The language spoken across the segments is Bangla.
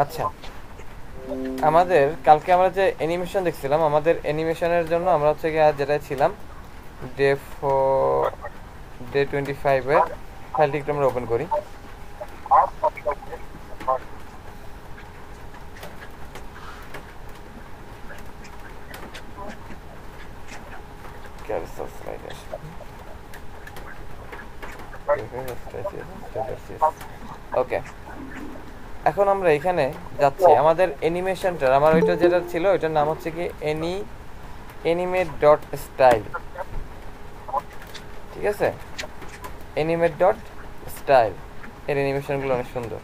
আচ্ছা, আমাদের কালকে আমরা যে অ্যানিমেশন দেখছিলাম, আমাদের অ্যানিমেশনের জন্য আমরা হচ্ছে গিয়ে যেটা ছিলাম ডে ডে 25 এর ফাইলটি একটু আমরা ওপেন করি। ওকে, এখন আমরা এখানে যাচ্ছি আমাদের অ্যানিমেশনটার, আমার ওইটা যেটা ছিল ওইটার নাম হচ্ছে কি অ্যানিমেট ডট স্টাইল। ঠিক আছে, অ্যানিমেট ডট স্টাইল এর অ্যানিমেশনগুলো অনেক সুন্দর,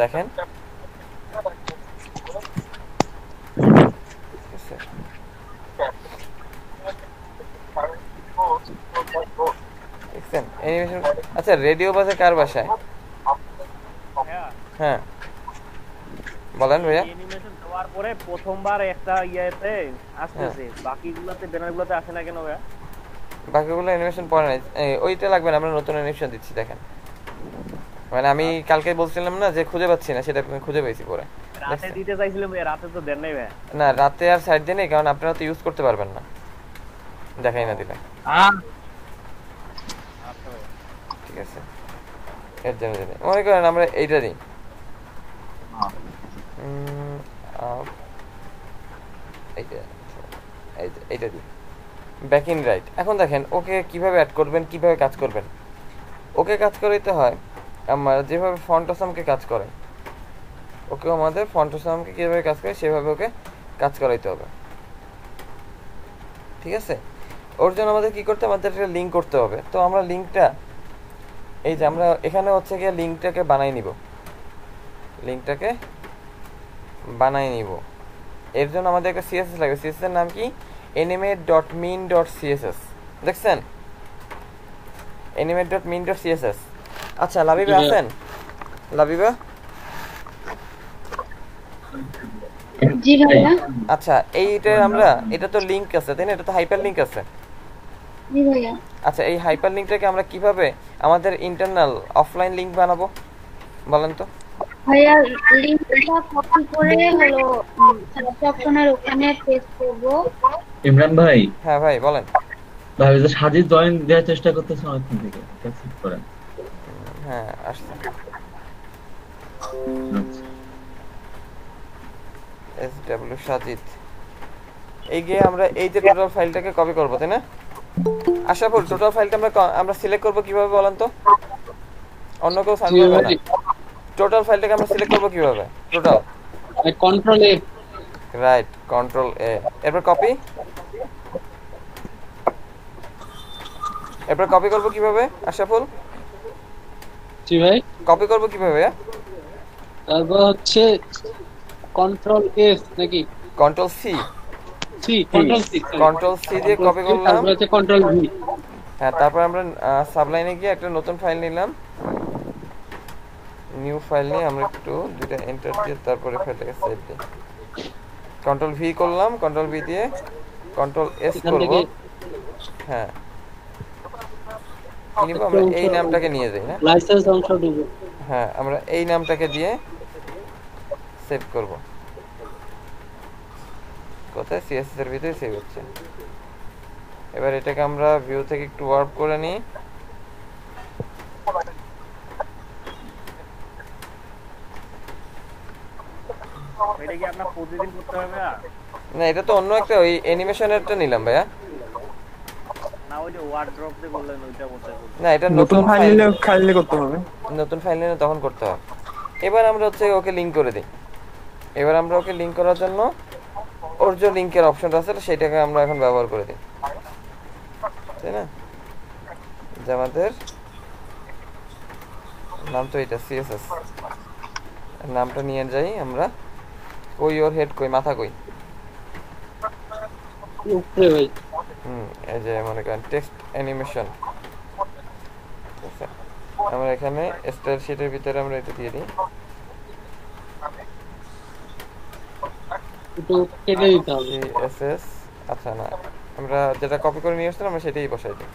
দেখেন। ঠিক আছে, দেখছেন অ্যানিমেশন। আচ্ছা, রেডিও বাজে কার বাসায়? হ্যাঁ বলেন ভাইয়া। অ্যানিমেশন দেওয়ার পরে প্রথমবার একটা ইয়েতে হ্যাঁ, আসতেছে, বাকিগুলোতে ব্যানারগুলোতে আসে না কেন ভাইয়া? বাকিগুলো অ্যানিমেশন পরে নাই, ওইটা লাগবে না, আমরা নতুন অ্যানিমেশন দিচ্ছি দেখেন। মানে আমি কালকে বলছিলাম না যে খুঁজে পাচ্ছি না, সেটা আমি খুঁজে পেয়েছি পরে। রাতে দিতে চাইছিলাম ভাইয়া, রাতে তো দেন নাই ভাইয়া। না, রাতে আর সাইড দিয়ে নেই, কারণ আপনারা তো ইউজ করতে পারবেন না দেখাই না দিলে। আচ্ছা ভাইয়া, ঠিক আছে, এর জন্য মনে করেন আমরা এইটা দিই, এইটা এইটা দিই ব্যাক ইন রাইট। এখন দেখেন ওকে কিভাবে অ্যাড করবেন, কিভাবে কাজ করবেন। ওকে কাজ করাইতে হয় আমার যেভাবে ফন্টসামকে কাজ করে, ওকেও আমাদের ফন্টসামকে কীভাবে কাজ করে সেভাবে ওকে কাজ করাইতে হবে। ঠিক আছে, ওর জন্য আমাদের কী করতে হবে, আমাদের একটা লিঙ্ক করতে হবে। তো আমরা লিঙ্কটা এই যে আমরা এখানে হচ্ছে গিয়ে লিঙ্কটাকে বানাই নিব, লিঙ্কটাকে বানাই নিব। এর জন্য আমাদের একটা সিএসএস লাগবে। সিএসএস এর নাম কি? animate.min.css। দেখছেন animate.min.css। আচ্ছা, লাবিবা আছেন? লাবিবা, জি ভাইয়া। আচ্ছা এইটা আমরা, এটা তো লিঙ্ক আছে তাই না, এটা তো হাইপার লিঙ্ক আছে। জি ভাইয়া। আচ্ছা, এই হাইপার লিঙ্কটাকে আমরা কিভাবে আমাদের ইন্টারনাল অফলাইন লিঙ্ক বানাবো বলেন তো? ভাইয়া লিংকটা কপি করে হলো সার্চ অপশনের ওখানে পেস্ট করব। ইমরান ভাই, হ্যাঁ ভাই বলেন। ভাই যে সাজিদ জয়েন দেওয়ার চেষ্টা করতেছে অনেকক্ষণ থেকে, অ্যাকসেপ্ট করেন। হ্যাঁ আসছে, আচ্ছা, SW সাজিদ। এই গিয়ে আমরা এই যে টোটাল ফাইলটাকে কপি করবো তাই না? আশাফুল, টোটাল ফাইলটা আমরা সিলেক্ট করবো কিভাবে বলেন তো? অন্য কেউ সাইন করবে না। টোটাল ফাইলটাকে আমরা সিলেক্ট করবো কিভাবে? টোটাল কন্ট্রোল এ, রাইট, কন্ট্রোল এ, এরপর কপি। এরপর কপি করবো কিভাবে আশাফুল? জি ভাই। কপি করবো কিভাবে? তারপর হচ্ছে কন্ট্রোল এস নাকি কন্ট্রোল সি। কন্ট্রোল সি দিয়ে কপি করলাম। তারপর হচ্ছে কন্ট্রোল ভি। হ্যাঁ, তারপর আমরা সাবলাইনে গিয়ে একটা নতুন ফাইল নিলাম, নিউ ফাইল নিয়ে আমরা একটু দুটো এন্টার দিয়ে তারপরে ফাইলটাকে সেভ দিই। কন্ট্রোল ভি করলাম, কন্ট্রোল ভি দিয়ে কন্ট্রোল এস করব। হ্যাঁ, কি নিব আমরা? এই নামটাকে নিয়ে যাই না, লাইসেন্স অংশ দিব। হ্যাঁ আমরা এই নামটাকে দিয়ে সেভ করব। কোথায়? সিএসএস এর ভিতরে সেভ হচ্ছে। এবার এটাকে আমরা ভিউ থেকে একটু ওয়ার্প করে নিই। এটা কি আপনার প্রতিদিন করতে হবে? না, এটা তো অন্য একটা ওই অ্যানিমেশনেরটা নিলাম ভাইয়া। না ওই যে ওয়ার্ড্রপ যে বললেন ওইটা বলতে হবে। না, এটা নতুন ফাইল নিলে করতে হবে, নতুন ফাইল নিলে তখন করতে হবে। এবার আমরা হচ্ছে ওকে লিংক করে দিই। এবার আমরা ওকে লিংক করার জন্য ওর যে লিংকের অপশনটা আছে সেটাকে আমরা এখন ব্যবহার করে দিই, তাই না? যে আমাদের নাম তো এটা সিএসএস, নামটা নিয়ে যাই আমরা। কই ওর হেড কই, মাথা কই? উপরে ভাই। এই যে মনে করেন টেক্সট অ্যানিমেশন, আমরা এখানে স্টাইল শিটের ভিতরে আমরা এটা দিয়ে দিই। একটু কেটে দিতে হবে। সিএসএস, আচ্ছা না, আমরা যেটা কপি করে নিয়ে আসছিলাম আমরা সেটাই বসাই দিই।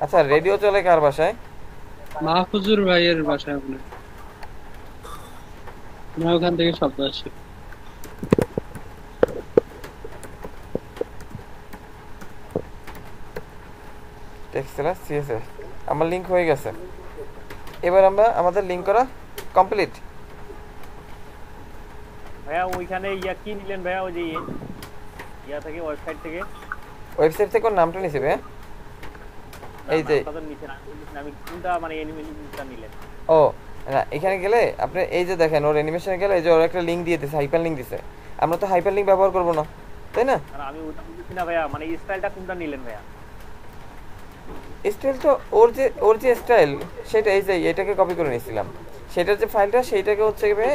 আচ্ছা রেডিও চলে কার বাসায়? মাহফুজুর ভাইয়ের বাসায় আপনার না ওখান থেকে শব্দ আসে টেক্সট সিএসএস আমার লিংক হয়ে গেছে। এবার আমরা আমাদের লিংক করা কমপ্লিট। ভাইয়া ওইখানে ইয়া কি নিলেন ভাইয়া ওই যে ইয়া থেকে ওয়েবসাইট থেকে? ওয়েবসাইট থেকে ওর নামটা নিছি ভাই। এই যে নামটা তো নিচে না, আমি কোনটা মানে অ্যানিমেশনটা নিলেন? ও না, এখানে গেলে আপনি এই যে দেখেন ওর অ্যানিমেশনে গেলে এই যে ওর একটা লিংক দিয়ে দিয়েছে, হাইপার লিংক দিছে। আমরা তো হাইপার লিংক ব্যবহার করব না, তাই না? আর আমি ওটা বুঝছি না ভাইয়া, মানে স্টাইলটা কোনটা নিলেন ভাইয়া? স্টাইল তো ওর যে স্টাইল সেটা এই যে এটাকে কপি করে নিয়েছিলাম, সেটার যে ফাইলটা সেইটাকে হচ্ছে ভাই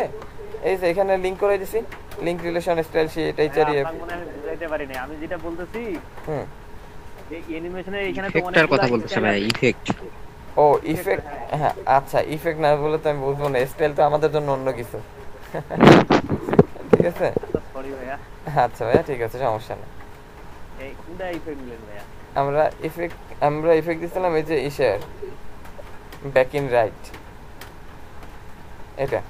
এই যে এখানে লিংক করে দিছি, link relation style set HR F. আপনাকে মনে হয় আমি বুঝাইতে পারি না, আমি যেটা বলতেছি হুম যে অ্যানিমেশনের এখানে তো ইফেক্টটার কথা অনেকগুলো বলতেছে style ভাই, আছে। ইফেক্ট। ও ইফেক্ট, হ্যাঁ আচ্ছা ইফেক্ট না বলে তো আমি বুঝবো না, স্টাইল তো আমাদের জন্য অন্য কিছু। ঠিক আছে সরি ভাইয়া, আচ্ছা ভাইয়া ঠিক আছে, সমস্যা নেই। এই কোনটা ইফেক্ট নিলেন ভাইয়া? আমরা ইফেক্ট দিছিলাম এই যে ইশার ব্যাক ইন রাইট, এটা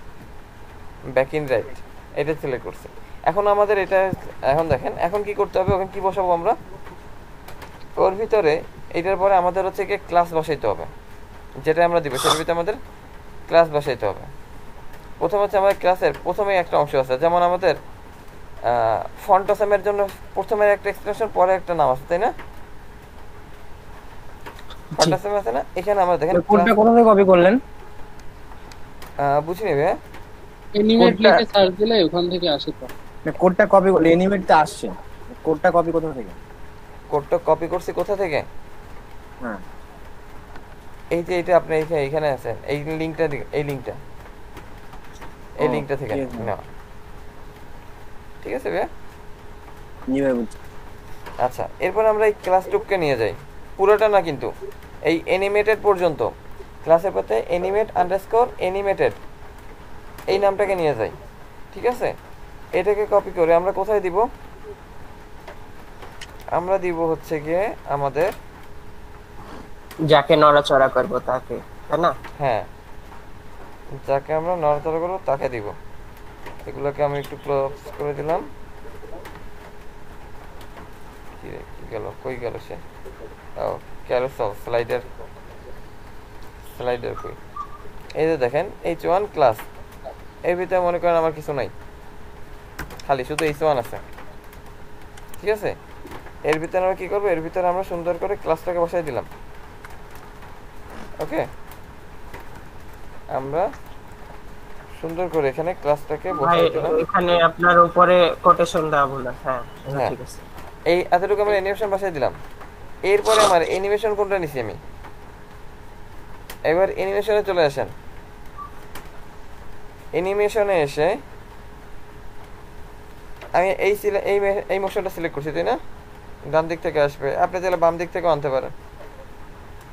ব্যাক ইন রাইট এটা সিলেক্ট করছি। এখন আমাদের এটা এখন দেখেন এখন কি করতে হবে, ওখানে কি বসাবো আমরা ওর ভিতরে, এটার পরে আমাদের হচ্ছে কি ক্লাস বসাইতে হবে, যেটা আমরা দিব সেটার ভিতরে আমাদের ক্লাস বসাইতে হবে। প্রথম হচ্ছে আমাদের ক্লাসের প্রথমেই একটা অংশ আছে, যেমন আমাদের ফন্ট অসামের জন্য প্রথমে একটা এক্সটেনশন পরে একটা নাম আছে, তাই না? ফন্ট অসাম আছে না, এখানে আমরা দেখেন কোডটা কোথা থেকে কপি করলেন? বুঝি নেবে এনিমেট কোডটা- লিখে সার্চ দিলে ওখান থেকে আসে তো কোডটা কপি করলে এনিমেটতে আসছে, কোডটা কপি কোথা থেকে? কোডটা কপি করছি কোথা থেকে? হ্যাঁ এই যে এটা আপনি এখানে আছেন, এই লিংকটা এই লিংকটা এই ও, লিংকটা থেকে ঠিক আছে। নাও, ঠিক আছে ভাইয়া? নিবে বুঝছি। আচ্ছা এরপর আমরা এই ক্লাস টুককে নিয়ে যাই, পুরোটা না কিন্তু এই অ্যানিমেটেড পর্যন্ত, ক্লাসের পথে অ্যানিমেট আন্ডারস্কোর অ্যানিমেটেড এই নামটাকে নিয়ে যাই, ঠিক আছে? এটাকে কপি করে আমরা কোথায় দিব? আমরা দিব হচ্ছে গিয়ে আমাদের, যাকে নড়াচড়া করবো তাকে, তাই না? হ্যাঁ যাকে আমরা নড়াচড়া করবো তাকে দিব। এগুলোকে আমি একটু ক্লোজ করে দিলাম। কি রে, কি গেল, কই গেল সে? ও ক্যারোসেল স্লাইডার কই? এই যে দেখেন H1 ক্লাস, এর ভিতরে মনে করেন আমার কিছু নাই, খালি শুধু H1 আছে, ঠিক আছে? এর ভিতরে আমরা কি করবো, এর ভিতরে আমরা সুন্দর করে ক্লাসটাকে বসাই দিলাম। ওকে, আমরা সুন্দর করে এখানে ক্লাসটাকে ভাই বসাই দিলাম। এখানে আপনার উপরে কোটেশন দেওয়া ভুল আছে। হ্যাঁ হ্যাঁ। ঠিক আছে। এই এতটুকু আমরা অ্যানিমেশন বসাই দিলাম। এরপরে আমার অ্যানিমেশন কোনটা নিছি আমি, এবার অ্যানিমেশনে চলে আসেন। অ্যানিমেশনে এসে আমি এই মোশনটা সিলেক্ট করছি, তাই না? ডান দিক থেকে আসবে, আপনি চাইলে বাম দিক থেকেও আনতে পারেন,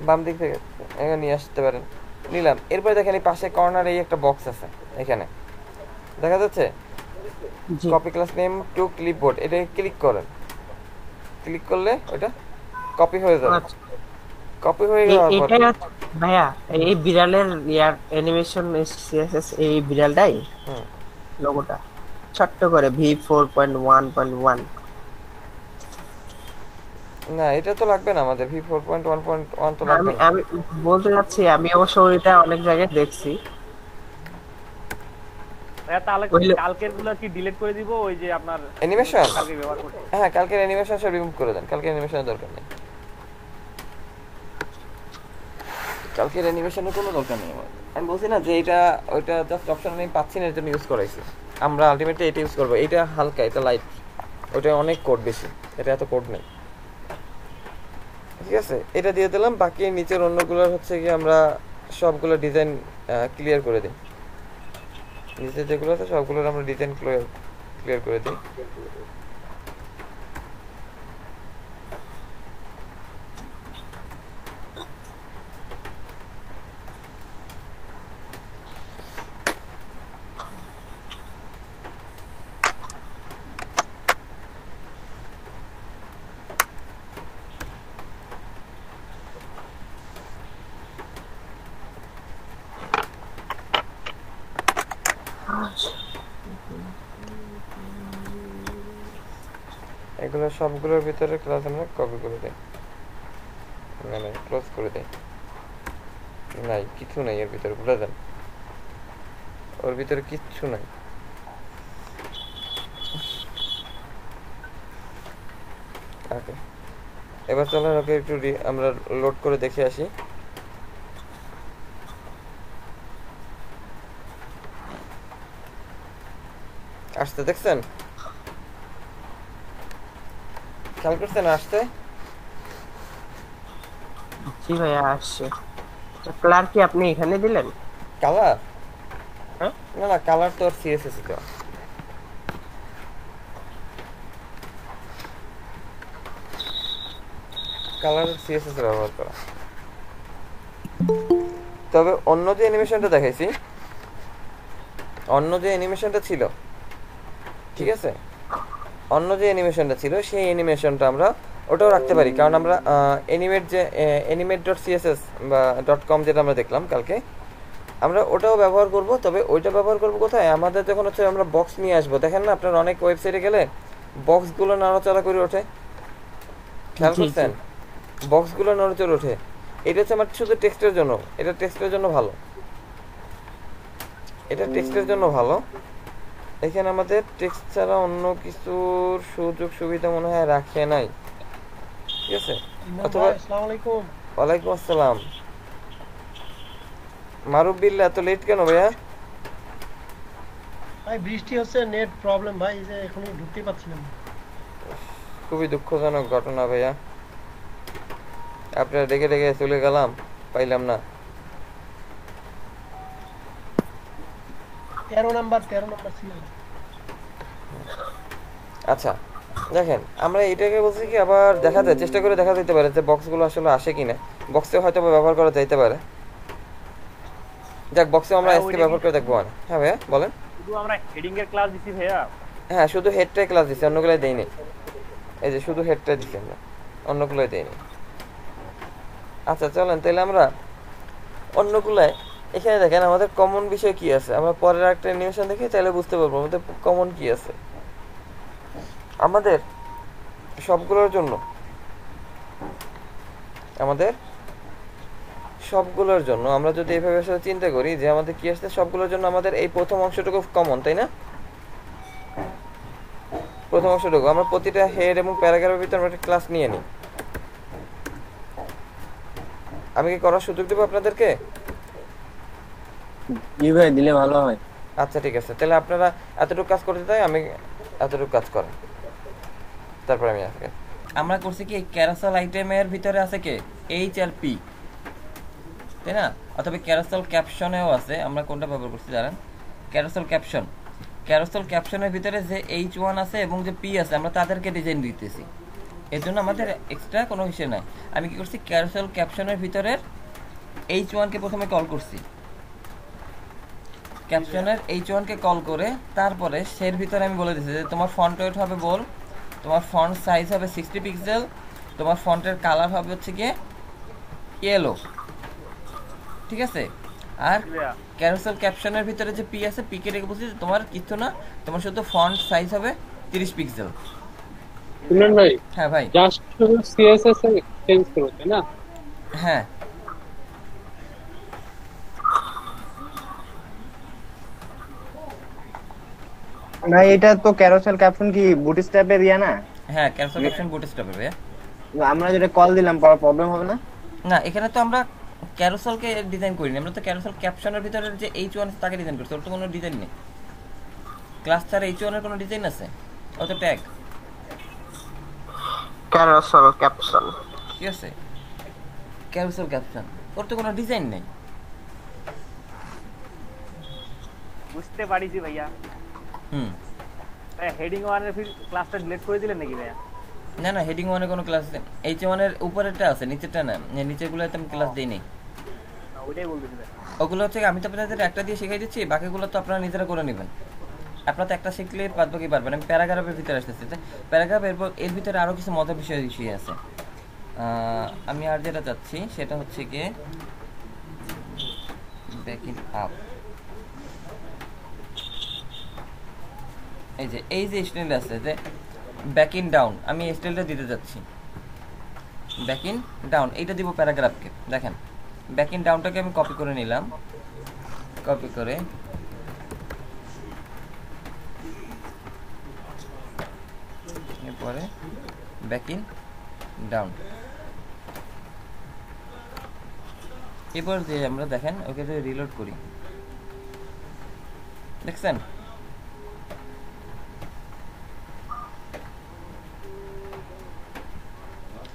বাম দিক থেকে এখানে নিয়ে আসতে পারেন। নিলাম। এরপরে দেখেন এই পাশে কর্নারে এই একটা বক্স আছে, এখানে দেখা যাচ্ছে জি। Copy class name to clipboard, এটা ক্লিক করেন। ক্লিক করলে ওটা কপি হয়ে যাবে। আচ্ছা। কপি হয়ে যাওয়ার পর এটা ভাইয়া এই বিড়ালের ইয়ার অ্যানিমেশন সিএসএস এই বিড়ালটাই হুম, লোগোটা ছোট্ট করে V4.1.1 না এটা তো লাগবে না আমাদের, V4.1.1 তো লাগবে আমি না। আমি বলতে যাচ্ছি, আমি অবশ্য এটা অনেক জায়গায় দেখছি। ভাইয়া তাহলে ওইলে- কালকের গুলো কি ডিলিট করে দিব, ওই যে আপনার অ্যানিমেশন, কালকে ব্যবহার করতে? হ্যাঁ কালকের অ্যানিমেশন সব রিমুভ করে দেন, কালকের অ্যানিমেশনের দরকার নেই, কালকের অ্যানিমেশনের কোনো দরকার নেই আমার। আমি বলছি না যে এটা ওইটা জাস্ট অপশন আমি পাচ্ছি না, এর জন্য ইউজ করাইছি। আমরা আলটিমেটলি এটা ইউজ করবো, এটা হালকা, এটা লাইট, ওইটা অনেক কোড বেশি, এটা এত কোড নেই, ঠিক আছে? এটা দিয়ে দিলাম। বাকি নিচের অন্যগুলোর হচ্ছে কি আমরা সবগুলো ডিজাইন ক্লিয়ার করে দিই, নিচে যেগুলো আছে সবগুলোর আমরা ডিজাইন ক্লিয়ার করে দিই। তাহলে সবগুলোর ভিতরে ক্লাস আমরা কপি করে দিই, মানে ক্লোজ করে দিই। নাই, কিছু নাই এর ভিতরে, ভুলে যান, ওর ভিতরে কিচ্ছু নাই। ওকে, এবার চলেন ওকে একটু আমরা লোড করে দেখে আসি। আসতে দেখছেন, খেয়াল করছেন আসতে? জি ভাইয়া আসছে। কালার কি আপনি এখানে দিলেন? কালার? হ্যাঁ? না না, কালার তো আর সিএসএস তো। কালার সিএসএস ব্যবহার করা। তবে অন্য যে অ্যানিমেশনটা দেখাইছি, অন্য যে অ্যানিমেশনটা ছিল, ঠিক আছে, অন্য যে অ্যানিমেশনটা ছিল সেই অ্যানিমেশনটা আমরা ওটাও রাখতে পারি, কারণ আমরা অ্যানিমেট যে animate.css বা .com যেটা আমরা দেখলাম কালকে, আমরা ওটাও ব্যবহার করব। তবে ওইটা ব্যবহার করব কোথায়, আমাদের যখন হচ্ছে আমরা বক্স নিয়ে আসবো, দেখেন না আপনার অনেক ওয়েবসাইটে গেলে বক্সগুলো নাড়াচাড়া করে ওঠে, খেয়াল করছেন? বক্সগুলো নড়াচড়ে ওঠে। এটা হচ্ছে আমার শুধু টেক্সটের জন্য, এটা টেক্সটের জন্য ভালো, এটা টেক্সটের জন্য ভালো। এখানে আমাদের টেক্সট ছাড়া অন্য কিছুর সুযোগ সুবিধা মনে হয় রাখে নাই, ঠিক আছে? অথবা ওয়ালাইকুম আসসালাম। মারুফ বিল্লাহ, এত লেট কেন ভাইয়া? ভাই বৃষ্টি হচ্ছে, নেট প্রবলেম ভাই, এই যে এখনো ঢুকতে পারছি না। খুবই দুঃখজনক ঘটনা ভাইয়া, আপনারা ডেকে ডেকে চলে গেলাম, পাইলাম না। 13 নাম্বার ছিল। আচ্ছা দেখেন, আমরা এটাকে বলছি কি, আবার দেখা যায়, চেষ্টা করে দেখা যেতে পারে যে বক্সগুলো আসলে আসে কিনা, বক্সে হয়তো ব্যবহার করা যাইতে পারে। যাক, বক্সে আমরা আজকে ব্যবহার করে দেখবো। হ্যাঁ ভাইয়া বলেন। শুধু আমরা হেডিং এর ক্লাস দিছি ভাইয়া। হ্যাঁ, শুধু হেডটাই ক্লাস দিচ্ছি, অন্যগুলোই দেইনি। এই যে শুধু হেডটাই দিচ্ছি আমরা, অন্যগুলোই দেইনি। আচ্ছা চলেন তাহলে আমরা অন্যগুলায়, এখানে দেখেন আমাদের কমন বিষয় কি আছে, আমরা পরের একটা অ্যানিমেশন দেখি তাহলে বুঝতে পারবো আমাদের কমন কি আছে। আমাদের সবগুলোর জন্য, আমাদের সবগুলোর জন্য আমরা যদি এইভাবে আসলে চিন্তা করি যে আমাদের কি আসছে, সবগুলোর জন্য আমাদের এই প্রথম অংশটুকু কমন, তাই না? প্রথম অংশটুকু আমরা প্রতিটা হেড এবং প্যারাগ্রাফের ভিতরে আমরা একটা ক্লাস নিয়ে নিই। আমি কি করার সুযোগ দেবো আপনাদেরকে? জি ভাই, দিলে ভালো হয়। আচ্ছা ঠিক আছে, তাহলে আপনারা এতটুকু কাজ করতে চাই, আমি এতটুকু কাজ করেন, তারপর আমি আজকে আমরা করছি কি, ক্যারাসেল আইটেমের ভিতরে আছে কে, এইচ আর পি, তাই না? অথবা ক্যারাসেল ক্যাপশনেও আছে। আমরা কোনটা ব্যবহার করছি জানেন? ক্যারাসেল ক্যাপশন। ক্যারাসেল ক্যাপশনের ভিতরে যে H1 আছে এবং যে P আছে, আমরা তাদেরকে ডিজাইন দিতেছি, এর জন্য আমাদের এক্সট্রা কোনো বিষয় নাই। আমি কি করছি, ক্যারাসেল ক্যাপশনের ভিতরের H1 কে প্রথমে কল করছি, ক্যাপশনের H1 কে কল করে তারপরে সের ভিতরে আমি বলে দিচ্ছি যে তোমার ফন্ট ওয়েট হবে বল, তোমার ফন্ট সাইজ হবে 60 পিক্সেল, তোমার ফন্টের কালার হবে হচ্ছে গিয়ে ইয়েলো, ঠিক আছে? আর ক্যারোসেল ক্যাপশনের ভিতরে যে পি আছে, পি কে রেখে বলছি তোমার কিছু না, তোমার শুধু ফন্ট সাইজ হবে 30 পিক্সেল। ইমরান ভাই, হ্যাঁ ভাই। জাস্ট শুধু সিএসএস এ চেঞ্জ করতে না? হ্যাঁ, না, এটা তো ক্যারোসেল ক্যাপশন কি বুটস্ট্র্যাপের ইয়া না? হ্যাঁ ক্যারোসেল ক্যাপশন বুটস্ট্র্যাপের ভাই। আমরা যেটা কল দিলাম, প্রবলেম হবে না? না, এখানে তো আমরা ক্যারোসেলকে ডিজাইন করিনি, আমরা তো ক্যারোসেল ক্যাপশনের ভিতরে যে H1 আছে তাকে ডিজাইন করছি, ওর তো কোনো ডিজাইন নেই। ক্লাস ছাড়া H1 এর কোনো ডিজাইন আছে? ও তো ট্যাগ। ক্যারোসেল ক্যাপশন, ঠিক আছে, ক্যারোসেল ক্যাপশন, ওর তো কোনো ডিজাইন নেই। বুঝতে পারিছি ভাইয়া। হেডিং 1 এর ক্লাসটা ডিলিট করে দিলেন নাকি ভাইয়া? না না, হেডিং 1 এর কোনো ক্লাস নেই, H1 এর উপরেরটা আছে, নিচেরটা না, নিচেরগুলোতে আমি ক্লাস দেই নাই। ওইটাই বলতেছি ভাই। ওগুলো হচ্ছে আমি তো আপনাদের একটা দিয়ে শিখাই দিচ্ছি, বাকিগুলো তো আপনারা নিজেরা করে নেবেন। আপনারা তো একটা শিখলে বাদ বাকি পারবেন। আমি প্যারাগ্রাফের ভিতরে আসতেছি, প্যারাগ্রাফ এর ভিতরে আরও কিছু মজার বিষয় আছে। আমি আর যেটা চাচ্ছি সেটা হচ্ছে গিয়ে ব্যাকিং আপ। এই যে স্টাইল আছে যে ব্যাক ইন ডাউন, আমি এই স্টাইলটা দিতে যাচ্ছি। ব্যাক ইন ডাউন এইটা দিব প্যারাগ্রাফকে। দেখেন ব্যাক ইন ডাউনটাকে আমি কপি করে নিলাম, কপি করে এরপরে ব্যাক ইন ডাউন। এরপর যে আমরা দেখেন ওকে যদি রিলোড করি, দেখছেন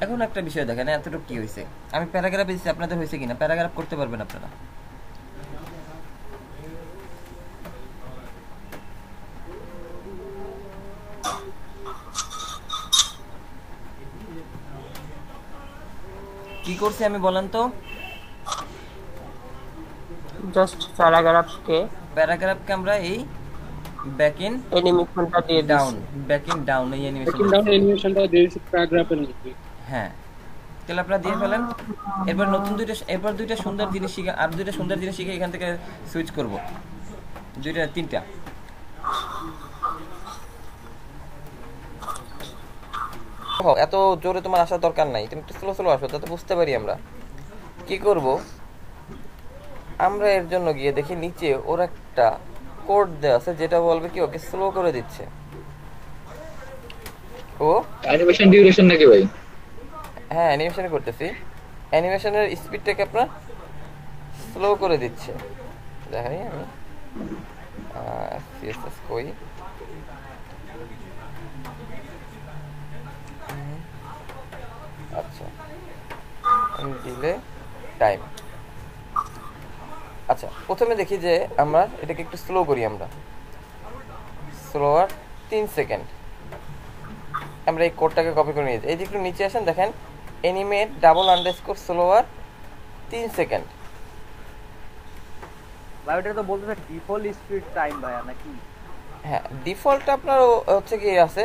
এখন একটা বিষয় দেখেন এতটুকু কি হয়েছে, আমি প্যারাগ্রাফ দিচ্ছি, আপনাদের হয়েছে কিনা? প্যারাগ্রাফ করতে পারবেন আপনারা? কি করছি আমি বলেন তো? জাস্ট প্যারাগ্রাফকে আমরা এই ব্যাক ইন অ্যানিমেশনটা দিয়ে ডাউন, ব্যাক ইন ডাউন এই ব্যাক ইন ডাউন অ্যানিমেশনটা দিয়েছি প্যারাগ্রাফের মধ্যে। হ্যাঁ তাহলে আপনারা দিয়ে ফেলেন। এরপর নতুন দুইটা সুন্দর জিনিস শিখে, আর দুইটা সুন্দর জিনিস শিখে এখান থেকে সুইচ করব, তিনটা। এত জোরে তোমার আসার দরকার নাই, তুমি একটু স্লো স্লো আসো, তাতে বুঝতে পারি আমরা কি করব। আমরা এর জন্য গিয়ে দেখি নিচে ওর একটা কোড দেওয়া আছে যেটা বলবে কি ওকে স্লো করে দিচ্ছে। ও অ্যানিমেশন ডিউরেশন নাকি ভাই? হ্যাঁ অ্যানিমেশনে করতেছি, অ্যানিমেশনের স্পিডটাকে আপনার স্লো করে দিচ্ছে। দেখাই আমি সিএসএস কই, আচ্ছা ডিলে টাইম। আচ্ছা প্রথমে দেখি যে আমরা এটাকে একটু স্লো করি, আমরা স্লোয়ার 3 সেকেন্ড। আমরা এই কোডটাকে কপি করে নিয়েছি, এই যে একটু নিচে আসেন দেখেন animate double underscore slower 3 second. ভাই ওটা তো বলতেছে ডিফল্ট স্পিড টাইম ভাইয়া নাকি? হ্যাঁ ডিফল্ট আপনার হচ্ছে কি আছে,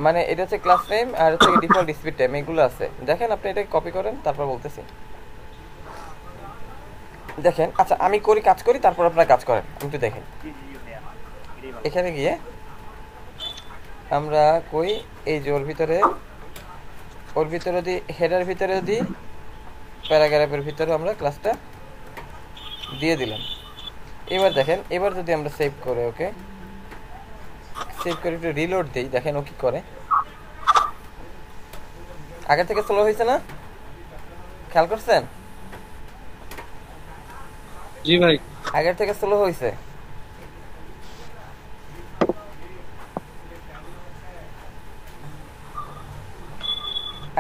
মানে এটা হচ্ছে ক্লাস নেম আর হচ্ছে ডিফল্ট স্পিড টাইম এগুলো আছে। দেখেন আপনি এটাকে কপি করেন তারপর বলতেছি দেখেন। আচ্ছা আমি কাজ করি তারপর আপনারা কাজ করেন, একটু দেখেন। এখানে গিয়ে আমরা কই এই যে ওর ভিতরে দিই, হেডার ভিতরে দিই, প্যারাগ্রাফের ভিতরে আমরা ক্লাসটা দিয়ে দিলাম। এবার দেখেন, এবার যদি আমরা সেভ করে ওকে সেভ করে একটু রিলোড দেই, দেখেন ও কি করে। আগে থেকে স্লো হয়েছে না, খেয়াল করছেন? জি ভাই, আগের থেকে স্লো হয়েছে।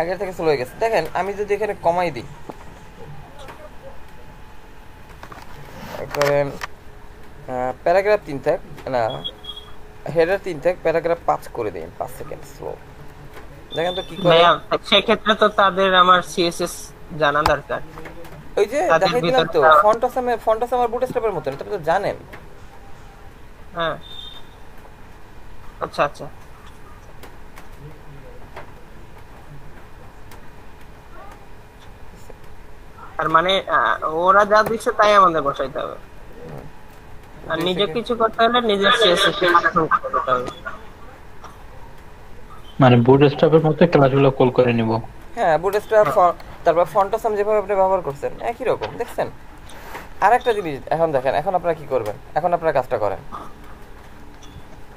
আগের থেকে স্লো হয়ে গেছে। দেখেন আমি যদি এখানে কমাই দিই, করেন প্যারাগ্রাফ 3 থাক না, হেডার 3 থাক, প্যারাগ্রাফ 5 করে দিন, 5 সেকেন্ড স্লো। দেখেন তো কি করে। সেক্ষেত্রে তো তাদের আমার সিএসএস জানা দরকার। ওই যে দেখাই দিলাম তো ফন্ট আমার বুটস্ট্র্যাপের মতন, এটা তো জানেন। হ্যাঁ আচ্ছা আচ্ছা, তার মানে ওরা যা দিচ্ছে তাই আমাদের বসাইতে হবে, আর নিজে কিছু করতে হলে নিজের সিএসএস করতে হবে। মানে বুটস্ট্র্যাপের মতো ক্লাসগুলো কল করে নিব। হ্যাঁ বুটস্ট্র্যাপ, তারপর ফন্টাসাম যেভাবে আপনি ব্যবহার করছেন একই রকম, দেখছেন? আরেকটা জিনিস এখন দেখেন, এখন আপনারা কি করবেন, এখন আপনারা কাজটা করেন।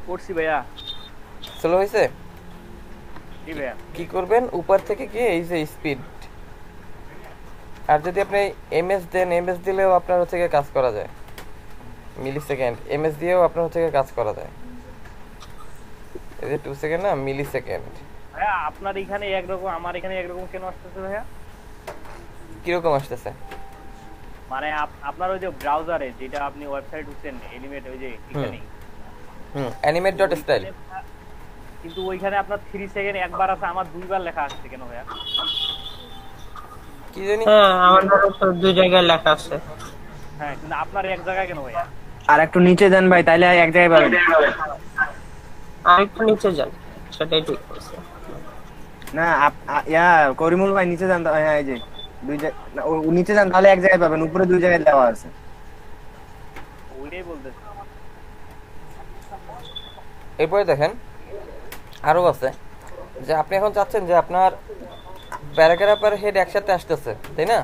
করছি ভাইয়া। স্লো হয়েছে? জি ভাইয়া। কি করবেন, উপর থেকে গিয়ে এই যে স্পিড, আর যদি আপনি এমএস দেন, এমএস দিলেও আপনার হচ্ছে কাজ করা যায়, মিলি সেকেন্ড এমএস দিয়েও আপনার হচ্ছে কাজ করা যায়। এই যে 2 সেকেন্ড না, মিলি সেকেন্ড। ভাইয়া আপনার এখানে একরকম, আমার এখানে একরকম কেন আসতেছে ভাইয়া? কিরকম আসতেছে? মানে আপনার ওই যে ব্রাউজারে যেটা আপনি ওয়েবসাইট ঢুকছেন এনিমেট, ওই যে এখানে animate.style, কিন্তু ওইখানে আপনার 3 সেকেন্ড একবার আছে, আমার দুইবার লেখা আসছে কেন ভাইয়া? কি জানি। হ্যাঁ আমাদের তো দুই জায়গায় লেখা আছে। হ্যাঁ কিন্তু আপনার এক জায়গায় কেন ভাইয়া? আর একটু নিচে যান ভাই, তাইলে এক জায়গায় পাবেন। আর একটু নিচে যান, সেটাই ঠিক আছে। না করিমুল ভাই নিচে যান। হ্যাঁ এই যে নিচে যান, তাহলে এক জায়গায় পাবেন, উপরে 2 জায়গায় দেওয়া আছে। ওইটাই বলতেছি। এরপরে দেখেন আরো আছে। যে আপনি এখন চাচ্ছেন যে আপনার প্যারাগ্রাফ আর হেড একসাথে আসতেছে, তাই না?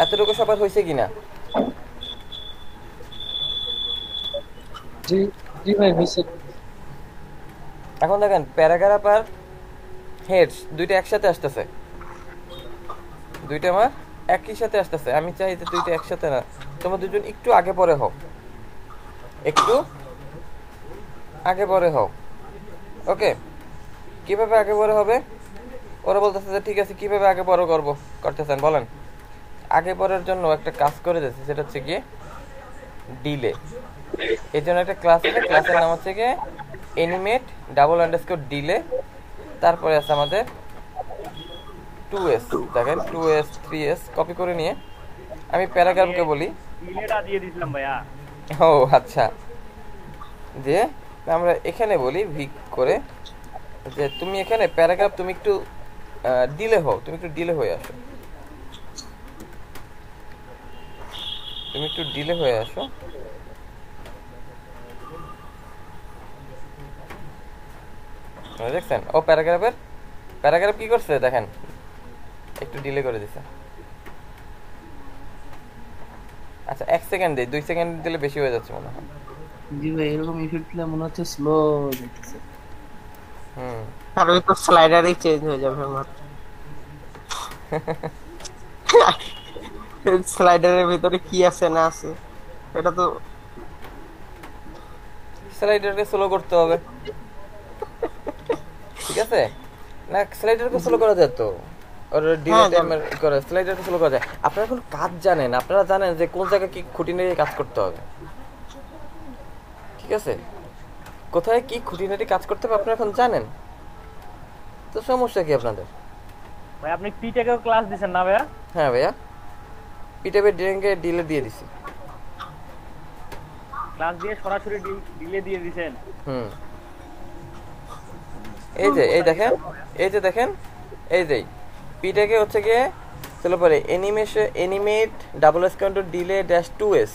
এতটুকু সবার হয়েছে কিনা? জি জি ভাই হয়েছে। এখন দেখেন প্যারাগ্রাফ আর হেড দুইটা একসাথে আসতেছে, দুইটা আমার একই সাথে আসতেছে। আমি চাই যে দুইটা একসাথে না, তোমরা দুজন একটু আগে পরে হও, একটু আগে পরে হও। ওকে, কিভাবে আগে পরে হবে? ওরা বলতেছে যে ঠিক আছে, কিভাবে আগে পরে করতেছেন বলেন। আগে পরের জন্য একটা কাজ করে দিয়েছে, সেটা হচ্ছে গিয়ে ডিলে। এই জন্য একটা ক্লাস আছে, ক্লাসের নাম হচ্ছে গিয়ে অ্যানিমেট _ডিলে। তারপরে আছে আমাদের 2s, দেখেন 2s 3s কপি করে নিয়ে আমি প্যারাগ্রাফকে বলি ডিলেটা দিয়ে দিছিলাম ভাইয়া। ও আচ্ছা, দিয়ে আমরা এখানে বলি ভিক করে যে তুমি এখানে প্যারাগ্রাফ তুমি একটু ডিলে হও, তুমি একটু ডিলে হয়ে আসো, তুমি একটু ডিলে হয়ে আসো। দেখছেন ও প্যারাগ্রাফ কি করছে দেখেন, একটু ডিলে করে দিছে। আচ্ছা 1 সেকেন্ড দেই, 2 সেকেন্ড দিলে বেশি হয়ে যাচ্ছে মনে হয়। জি ভাই এরকম ইফেক্ট দিলে মনে হচ্ছে স্লো যাচ্ছে। আর ওই তো স্লাইডারই চেঞ্জ হয়ে যাবে আমার। স্লাইডারের ভিতরে কি আছে না আছে এটা তো স্লাইডারকে স্লো করতে হবে, ঠিক আছে? না স্লাইডারকে স্লো করা যায় তো, আর ডিলে টাইমার করে স্লাইডারকে স্লো করা যায়। আপনারা এখন কাজ জানেন, আপনারা জানেন যে কোন জায়গায় কি খুঁটিনাটি কাজ করতে হবে, ঠিক আছে? কোথায় কি খুঁটিনাটি কাজ করতে হবে আপনারা এখন জানেন, তো সমস্যা কি আপনাদের? ভাই আপনি পিটেকেও ক্লাস দিবেন না ভাইয়া? হ্যাঁ ভাইয়া, পিটেবে ডিরেঙ্গে ডিলে দিয়ে দিছি, ক্লাস দিয়ে সরাসরি ডিলে দিয়ে দিবেন। এই যে এই দেখেন, এই যে দেখেন, এই যে পিটেকে হচ্ছে গিয়ে চলো পরে অ্যানিমেট _ডিলে -2s।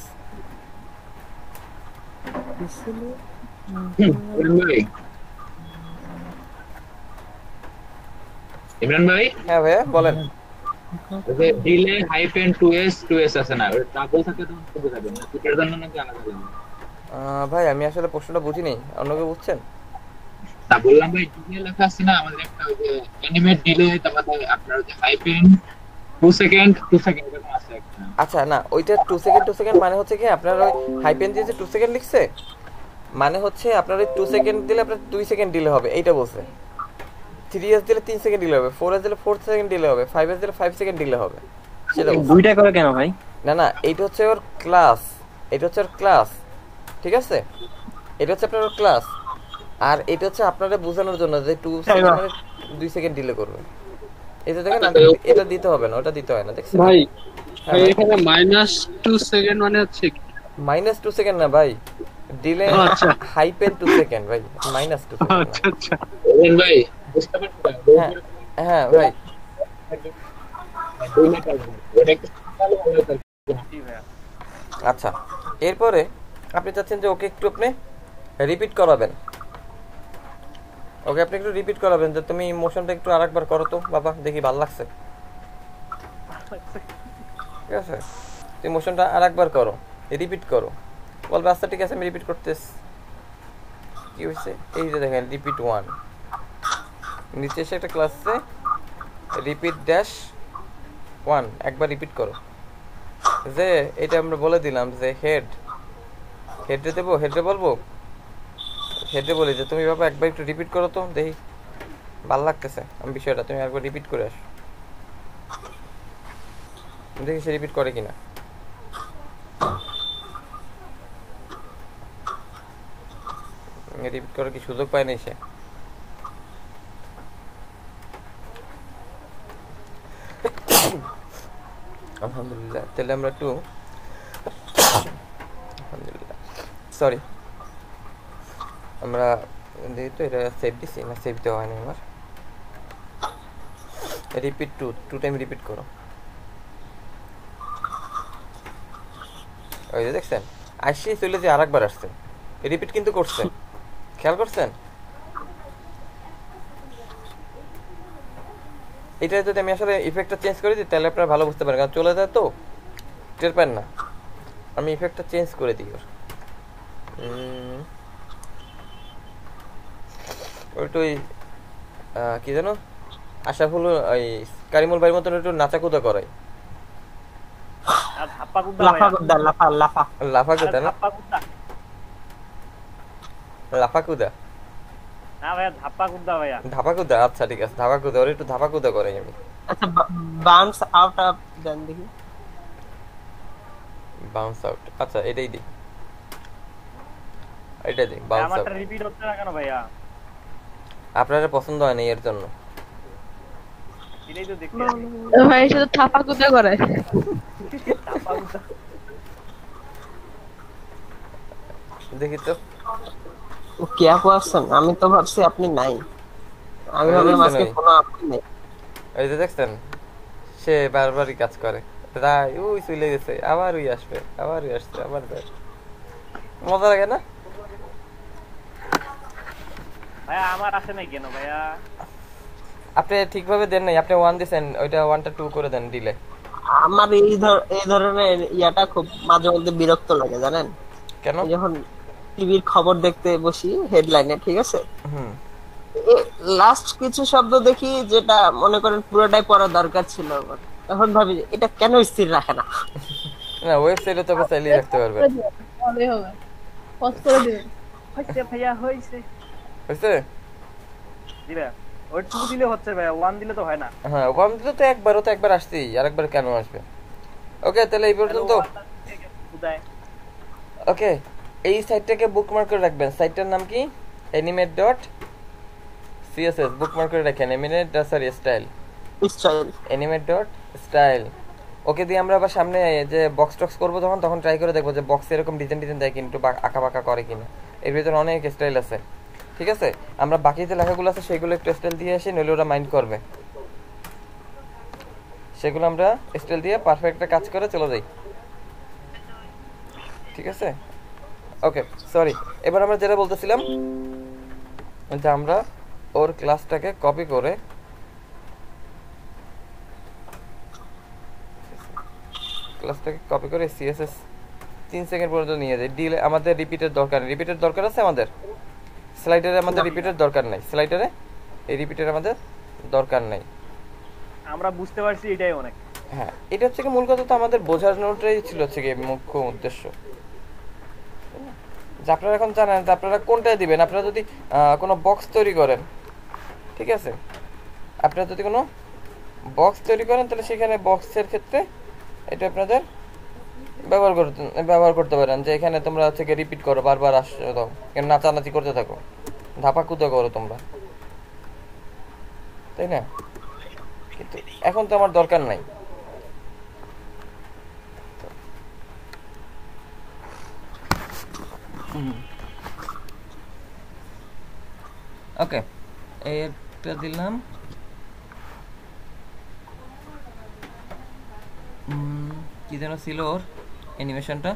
ইমরান ভাই, হ্যাঁ ভাইয়া বলেন। ডিলে -2s আছে না, ওটা ডাবল থাকে তখন কি বোঝাবে না, এটার জন্য নাকি আলাদা লাগে? ভাই আমি আসলে প্রশ্নটা বুঝিনি, অন্য কেউ বুঝছেন? তা বললাম ভাই, ডিলে লেখা আছে না আমাদের একটা, ওই যে অ্যানিমেট ডিলে, তারপরে আপনার যে হাইপেন 2 সেকেন্ড এরকম আছে একটা। আচ্ছা না, ওইটা 2 সেকেন্ড মানে হচ্ছে কি আপনার ওই হাইপেন দিয়ে যে 2 সেকেন্ড লিখছে, মানে হচ্ছে আপনার ওই 2 সেকেন্ড দিলে আপনার 2 সেকেন্ড ডিলে হবে, এইটা বলছে। 3s দিলে 3 সেকেন্ড ডিলে হবে, 4s দিলে 4 সেকেন্ড ডিলে হবে, 5s দিলে 5 সেকেন্ড ডিলে হবে, সেটা দুইটা করে কেন ভাই? না এইটা হচ্ছে ওর ক্লাস, এটা হচ্ছে ওর ক্লাস, ঠিক আছে? এটা হচ্ছে আপনার ওর ক্লাস, আর এটা হচ্ছে আপনাদের বোঝানোর জন্য যে 2 সেকেন্ড মানে 2 সেকেন্ড ডিলে করবে। এটা দেখেন, এটা দিতে হবে না, ওটা দিতে হয় না, দেখছেন ভাই? এখানে -2 সেকেন্ড মানে হচ্ছে কি? -2 সেকেন্ড না ভাই, ডিলে হাইপেন 2 সেকেন্ড ভাই, -2 সেকেন্ড। আচ্ছা আচ্ছা ওরেন ভাই বুঝতে পারছেন? হ্যাঁ ভাই, আচ্ছা এরপরে আপনি চাচ্ছেন যে ওকে একটু আপনি রিপিট করাবেন, ওকে আপনি একটু রিপিট করাবেন যে তুমি মোশনটা একটু আরেকবার করো তো বাবা, দেখি ভালো লাগছে, ঠিক আছে? তুমি মোশনটা আরেকবার করো, রিপিট করো, বলবে আচ্ছা ঠিক আছে আমি রিপিট করতেছি। কি হয়েছে? এই যে দেখেন রিপিট 1, নিচে এসে একটা ক্লাস আছে রিপিট -1, একবার রিপিট করো। যে এটা আমরা বলে দিলাম যে হেডে দেবো, হেডে বলবো, হেডে বলি যে তুমি বাবা একবার একটু রিপিট করো তো দেখি ভালো লাগতেছে আমি বিষয়টা, তুমি একবার রিপিট করে আসো, দেখি সে রিপিট করে কিনা। রিপিট করার কি সুযোগ পায় নাই সে? আলহামদুলিল্লাহ, তাহলে আমরা একটু আলহামদুলিল্লাহ সরি আমরা যেহেতু এটা সেভ দিছি না, সেভ দেওয়া হয়নি আমার। রিপিট 2 টাইম রিপিট করো। ওই যে দেখছেন আসি চলে যে আরেকবার আসছে, রিপিট কিন্তু করছে, খেয়াল করছেন? এটা যদি আমি আসলে ইফেক্টটা চেঞ্জ করে দিই তাহলে আপনারা ভালো বুঝতে পারেন, কারণ চলে যায় তো টের পান না। আমি ইফেক্টটা চেঞ্জ করে দিই ওইটা ওই কি জানো আশাফুল ওই কারিমুল ভাইয়ের মতন একটু নাচাকুদা করে। লাফা কুদা লাফা লাফা লাফা কুদা না লাফা কুদা না ভাইয়া ধাপ্পা কুদা ভাইয়া। ধাপা কুদা, আচ্ছা ঠিক আছে ধাপা কুদা, ওর একটু ধাপা কুদা করে আমি। আচ্ছা বাউন্স আউট অফ দেন দেখি। বাউন্স আউট, আচ্ছা এটাই দিই, এটা দিই বাউন্স আউট। আমারটা রিপিট হচ্ছে না কেন ভাইয়া? আপনাদের পছন্দ হয় না এর জন্য। এটাই তো দেখতে ভাই শুধু থাপা কুদা করে। ধাপ্পা কুদা দেখি তো কে আপু আছেন? আমি তো ভাবছি আপনি নাই, আমি ভাবলাম আজকে কোনো আপনি নেই। এই যে দেখছেন সে বারবারই কাজ করে, তাই ওই চলে গেছে আবার ওই আসবে, আবার ওই আসছে, আবার যায়। মজা লাগে না ভাইয়া? আমার আসে নাই কেন ভাইয়া? আপনি ঠিকভাবে দেন নাই, আপনি 1 দিবেন, ওইটা 1টা 2 করে দেন ডিলে। আমার এই ধরনের ইয়াটা খুব মাঝে মধ্যে বিরক্ত লাগে জানেন কেন? যখন টিভির খবর দেখতে বসি হেডলাইনে, ঠিক আছে, হুম, লাস্ট কিছু শব্দ দেখি যেটা মনে করেন পুরোটাই পড়া দরকার ছিল, তখন ভাবি এটা কেন স্থির রাখে না। না ওয়েবসাইটে তো চাইলেই রাখতে পারবেন। হবে হবে পজ করে দিবেন। হইছে ভাইয়া হইছে হইছে দিবা ওই 2 দিলে হচ্ছে ভাইয়া, 1 দিলে তো হয় না। হ্যাঁ 1 দিলে তো একবারও তো একবার আসছেই, আরেকবার কেন আসবে? ওকে তাহলে এই পর্যন্ত। ওকে এই সাইটটাকে বুকমার্ক করে রাখবেন। সাইটটার নাম কি? animate.css। বুকমার্ক করে রাখেন animate.style animate.style। ওকে দিয়ে আমরা আবার সামনে যে বক্স টক্স করবো তখন ট্রাই করে দেখবো যে বক্সে এরকম ডিজাইন দেয় কিন্তু আঁকা বাঁকা করে কিনা। এর ভিতরে অনেক স্টাইল আছে, ঠিক আছে? আমরা বাকি যে লেখাগুলো আছে সেগুলো একটু স্টাইল দিয়ে আসি, নইলে ওরা মাইন্ড করবে। সেগুলো আমরা স্টাইল দিয়ে পারফেক্ট কাজ করে চলে যাই, ঠিক আছে? ওকে সরি, এবার আমরা যেটা বলতেছিলাম যে আমরা ওর ক্লাসটাকে কপি করে সিএসএস 3 সেকেন্ড পর্যন্ত নিয়ে যাই। ডিলে আমাদের রিপিটের দরকার আছে আমাদের স্লাইডারে, আমাদের রিপিটের দরকার নাই স্লাইডারে, এই রিপিটের আমাদের দরকার নাই। আমরা বুঝতে পারছি এটাই অনেক। হ্যাঁ এটা হচ্ছে কি মূল কথা, তো আমাদের বোঝানোটাই ছিল হচ্ছে কি মুখ্য উদ্দেশ্য। যে আপনারা এখন জানেন যে আপনারা কোনটায় দিবেন। আপনারা যদি কোনো বক্স তৈরি করেন, ঠিক আছে, আপনারা যদি কোনো বক্স তৈরি করেন তাহলে সেখানে বক্সের ক্ষেত্রে এটা আপনাদের ব্যবহার করতে পারেন। যে এখানে তোমরা হচ্ছে কি রিপিট করো, বারবার আসো দাও, নাচানাচি করতে থাকো, ধাপা কুদা করো তোমরা, তাই না? কিন্তু এখন তো আমার দরকার নাই। ওকে এটা দিলাম। কি যেন ছিল ওর অ্যানিমেশনটা?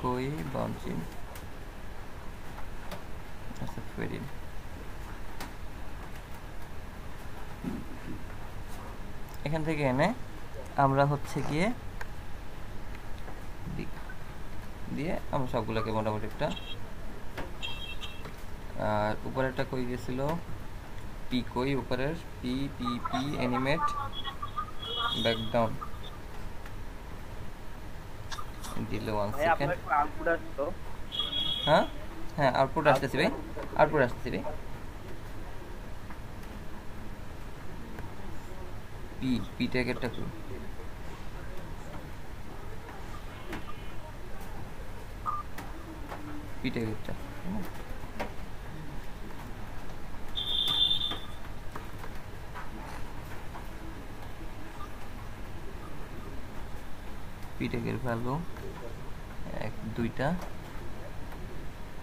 कोई बाउंसिंग ऐसा फेडिंग এখান থেকে এনে আমরা হচ্ছে গিয়ে দিয়ে আমরা সবগুলোকে মোটামুটি একটা, আর উপরেরটা কই গেছিল, পি কই উপরের P P P animate background দিলে 1 সেকেন্ড। হ্যাঁ হ্যাঁ আউটপুট আসতেছে ভাই, আউটপুট আসতেছে ভাই। পি ট্যাগেরটা কি? পি ট্যাগেরটা পি ট্যাগের ভ্যালু 1 2টা,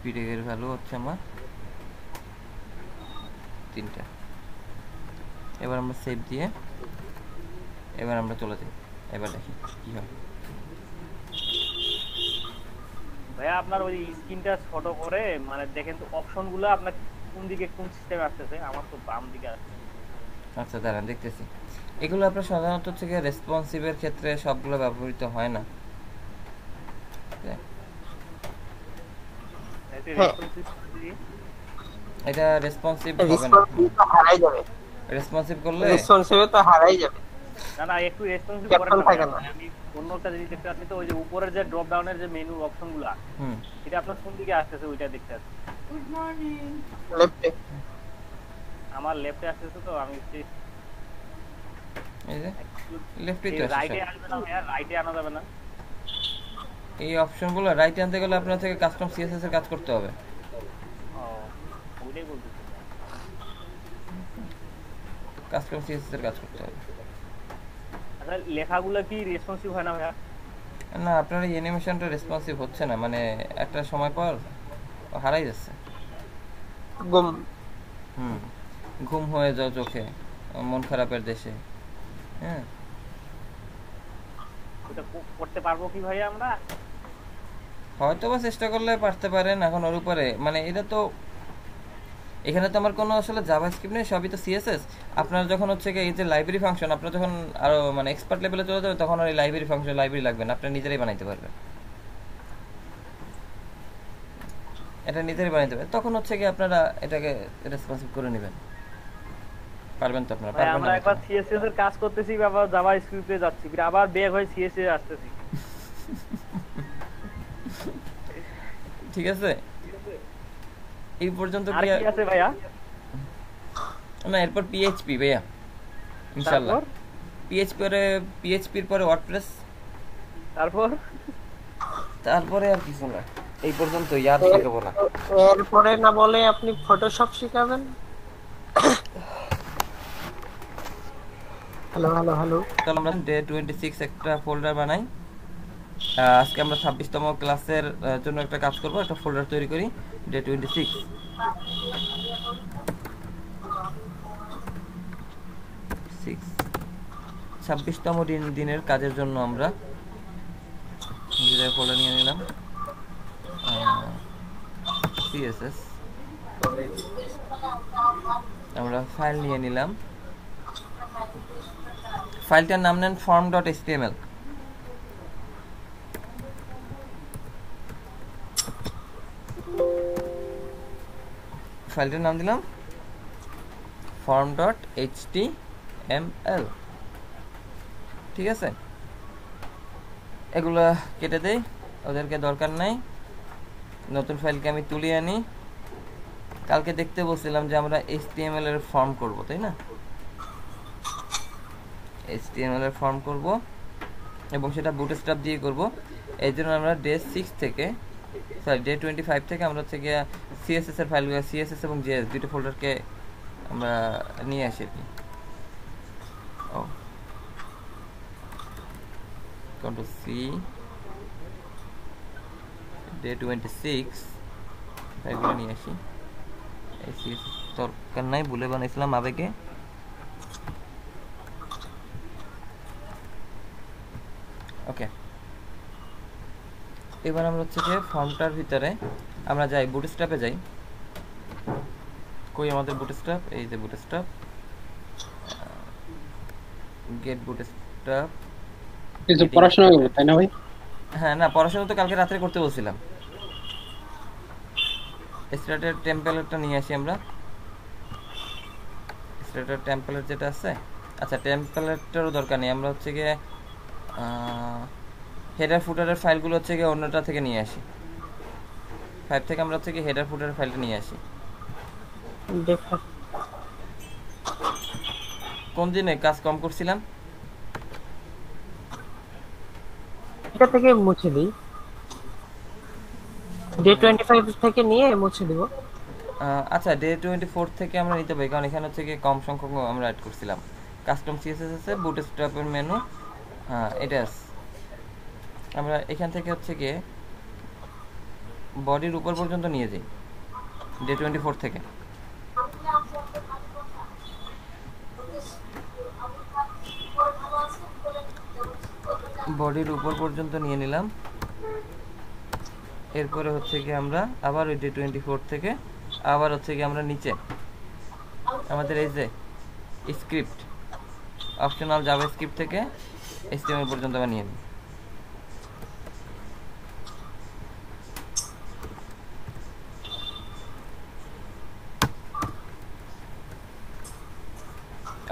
পি ট্যাগের ভ্যালু হচ্ছে আমার 3টা। এবার আমরা সেভ দিয়ে এবার আমরা চলে যাই, এবার দেখি কি হয়। ভাইয়া আপনার ওই স্ক্রিনটা ছোট করে মানে দেখেন তো অপশনগুলো আপনার কোন দিকে কোন সিস্টেমে আসতেছে, আমার তো বাম দিকে আসছে। আচ্ছা দাঁড়ান দেখতেছি। এগুলো আপনার সাধারণত থেকে রেসপন্সিভের ক্ষেত্রে সবগুলো ব্যবহৃত হয় না। এটা রেসপন্সিভ হবে না, হারাই যাবে। রেসপন্সিভ করলে রেসপন্সিভ তো হারাই যাবে। না না একটু রেসপন্সিভ করেন না। আমি অন্য একটা জিনিস দেখতে পাচ্ছি তো, ওই যে উপরের যে ড্রপ ডাউনের যে মেনু অপশনগুলো এটা আপনার কোন দিকে আসতেছে ওইটা দেখতে পাচ্ছি। Good morning. লেফটে, আমার লেফটে আসতেছে তো আমি এই যে লেফটে তো আসছে, রাইটে আসবে না ভাইয়া, রাইটে আনা যাবে না। এই অপশনগুলো রাইটে আনতে গেলে আপনার থেকে কাস্টম সিএসএস এর কাজ করতে হবে। ও ওইটাই বলতেছি, কাস্টম সিএসএস এর কাজ করতে হবে। আচ্ছা লেখাগুলো কি রেসপন্সিভ হয় না ভাইয়া? না আপনার এই অ্যানিমেশনটা রেসপন্সিভ হচ্ছে না, মানে একটা সময় পর হারাই যাচ্ছে। ঘুম হয়ে যাও চোখে, মন খারাপের দেশে। হ্যাঁ ওটা করতে পারবো কি ভাইয়া আমরা? হয়তো বা চেষ্টা করলে পারতে পারেন। এখন ওর উপরে মানে এটা তো এখানে তো আমার কোনো আসলে জাভাস্ক্রিপ্ট নেই, সবই তো সিএসএস। আপনার যখন হচ্ছে কি এই যে লাইব্রেরি ফাংশন, আপনার যখন আরো মানে এক্সপার্ট লেভেলে চলে যাবে তখন আর এই লাইব্রেরি ফাংশন লাইব্রেরি লাগবে না, আপনার নিজেরাই বানাইতে পারবেন। এটা নিজেরাই বানাইতে পারবেন, তখন হচ্ছে কি আপনারা এটাকে রেসপন্সিভ করে নেবেন। পারবেন তো আপনারা? পারবেন। আমরা একবার সিএসএস এর কাজ করতেছি, আবার জাভাস্ক্রিপ্টে যাচ্ছি, ফির আবার ব্যাক হয়ে সিএসএস আসতেছি। ঠিক আছে এই পর্যন্ত আর কি আছে ভাইয়া? না এরপর পিএইচপি ভাইয়া ইনশাআল্লাহ। পিএইচপির পরে ওয়ার্ডপ্রেস, তারপরে আর কিছু না। এই পর্যন্ত ইয়াদ শিখাবো না। এরপরে না বলে আপনি ফটোশপ শিখাবেন? Hello hello hello. তাহলে আমরা ডে 26 একটা ফোল্ডার বানাই। আজকে আমরা 26তম ক্লাসের জন্য একটা কাজ করব, একটা ফোল্ডার তৈরি করি ডে 26। ছাব্বিশতম দিনের কাজের জন্য আমরা নিজেদের ফোল্ডার নিয়ে নিলাম সিএসএস। আমরা ফাইল নিয়ে নিলাম, ফাইলটার নাম নেন form.html। ফাইলটার নাম দিলাম form.html। ঠিক আছে, এগুলা কেটে দেই, ওদেরকে দরকার নাই। নতুন ফাইলকে আমি তুলে আনি। কালকে দেখতে বলছিলাম যে আমরা HTML এর ফর্ম করব, তাই না? HTML এর ফর্ম করব এবং সেটা বুটস্ট্র্যাপ দিয়ে করব। এই জন্য আমরা ডে 25 থেকে আমরা হচ্ছে গিয়ে সিএসএস এর ফাইলগুলো, সিএসএস এবং জেএস দুটো ফোল্ডারকে আমরা নিয়ে আসি আর কি। ও Ctrl C, ডে 26 ফাইলগুলো নিয়ে আসি। এই সিএসএস দরকার নাই, ভুলে বানাইছিলাম আবেগে। ওকে, এবার আমরা হচ্ছে যে ফর্মটার ভিতরে আমরা যাই, বুটস্ট্র্যাপে যাই। কই আমাদের বুটস্ট্র্যাপ? এই যে বুটস্ট্র্যাপ, গেট বুটস্ট্র্যাপ। এই যে পড়াশোনা করব তাই না ভাই? হ্যাঁ না, পড়াশোনা তো কালকে রাতে করতে বলছিলাম। স্ট্যাটার টেমপ্লেটটা নিয়ে আসি আমরা। স্ট্যাটার টেমপ্লেট যেটা আছে, আচ্ছা টেমপ্লেটটারও দরকার নেই, আমরা হচ্ছে গিয়ে হেডার ফুটারের ফাইলগুলো হচ্ছে গিয়ে অন্যটা থেকে নিয়ে আসি। 5 থেকে আমরা হচ্ছে গিয়ে হেডার ফুটারের ফাইলটা নিয়ে আসি। কোন দিনে কাজ কম করছিলাম? এটা থেকে মুছে দিই, ডে 25 থেকে নিয়ে মুছে দিব। আচ্ছা, ডে 24 থেকে আমরা নিতে পারি, কারণ এখানে হচ্ছে কি কম সংখ্যক আমরা অ্যাড করছিলাম। কাস্টম সিএসএস আছে, বুটস্ট্র্যাপের মেনু, হ্যাঁ এটা আছে। আমরা এখান থেকে হচ্ছে কি বডির উপর পর্যন্ত নিয়ে যাই ডে 24 থেকে। বডির উপর পর্যন্ত নিয়ে নিলাম। এরপরে হচ্ছে কি আমরা আবার ওই ডে 24 থেকে আবার হচ্ছে কি আমরা নিচে আমাদের এই যে স্ক্রিপ্ট অপশনাল জাভাস্ক্রিপ্ট থেকে HTML পর্যন্ত আমরা নিয়ে নিই।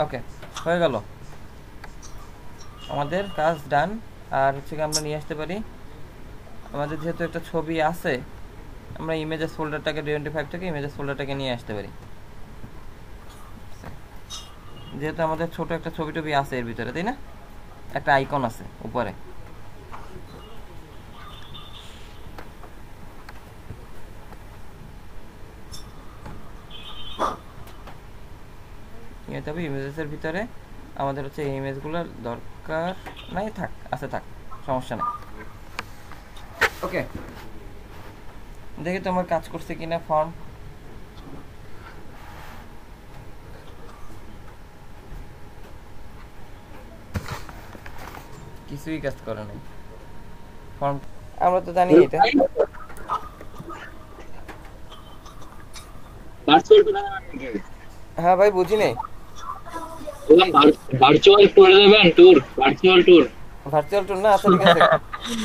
ওকে, হয়ে গেল, আমাদের কাজ ডান। আর হচ্ছে কি আমরা নিয়ে আসতে পারি আমাদের যেহেতু একটা ছবি আছে, আমরা ইমেজেস ফোল্ডারটাকে 25 থেকে ইমেজেস ফোল্ডারটাকে নিয়ে আসতে পারি। যেহেতু আমাদের ছোট একটা ছবি টবি আছে এর ভিতরে, তাই না? একটা আইকন আছে উপরে, তবে ইমেজেসের ভিতরে আমাদের হচ্ছে এই ইমেজগুলোর দরকার নাই, থাক আছে থাক, সমস্যা নেই। ওকে, দেখি তোমার কাজ করছে কিনা ফর্ম। কিছুই কাজ করে নাই ফর্ম, আমরা তো জানি এটা। হ্যাঁ ভাই, বুঝি নাই। ভার্চুয়াল ট্যুর দেবেন, ভার্চুয়াল ট্যুর না, আচ্ছা ঠিক আছে,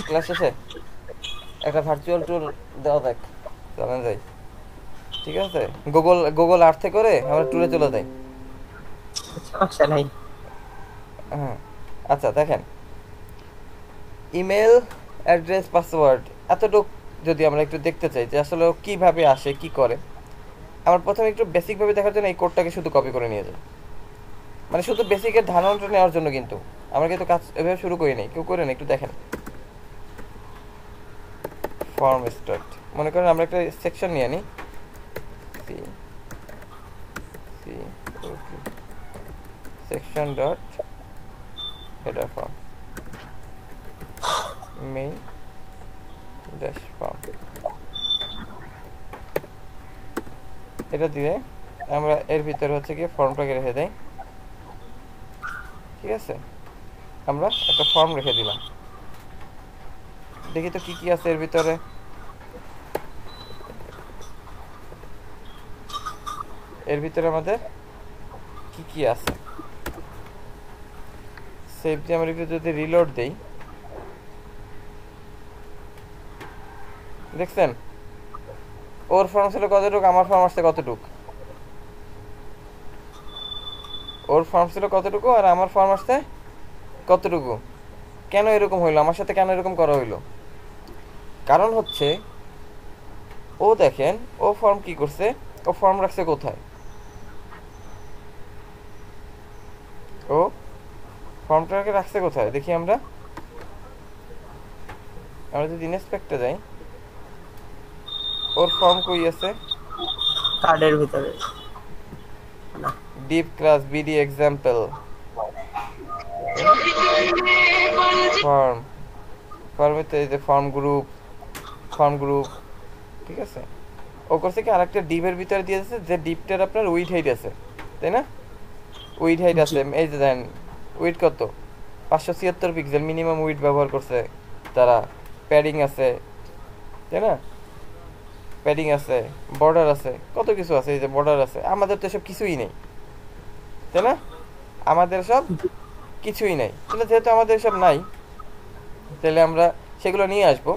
ক্লাস শেষে একটা ভার্চুয়াল ট্যুর দেওয়া দেখ, চলেন যাই, ঠিক আছে? গুগল আর্থে করে আমরা ট্যুরে চলে যাই, সমস্যা নাই। হ্যাঁ আচ্ছা, দেখেন ইমেল অ্যাড্রেস পাসওয়ার্ড এতটুক যদি আমরা একটু দেখতে চাই যে আসলে কিভাবে আসে কি করে, আমার প্রথমে একটু বেসিকভাবে দেখার জন্য এই কোডটাকে শুধু কপি করে নিয়ে যাই, মানে শুধু বেসিকের ধারণাটা নেওয়ার জন্য। কিন্তু আমরা কিন্তু কাজ এভাবে শুরু করি নাই, কেউ করে না, একটু দেখেন। ফর্ম স্টার্ট, মনে করেন আমরা একটা সেকশন নিয়ে নিই, section dot header form main dash form, এটা দিয়ে আমরা এর ভিতরে হচ্ছে কি ফর্মটাকে রেখে দেই, ঠিক আছে? আমরা একটা ফর্ম রেখে দিলাম, দেখি তো কি কি আছে এর ভিতরে। এর ভিতরে আমাদের কি কি আছে, সেভ দিয়ে আমরা একটু যদি রিলোড দেই, দেখছেন ওর ফর্ম ছিল কতটুক, আমার ফর্ম আসছে কতটুক, ওর ফর্ম ছিল কতটুকু আর আমার ফর্ম আসছে কতটুকু। কেন এরকম হইলো, আমার সাথে কেন এরকম করা হইলো? কারণ হচ্ছে ও দেখেন ও ফর্ম কি করছে, ও ফর্ম রাখছে কোথায়, ও ফর্মটাকে রাখছে কোথায় দেখি আমরা যদি ইনস্পেক্টে যাই, ওর ফর্ম কই আছে, কার্ডের ভিতরে ডিপ ক্লাস বিডি এক্সাম্পল ফর্মে তো এই যে ফর্ম গ্রুপ, ঠিক আছে? ও করছে কি আরেকটা ডিপের ভিতরে দিয়ে দিয়েছে, যে ডিপটার আপনার উইড হাইট আছে, তাই না? উইড হাইট আছে, এই যে দেন উইড কত, 576 পিক্সেল মিনিমাম উইড ব্যবহার করছে তারা। প্যাডিং আছে, তাই না? প্যাডিং আছে, বর্ডার আছে, কত কিছু আছে, এই যে বর্ডার আছে। আমাদের তো এসব কিছুই নেই, তাই না? আমাদের সব কিছুই নাই, তাহলে যেহেতু আমাদের সব নাই, তাহলে আমরা সেগুলো নিয়ে আসবো।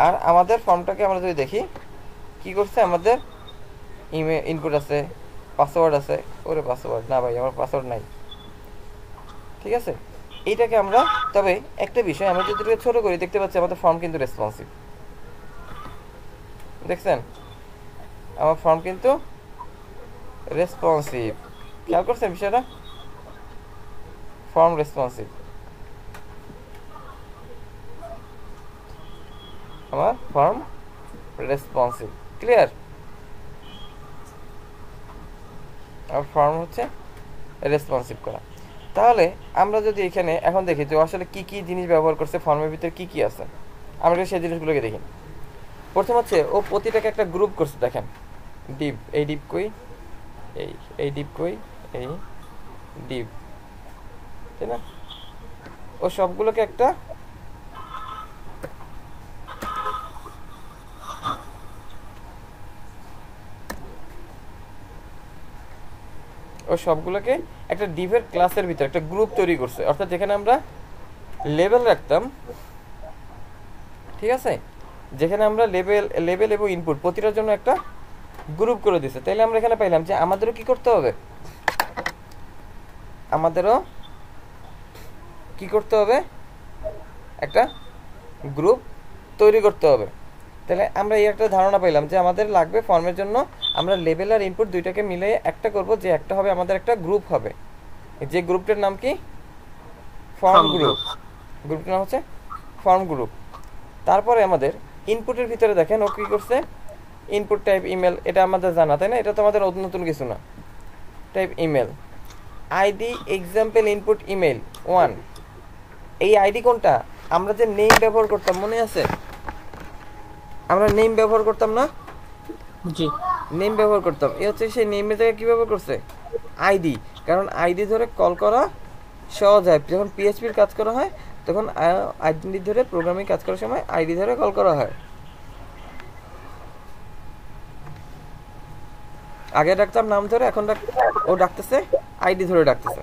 আর আমাদের ফর্মটাকে আমরা যদি দেখি কি করছে, আমাদের ইমেল ইনপুট আছে, পাসওয়ার্ড আছে। ওরে পাসওয়ার্ড না ভাই, আমার পাসওয়ার্ড নাই, ঠিক আছে? এইটাকে আমরা, তবে একটা বিষয় আমরা যদি ছোট করি দেখতে পাচ্ছি আমাদের ফর্ম কিন্তু রেসপন্সিভ, দেখছেন? আমার ফর্ম কিন্তু রেসপন্সিভ, খেয়াল করছেন বিষয়টা? ফর্ম রেসপন্সিভ, আমার ফর্ম রেসপন্সিভ, ক্লিয়ার? আর ফর্ম হচ্ছে রেসপন্সিভ করা। তাহলে আমরা যদি এখানে এখন দেখি যে আসলে কি কি জিনিস ব্যবহার করছে, ফর্মের ভিতরে কি কি আছে, আমরা সেই জিনিসগুলোকে দেখি। প্রথম হচ্ছে ও প্রতিটাকে একটা গ্রুপ করছে, দেখেন ডিপ, এই ডিপ কই, এই ডিপ কই, এই ডিপ, তাই না? ও সবগুলোকে একটা একটা ডিভের ক্লাসের ভিতরে একটা গ্রুপ তৈরি করছে, অর্থাৎ যেখানে আমরা লেভেল রাখতাম, ঠিক আছে, যেখানে আমরা লেভেল এবং ইনপুট প্রতিটার জন্য একটা গ্রুপ করে দিছে। তাইলে আমরা এখানে পাইলাম যে আমাদেরও কি করতে হবে, একটা গ্রুপ তৈরি করতে হবে। তাহলে আমরা এই একটা ধারণা পাইলাম যে আমাদের লাগবে ফর্মের জন্য আমরা লেভেল আর ইনপুট দুইটাকে মিলিয়ে একটা করব, যে একটা হবে আমাদের একটা গ্রুপ হবে, যে গ্রুপটার নাম কি ফর্ম গ্রুপ, গ্রুপটার নাম হচ্ছে ফর্ম গ্রুপ। তারপরে আমাদের ইনপুটের ভিতরে দেখেন ও কি করছে, ইনপুট টাইপ ইমেল, এটা আমাদের জানা, তাই না? এটা তো আমাদের নতুন কিছু না। Type email, ID example input email 1, এই আইডি কোনটা? আমরা যে নেম ব্যবহার করতাম, মনে আছে আমরা নেম ব্যবহার করতাম না? জি, নেম ব্যবহার করতাম। এই হচ্ছে সেই নেমের জায়গায় কি ব্যবহার করছে, আইডি, কারণ আইডি ধরে কল করা সহজ হয়। যখন পিএইচপির কাজ করা হয় তখন আইডেন্টি ধরে, প্রোগ্রামিং কাজ করার সময় আইডি ধরে কল করা হয়। আগে ডাকতাম নাম ধরে, এখন ও ডাকতেছে আইডি ধরে ডাকতেছে।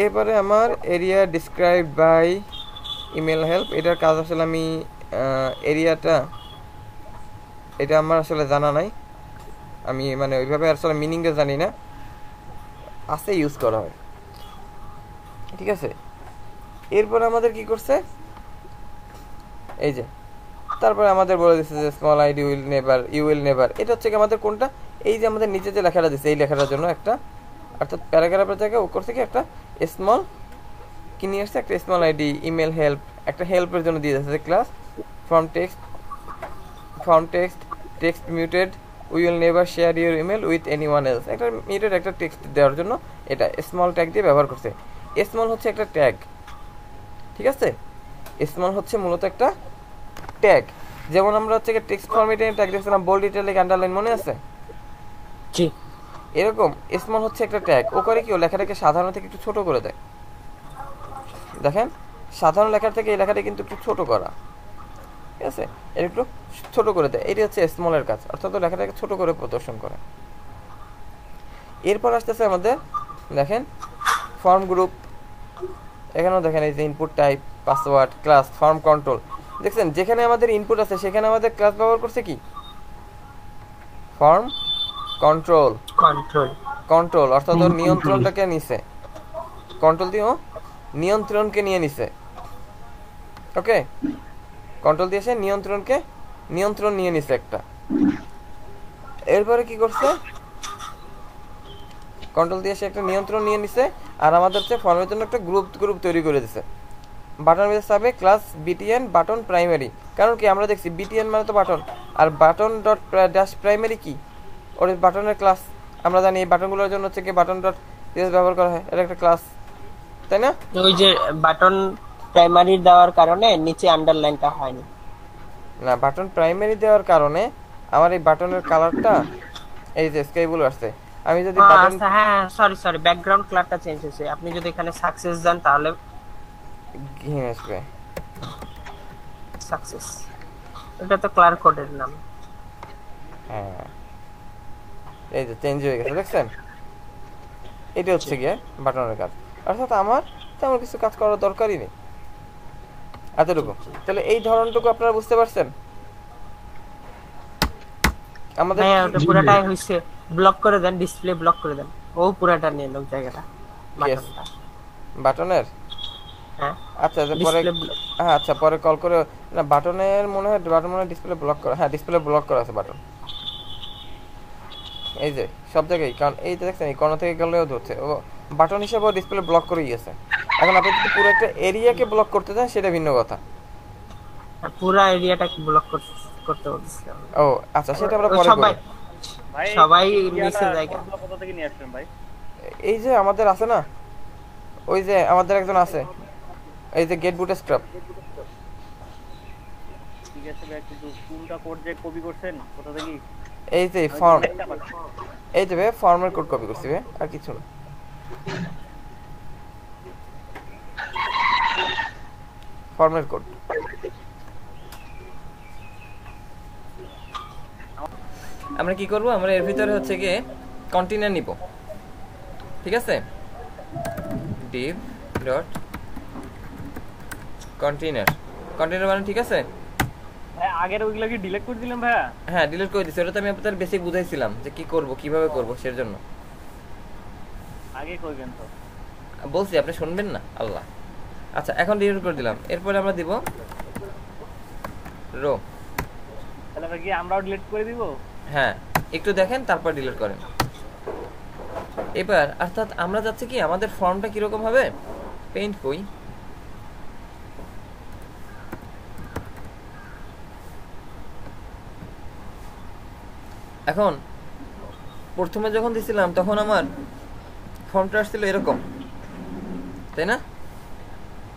এরপরে আমার area describe by email help, এটার কাজ আসলে আমি এরিয়াটা এটা আমার আসলে জানা নাই, আমি মানে ওইভাবে আসলে মিনিংটা জানি না, আছে ইউজ করা হয়, ঠিক আছে। এরপর আমাদের কি করছে, এই যে তারপরে আমাদের বলে দিচ্ছে যে small ID will never, you will never, এটা হচ্ছে কি আমাদের কোনটা, এই যে আমাদের নিচে যে লেখাটা দিচ্ছে এই লেখাটার জন্য একটা, অর্থাৎ প্যারাগ্রাফের জায়গায় ও করছে কি একটা স্মল কি নিয়ে আসছে, একটা স্মল আইডি ইমেল হেল্প, একটা হেল্পের জন্য দিয়ে যাচ্ছে class form text text muted, we will never share your email with anyone else, একটা মিউটেড একটা টেক্সট দেওয়ার জন্য এটা স্মল ট্যাগ দিয়ে ব্যবহার করছে। স্মল হচ্ছে একটা ট্যাগ, ঠিক আছে, স্মল হচ্ছে মূলত একটা ট্যাগ। যেমন আমরা হচ্ছে টেক্সট ফরম্যাটে ট্যাগ দিয়েছিলাম বোল্ড, ইটালিক, আন্ডারলাইন, মনে আছে? জি, এরকম স্মল হচ্ছে একটা ট্যাগ। ও করে কি, ও লেখাটাকে সাধারণ থেকে একটু ছোট করে দেয়, দেখেন সাধারণ লেখার থেকে এই লেখাটা কিন্তু একটু ছোট করা, ঠিক আছে, এর একটু ছোট করে দেয়, এটি হচ্ছে স্মলের কাজ, অর্থাৎ লেখাটাকে ছোট করে প্রদর্শন করে। এরপর আসতেছে আমাদের দেখেন ফর্ম গ্রুপ, এখানেও দেখেন এই যে input type, password, class, form control, দেখছেন যেখানে আমাদের ইনপুট আছে সেখানে আমাদের ক্লাস ব্যবহার করছে কি, ফর্ম কন্ট্রোল, অর্থাৎ ওর নিয়ন্ত্রণটাকে নিছে, কন্ট্রোল দিয়ে ও নিয়ন্ত্রণকে নিয়ে নিছে, ওকে, কন্ট্রোল দিয়ে সে নিয়ন্ত্রণ নিয়ে নিছে একটা। এরপরে কি করছে, কন্ট্রোল দিয়ে সে একটা নিয়ন্ত্রণ নিয়ে নিছে, আর আমাদের হচ্ছে ফর্মের জন্য একটা গ্রুপ তৈরি করে দিছে। বাটন বেস হবে ক্লাস বিটিএন বাটন প্রাইমারি, কারণ কি আমরা দেখছি বিটিএন মানে তো বাটন, আর বাটন ডট ড্যাশ প্রাইমারি কি, ওর বাটনের ক্লাস, আমরা জানি এই বাটনগুলোর জন্য হচ্ছে কি বাটন ডট ব্যবহার করা হয়, এটা একটা ক্লাস, তাই না? ওই যে বাটন প্রাইমারি দেওয়ার কারণে নিচে আন্ডারলাইনটা হয়নি না, বাটন প্রাইমারি দেওয়ার কারণে আমার এই বাটনের কালারটা এই যে স্কাই ব্লু আসছে। আমি যদি বাটন, হ্যাঁ সরি ব্যাকগ্রাউন্ড কালারটা চেঞ্জ হয়েছে, আপনি যদি এখানে সাকসেস দেন তাহলে গ্রিন আসবে, সাকসেস, এটা তো ক্লার কোডের নাম, হ্যাঁ এই যে চেঞ্জ হয়ে গেছে, দেখছেন? এটা হচ্ছে গিয়ে বাটনের কাজ, অর্থাৎ আমার তেমন কিছু কাজ করার দরকারই নেই, এতটুকু। তাহলে এই ধরনটুকু আপনারা বুঝতে পারছেন? আমাদের হ্যাঁ ওটা পুরোটাই হইছে, ব্লক করে দেন, ডিসপ্লে ব্লক করে দেন, ও পুরোটা নিয়ে লোক জায়গাটা বাটনের, হ্যাঁ আচ্ছা পরে, হ্যাঁ আচ্ছা পরে কল করে, না বাটনের মনে হয় ডিসপ্লে ব্লক করা, হ্যাঁ ডিসপ্লে ব্লক করা আছে বাটন, এই যে সব জায়গায়, কারণ এই যে দেখছেন এই কর্নার থেকে গেলেও ধরছে, ও বাটন হিসেবে ডিসপ্লে ব্লক করে দিয়েছে। এখন আপনি যদি পুরো একটা এরিয়াকে ব্লক করতে চান সেটা ভিন্ন কথা। পুরো এরিয়াটাকে ব্লক করতে বলছিলাম। ও আচ্ছা, সেটা আমরা পরে করব। ভাই সবাই নিচে জায়গা কোথা থেকে নিয়ে আসছেন ভাই? এই যে আমাদের আছে না, ওই যে আমাদের একজন আছে, এই যে গেট বুটস্ট্র্যাপ। ঠিক আছে ভাই, একটু কোনটা কোড যে কপি করছেন কোথা থেকে? এই যে ফর্ম, এই যে ফর্মের কোড কপি করছি ভাই, আর কিছু না। ফর্মের কোড আমরা কি করব, আমরা এর ভিতরে হচ্ছে গিয়ে কন্টেইনার নিব, ঠিক আছে? div ডট কন্টেইনার, কন্টেইনার মানে ঠিক আছে ভাই। আগের ওইগুলা কি ডিলিট করে দিলাম ভাইয়া? হ্যাঁ ডিলিট করে দিছি, ওটা তো আমি আপনাদের বেসিক বুঝাইছিলাম যে কি করব কিভাবে করব, সের জন্য আগে কইবেন তো, বলছি আপনি শুনবেন না আল্লাহ। আচ্ছা এখন ডিলিট করে দিলাম, এরপরে আমরা দিব রো। তাহলে ভাই কি আমরাও ডিলিট করে দিব? হ্যাঁ একটু দেখেন তারপর ডিলিট করেন। এবার অর্থাৎ আমরা যাচ্ছি কি, আমাদের ফর্মটা কিরকম হবে, পেইন্ট কই, এখন প্রথমে যখন দিছিলাম তখন আমার ফর্মটা আসছিল এরকম, তাই না?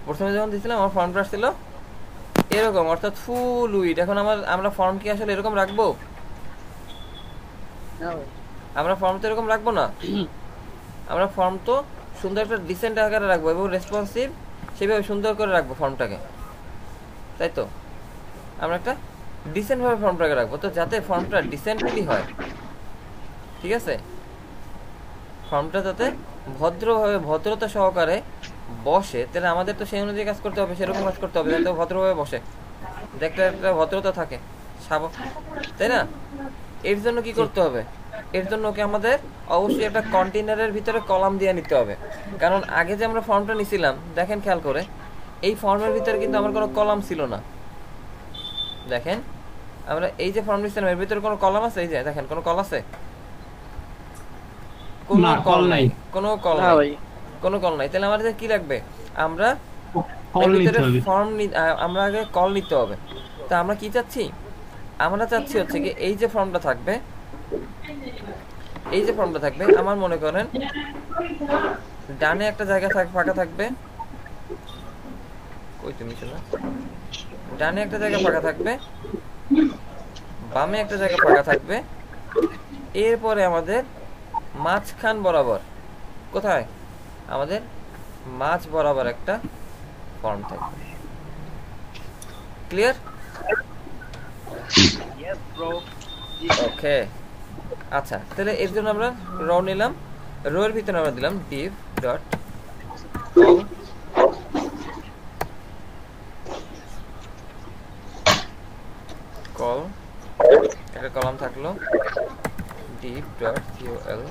প্রথমে যখন দিছিলাম আমার ফর্মটা আসছিল এরকম, অর্থাৎ ফুল উইড। এখন আমরা ফর্ম কি আসলে এরকম রাখবো? আমরা ফর্ম তো এরকম রাখবো না, আমরা ফর্ম তো সুন্দর একটা ডিসেন্ট আকারে রাখবো এবং রেসপন্সিভ সেভাবে সুন্দর করে রাখবো ফর্মটাকে, তাই তো? আমরা একটা ডিসেন্ট ভাবে ফর্মটাকে রাখবো, তো যাতে ফর্মটা ডিসেন্টলি হয়, ঠিক আছে? ফর্মটা যাতে ভদ্রভাবে ভদ্রতা সহকারে বসে, তাহলে আমাদের তো সেই অনুযায়ী কাজ করতে হবে, সেরকম কাজ করতে হবে যাতে ভদ্রভাবে বসে, দেখতে একটা ভদ্রতা থাকে, তাই না? এর জন্য কি করতে হবে, এর জন্য কি আমাদের অবশ্যই একটা কন্টেইনারের ভিতরে কলাম দিয়ে নিতে হবে। কারণ আগে যে আমরা ফর্মটা নিছিলাম, দেখেন খেয়াল করে, এই ফর্মের ভিতরে কিন্তু আমার কোনো কলাম ছিল না। দেখেন আমরা এই যে ফর্ম নিছিলাম এর ভিতরে কোনো কলাম আছে? এই যে দেখেন কোনো কল আছে? কোনো কল নাই, কোনো কল নাই, কোনো কল নাই। তাহলে আমাদের কি লাগবে, আমরা ফর্ম আমরা আগে কল নিতে হবে। তা আমরা কি চাচ্ছি, আমরা চাচ্ছি হচ্ছে কি এই যে ফর্মটা থাকবে, এই যে ফর্মটা থাকবে, আমার মনে করেন ডানে একটা জায়গা ফাঁকা থাকবে, কই তুমি শোনা, ডানে একটা জায়গা ফাঁকা থাকবে, বামে একটা জায়গা ফাঁকা থাকবে, এরপরে আমাদের মাঝখান বরাবর, কোথায়, আমাদের মাঝ বরাবর একটা ফর্ম থাকবে। ক্লিয়ার? Yes bro. ওকে আচ্ছা, তাহলে এর জন্য আমরা রো নিলাম, রো এর ভিতরে আমরা দিলাম div ডট কল, একটা কলাম থাকলো, div dot col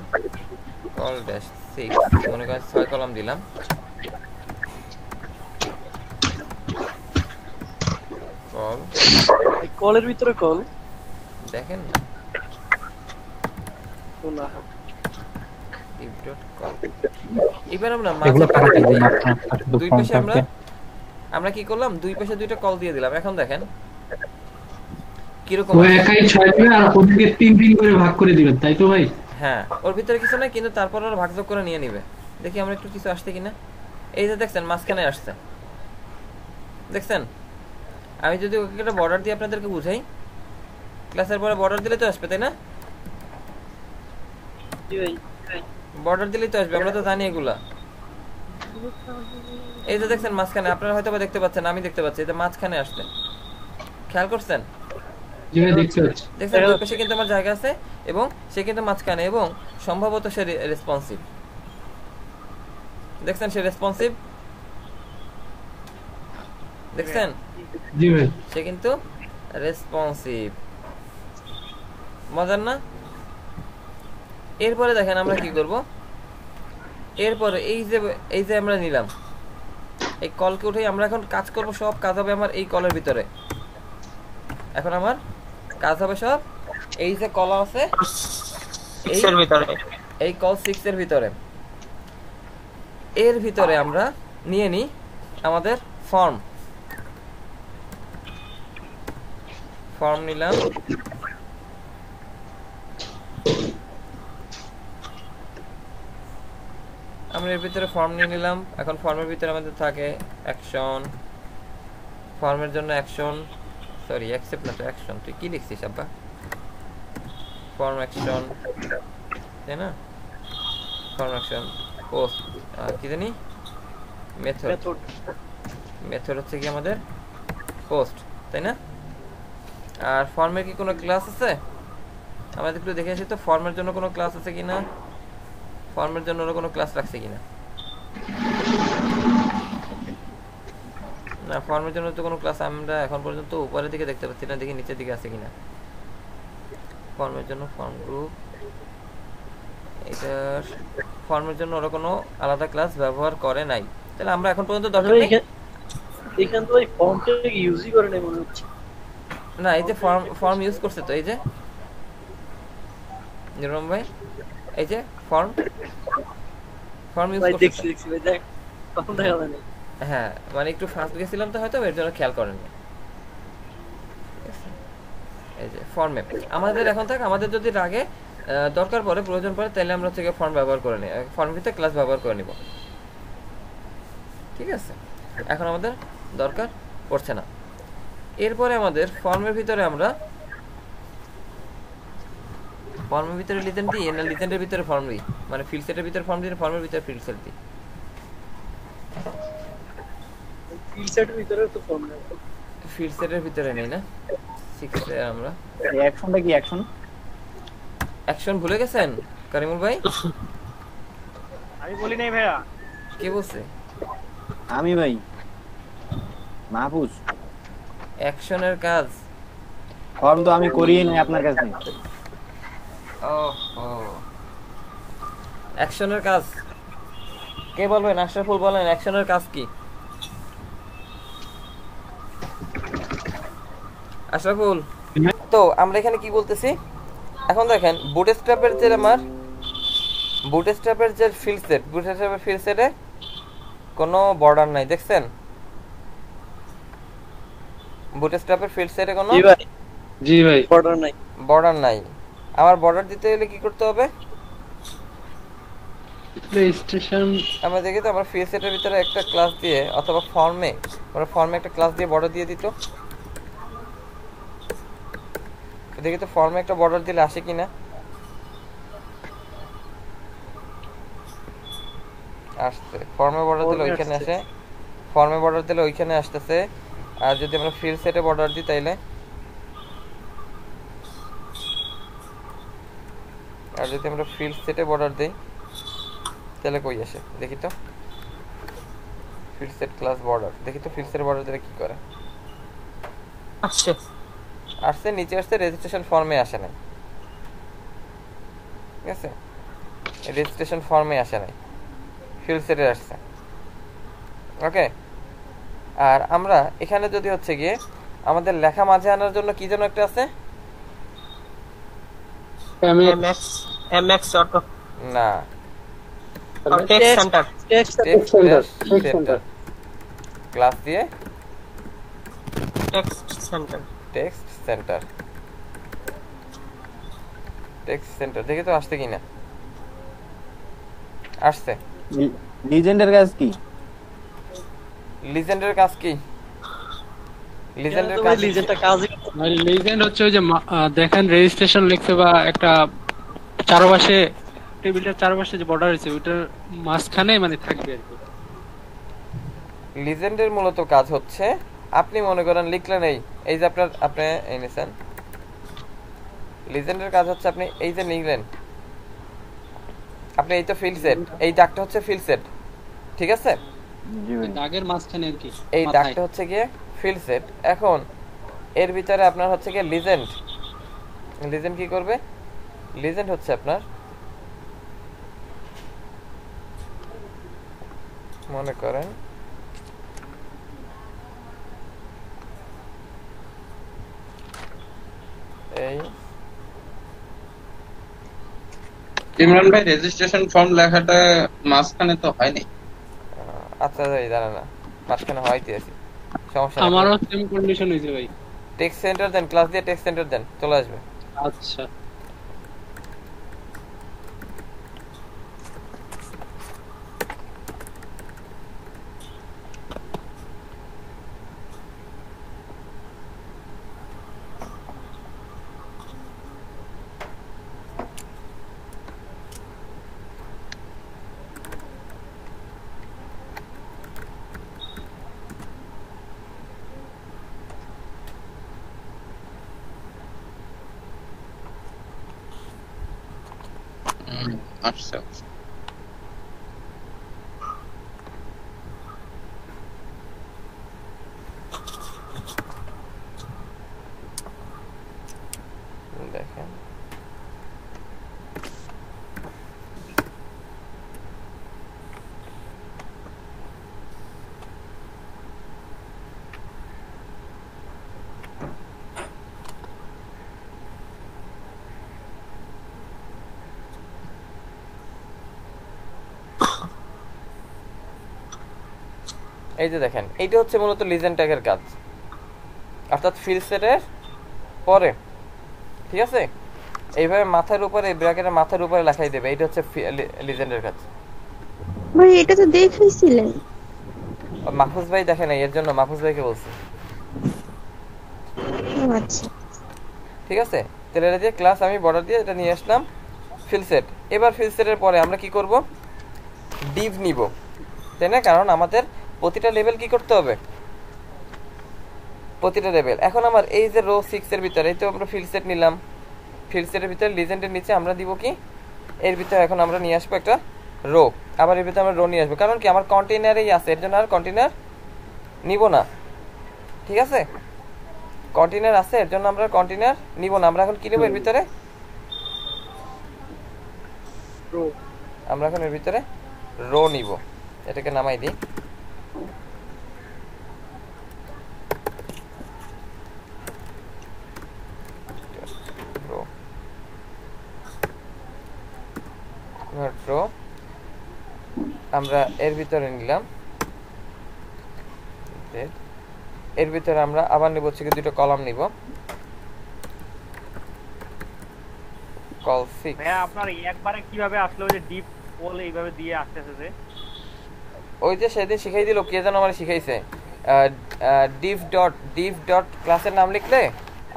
call dash 6, মনে করেন 6 কলাম দিলাম, কল, কলের ভিতরে কল দেখেন না, div ডট কল। এবার আমরা মাঝে দুই পাশে আমরা কি করলাম, দুই পাশে দুইটা কল দিয়ে দিলাম। এখন দেখেন কিরকম, ওই একাই 6 দিবে আর ওদিকে 3 করে ভাগ করে দিবেন, তাই তো ভাই? হ্যাঁ ওর ভিতরে কিছু নাই, কিন্তু তারপর ওরা ভাগযোগ করে নিয়ে নিবে। দেখি আমরা একটু কিছু আসছে কিনা। এই যে দেখছেন মাঝখানে আসছে, দেখছেন? আমি যদি ওকে একটা বর্ডার দিয়ে আপনাদেরকে বুঝাই, ক্লাসের পরে বর্ডার দিলে তো আসবে, তাই না? বর্ডার দিলেই তো আসবে, আমরা তো জানি এগুলা। এই যে দেখছেন মাঝখানে, আপনারা হয়তো দেখতে পাচ্ছেন, আমি দেখতে পাচ্ছি, এটা মাঝখানে আসছে, খেয়াল করছেন? দেখছেন ওই পাশে কিন্তু আমার জায়গা আছে এবং সে কিন্তু মাঝখানে, এবং সম্ভবত সে রেসপন্সিভ। দেখছেন সে রেসপন্সিভ, দেখছেন? জি ভাই, সে কিন্তু রেসপন্সিভ, মজার না? এরপরে দেখেন আমরা কি করব, এরপরে এই যে আমরা নিলাম এই কলকে উঠে আমরা এখন কাজ করব, সব কাজ হবে আমার এই কলের ভিতরে। এখন আমার কাজ হবে সব এই যে কলা আছে এই কল 6 এর ভিতরে। এর ভিতরে আমরা নিয়ে নিই আমাদের ফর্ম নিলাম। আমরা এর ভিতরে ফর্ম নিয়ে নিলাম। এখন ফর্মের ভিতরে আমাদের থাকে অ্যাকশন, ফর্মের জন্য অ্যাকশন, সরি অ্যাকসেপ্ট না তো অ্যাকশন, তুই কি লিখছিস আব্বা? ফর্ম অ্যাকশন, তাই না? ফর্ম অ্যাকশন, পোস্ট, কি জানি মেথড হচ্ছে কি আমাদের পোস্ট, তাই না? আর ফর্মের কি কোনো ক্লাস আছে? আমাদের একটু দেখে আসি তো ফর্মের জন্য কোনো ক্লাস আছে কিনা, ফর্মের জন্য কোনো ক্লাস রাখছে কিনা। না, ফর্মের জন্য তো কোনো ক্লাস আমরা এখন পর্যন্ত উপরের দিকে দেখতে পাচ্ছি না, দেখি নিচের দিকে আছে কিনা। ফর্মের জন্য ফর্ম গ্রুপ, এটা ফর্মের জন্য ওরা কোনো আলাদা ক্লাস ব্যবহার করে নাই। তাহলে আমরা এখন পর্যন্ত দরকার নেই। এখানে তো এই ফর্মটা ইউজই করে নাই মনে হচ্ছে। না, এই যে ফর্ম ইউজ করছে তো, এই যে নিরম ভাই, এই যে ফর্ম ইউজ করছে। দেখছি ভাই, দেখ তখন দেখা যায় না। হ্যাঁ, মানে একটু ফাস্ট গেছিলাম তো হয়তো, এর জন্য খেয়াল করেননি। এই যে ফর্মে আমাদের এখন থাক, আমাদের যদি লাগে দরকার পড়ে, প্রয়োজন পড়ে, তাহলে আমরা হচ্ছে ফর্ম ব্যবহার করে নিই, ফর্মের ভিতরে ক্লাস ব্যবহার করে নিব। ঠিক আছে, এখন আমাদের দরকার পড়ছে না। এরপরে আমাদের ফর্মের ভিতরে আমরা ফর্মের ভিতরে লিজেন্ড দিই না লিজেন্ডের ভিতরে ফর্ম দিই, মানে ফিল্ড সেটের ভিতরে ফর্ম দিই, ফর্মের ভিতরে ফিল্ড সেট দিই। ফিল্ড সেটের ভিতরে তো ফর্ম নেই, ফিল্ড সেটের ভিতরে নেই না 6 এ আমরা অ্যাকশনটা কি অ্যাকশন ভুলে গেছেন কারিমুল ভাই? আমি বলি নাই ভাইয়া। কে বলছে? আমি ভাই মাহফুজ। অ্যাকশনের কাজ ফর্ম তো আমি করিই নাই আপনার কাছে। অ্যাকশনের কাজ কে বলবেন? আশরাফুল বলেন, অ্যাকশনের কাজ কি? আশরাফুল। তো আমরা এখানে কি বলতেছি এখন দেখেন, বুটস্ট্র্যাপের যে ফিল্ড সেটে কোনো বর্ডার নাই, দেখছেন? বুটস্ট্র্যাপের ফিল্ড সেটে কোনো জি ভাই বর্ডার নাই। আমার বর্ডার দিতে হলে কি করতে হবে? রেজিস্ট্রেশন আমরা দেখি তো, আমরা ফিল্ড সেটের ভিতরে একটা ক্লাস দিয়ে অথবা ফর্মে একটা ক্লাস দিয়ে বর্ডার দিয়ে দিত। দেখি তো ফর্মে একটা বর্ডার দিলে আসে কিনা। আসছে, ফর্মে বর্ডার দিলে ওইখানে আসে, ফর্মে বর্ডার দিলে ওইখানে আসতেছে। আর যদি আমরা ফিল্ড সেটে বর্ডার দিই তাইলে, আর যদি আমরা ফিল্ড সেটে বর্ডার দিই তাহলে কই আসে দেখি তো। ফিল্ড সেট ক্লাস বর্ডার, দেখি তো ফিল্ড সেট বর্ডার দিলে কি করে। আসছে নিচে আসছে, রেজিস্ট্রেশন ফর্মে আসে নাই। ঠিক আছে, রেজিস্ট্রেশন ফর্মে আসে নাই, ফিল্ড সেটে আসছে। ওকে, আর আমরা এখানে যদি হচ্ছে গিয়ে আমাদের লেখা মাঝে আনার জন্য কি যেন একটা আছে, এমএক্স অটো না, টেক্সট সেন্টার ক্লাস দিয়ে টেক্সট সেন্টার দেখি তো আসছে কিনা। আসছে। লিজেন্ডের কাজ কি? লিজেন্ডের কাজ হচ্ছে ওই যে দেখেন রেজিস্ট্রেশন লিখছে বা একটা চারপাশে টেবিলটার চারপাশে যে বর্ডার আছে ওইটার মাঝখানে মানে থাকবে আর কি। লিজেন্ডের মূলত কাজ হচ্ছে, আপনি মনে করেন লিখলেন এই যে আপনি এই নিছেন, লিজেন্ডের কাজ হচ্ছে আপনি এই যে লিখলেন, আপনি এই তো ফিল্ড সেট, এই দাগটা হচ্ছে ফিল্ড সেট, ঠিক আছে? দাগের মাঝখানে আর কি এই দাগটা হচ্ছে গিয়ে ফিল্ড সেট। এখন এর ভিতরে আপনার হচ্ছে গিয়ে লিজেন্ড কি করবে? লিজেন্ড হচ্ছে আপনার মনে করেন এই ইমরান ভাই রেজিস্ট্রেশন ফর্ম লেখাটা মাঝখানে তো হয়নি। আচ্ছা ভাই দাঁড়া না, মাঝখানে হয়তে আছি, সমস্যা নেই। আমারও সেম কন্ডিশন হয়েছে ভাই। টেক্সট সেন্টার দেন, ক্লাস দিয়ে টেক্সট সেন্টার দেন, চলে আসবে। আচ্ছা আসছে দেখেন এই যে দেখেন, এইটা হচ্ছে মূলত লিজেন্ড ট্যাগের কাজ, অর্থাৎ ফিল্ড সেটের পরে, ঠিক আছে? এইভাবে মাথার উপরে, ব্র্যাকেটের মাথার উপরে লেখাই দেবে, এটা হচ্ছে লিজেন্ডের কাজ। ভাই এটা তো দেখাইছিলেন। মাহফুজ ভাই দেখেন, এর জন্য মাহফুজ ভাইকে বলছি। আচ্ছা ঠিক আছে, তাহলে এটা দিয়ে ক্লাস আমি বর্ডার দিয়ে এটা নিয়ে আসলাম ফিল্ড সেট। এবার ফিল্ড সেটের পরে আমরা কি করব? ডিভ নিব, তাই না? কারণ আমাদের প্রতিটা লেভেল কি করতে হবে, প্রতিটা লেভেল। এখন আমার এই যে রো 6 এর ভিতরে, এই তো আমরা ফিল্ড সেট নিলাম, ফিল্ড সেটের ভিতরে লিজেন্ডের নিচে আমরা দিব কি, এর ভিতরে এখন আমরা নিয়ে আসবো একটা রো, আবার এর ভিতরে আমরা রো নিয়ে আসবো। কারণ কি, আমার কন্টেইনারেই আছে, এর জন্য আর কন্টেইনার নিব না। ঠিক আছে, কন্টেইনার আছে, এর জন্য আমরা কন্টেইনার নিব না। আমরা এখন কি নেব এর ভিতরে? আমরা এখন এর ভিতরে রো নিব। এটাকে নামাই দিই। রো আমরা এর ভিতরে নিলাম, এর ভিতরে আমরা আবার নিব হচ্ছে দুটো কলাম নিব, কল 6। ভাইয়া আপনার একবারে কিভাবে আসলো ওই যে ডিপ ওল এইভাবে দিয়ে আসতেছে যে? ওই যে সেদিন শিখাই দিল, কে যেন আমার শিখাইছে, div ডট ক্লাসের নাম লিখলে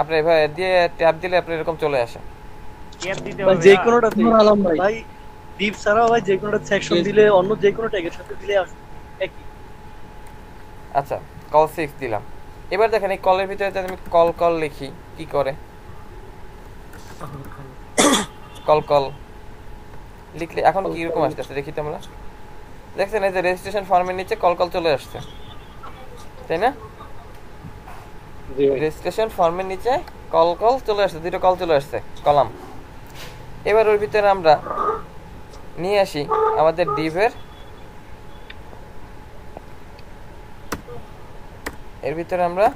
আপনি এভাবে দিয়ে ট্যাব দিলে আপনি এরকম চলে আসে। ট্যাব দিতে ভাই হবে যে কোনোটাতে আলম ভাই ডিপ ছাড়াও ভাই যে কোনোটা সেকশন দিলে অন্য যে কোনো ট্যাগের সাথে দিলে আসবে একই। আচ্ছা কল 6 দিলাম। এবার দেখেন এই কলের ভিতরে আমি কল কল লিখি, কি করে কল কল লিখলে এখন কি রকম আসতেছে দেখি তো আমরা। দেখছেন এই যে রেজিস্ট্রেশন ফর্মের নিচে কল কল চলে আসছে, তাই না? রেজিস্ট্রেশন ফর্মের নিচে কল কল চলে আসছে, দুটো কল চলে আসছে, কলাম। এবার ওর ভিতরে আমরা নিয়ে আসি আমাদের ডিভের, এর ভিতরে আমরা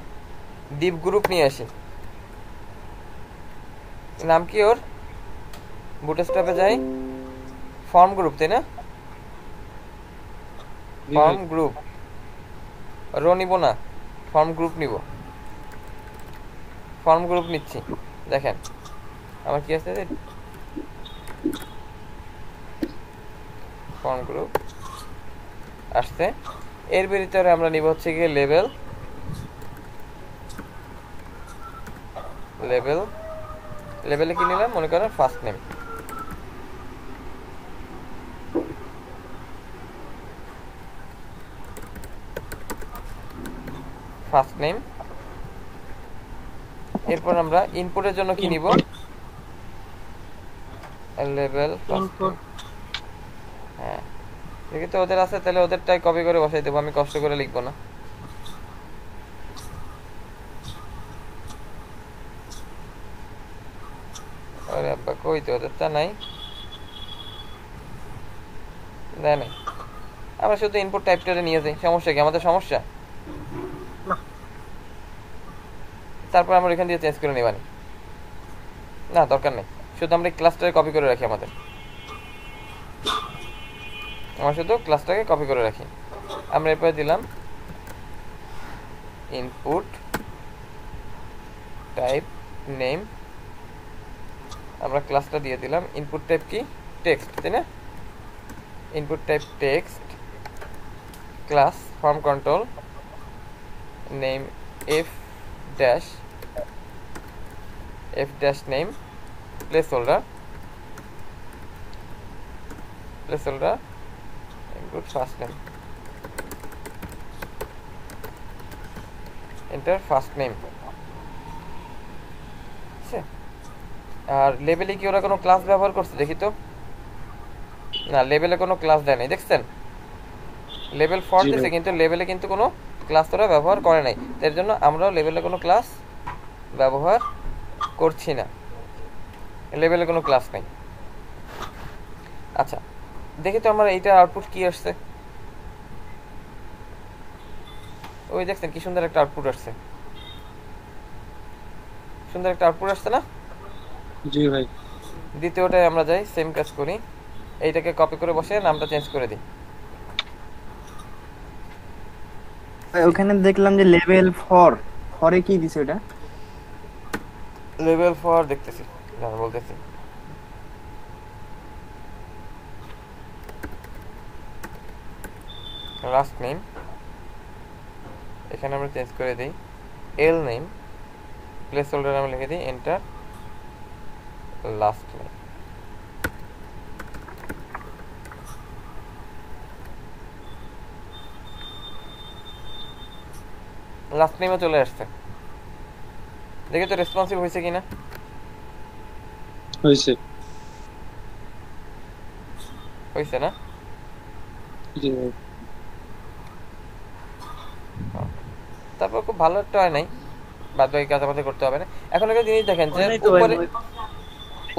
ডিভ গ্রুপ নিয়ে আসি। নাম কি ওর? বুটস্ট্র্যাপে যাই, ফর্ম গ্রুপ, তাই না? ফর্ম গ্রুপ, রো নিব না, ফর্ম গ্রুপ নিব। ফর্ম গ্রুপ নিচ্ছি, দেখেন আমার কি আছে, ফর্ম গ্রুপ আসছে। এর ভিতরে আমরা নিব হচ্ছে গিয়ে লেভেল, লেভেলে কি নিলাম মনে করেন ফার্স্ট নেম, ফার্স্ট নেম। এরপর আমরা ইনপুটের জন্য কি নিব, লেভেল ফার্স্ট নেম। হ্যাঁ দেখি তো ওদের আছে, তাহলে ওদেরটাই কপি করে বসাই দেবো, আমি কষ্ট করে লিখবো না। আরে আব্বা কই তো ওদেরটা নাই, দেয় নাই। আমরা শুধু ইনপুট টাইপটা নিয়ে যাই, সমস্যা কি? আমাদের সমস্যা? তারপর আমরা এখান দিয়ে চেঞ্জ করে নিবানি, না দরকার নেই। শুধু আমরা ক্লাসটাকে কপি করে রাখি, আমরা শুধু ক্লাসটাকে কপি করে রাখি। আমরা এরপরে দিলাম ইনপুট টাইপ নেম, আমরা ক্লাসটা দিয়ে দিলাম ইনপুট টাইপ কি টেক্সট, তাই না? Input type text class form control name f dash name placeholder input first name, enter first name। আর লেবেলে কি ওরা কোনো ক্লাস ব্যবহার করছে দেখি তো? না, লেবেলে কোনো ক্লাস দেয় নাই, দেখছেন? লেবেল ফর দিছে কিন্তু লেবেলে কিন্তু কোনো ক্লাস ওরা ব্যবহার করে নাই, এর জন্য আমরাও লেবেলে কোনো ক্লাস ব্যবহার করছি না, লেবেলে কোনো ক্লাস নাই। আচ্ছা দেখি তো আমার এইটার আউটপুট কি আসছে। ওই দেখছেন কি সুন্দর একটা আউটপুট আসছে, সুন্দর একটা আউটপুট আসছে না? জি ভাই। দ্বিতীয়টায় আমরা যাই, সেম কাজ করি, এইটাকে কপি করে বসে নামটা চেঞ্জ করে দিই। ওখানে দেখলাম যে লেভেল 4 ফরে কি দিছে ওটা? লেভেল 4 দেখতেছি, না বলতেছি লাস্ট নেম, এখানে আমরা চেঞ্জ করে দিই এল নেম, প্লেস হোল্ডার আমরা লিখে দিই এন্টার লাস্ট নেম। লাস্ট নেমে চলে আসছে, দেখি তো রেসপন্সিভ হয়েছে কিনা। হয়েছে, হয়েছে না? তারপর খুব ভালো একটা হয় নাই, বাদ বাকি কাজ আমাদের করতে হবে না। এখন একটা জিনিস দেখেন যে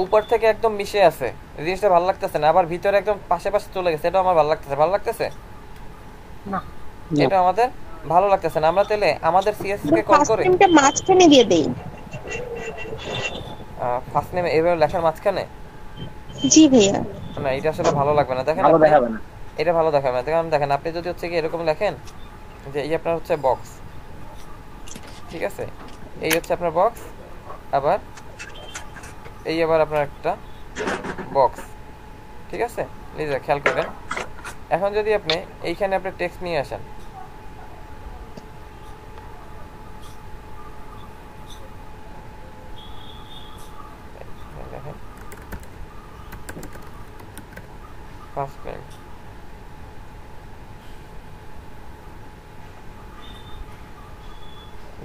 উপর থেকে একদম মিশে আছে, জিনিসটা ভালো লাগতেছে না, আবার ভিতরে একদম পাশে পাশে চলে গেছে, এটা আমার ভালো লাগতেছে। ভালো লাগতেছে না, এটা আমাদের ভালো লাগতেছে না। আমরা তাহলে আমাদের সিএসএস কে কল করে ফার্স্ট নেমটা মাঝখানে দিয়ে দেই। ফার্স্ট নেম এভাবে লেখার মাঝখানে? জি ভাইয়া। না, এটা আসলে ভালো লাগবে না। দেখেন ভালো দেখাবে না, এটা ভালো দেখাবে না। দেখেন আপনি যদি হচ্ছে কি এরকম লেখেন যে এই আপনার হচ্ছে বক্স, ঠিক আছে, এই হচ্ছে আপনার বক্স, আবার এই আবার আপনার একটা বক্স, ঠিক আছে, লিজা খেয়াল করেন। এখন যদি আপনি এইখানে আপনি টেক্সট নিয়ে আসেন, দেখেন ফার্স্ট নেম,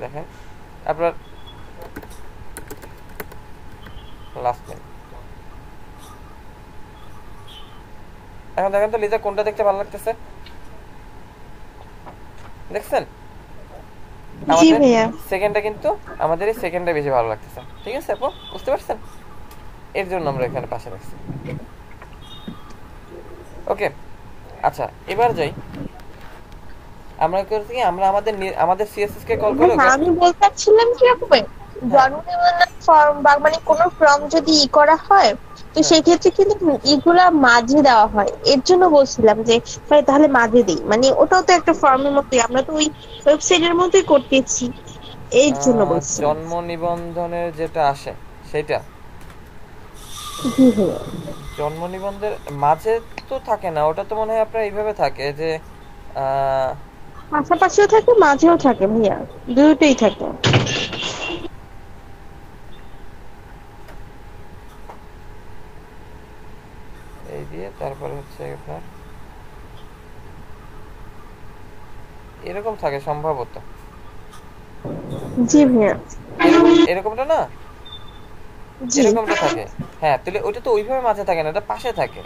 দেখেন আপনার লাস্ট নেম। এখন দেখেন তো লিজা কোনটা দেখতে ভালো লাগতেছে, দেখছেন? আমাদের সেকেন্ডটা কিন্তু আমাদের এই সেকেন্ডটা বেশি ভালো লাগতেছে, ঠিক আছে আপু, বুঝতে পারছেন? এর জন্য আমরা এখানে পাশে রাখছি। ওকে, আচ্ছা এবার যাই, আমরা করতে কি আমরা আমাদের সিএসএস কে কল করে আমি বলতে চাচ্ছিলাম কি আপনি জন্মনিবন্ধন ফর্ম বা মানে কোন ফর্ম যদি করা হয় তো সেই ক্ষেত্রে কিন্তু এগুলা মাঝে দেওয়া হয়, এর জন্য বলছিলাম যে ভাই তাহলে মাঝে দেই, মানে ওটাও তো একটা ফর্মের মতোই, আমরা তো ওই ওয়েবসাইটের মতোই করতেছি, এই জন্য বলছি। জন্ম নিবন্ধনের যেটা আসে সেটা জন্ম নিবন্ধনের মাঝে তো থাকে না, ওটা তো মনে হয় আপনার এইভাবে থাকে যে পাশাপাশিও থাকে মাঝেও থাকে ভাইয়া, দুটোই থাকে। এই দিয়ে তারপরে হচ্ছে আপনার এরকম থাকে সম্ভবত। জি ভাইয়া, এরকমটা না, এরকমটা থাকে। হ্যাঁ, তাহলে ওইটা তো ওইভাবে মাঝে থাকে না, এটা পাশে থাকে,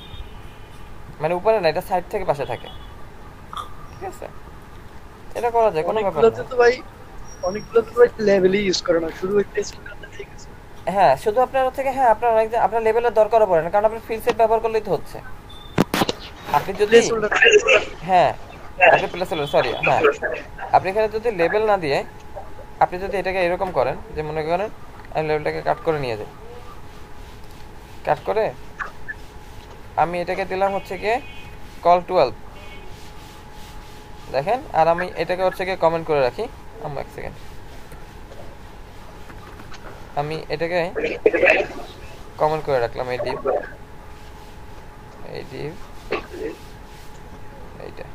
মানে উপরে না, এটা সাইড থেকে পাশে থাকে, ঠিক আছে? এটা করা যায়, কোনো ব্যাপার না। তো ভাই অনেকগুলো তো ভাই লেভেলই ইউজ করে না, শুধু ওই টেস্ট করতে, ঠিক আছে? হ্যাঁ, শুধু আপনার হচ্ছে কি, হ্যাঁ আপনার আপনার লেভেলের দরকারও পড়ে না, কারণ আপনার ফিল্ড সেট ব্যবহার করলেই তো হচ্ছে। আপনি যদি হ্যাঁ আপনি প্লেসহোল্ডার, সরি, হ্যাঁ আপনি এখানে যদি লেভেল না দিয়ে আপনি যদি এটাকে এরকম করেন যে মনে করেন আমি লেভেলটাকে কাট করে নিয়ে যাই, কাট করে আমি এটাকে দিলাম হচ্ছে কি কল 12, দেখেন। আর আমি এটাকে হচ্ছে গিয়ে কমেন্ট করে রাখি। এক সেকেন্ড, আমি এটাকে কমেন্ট করে রাখলাম। এই ডিপ এইটা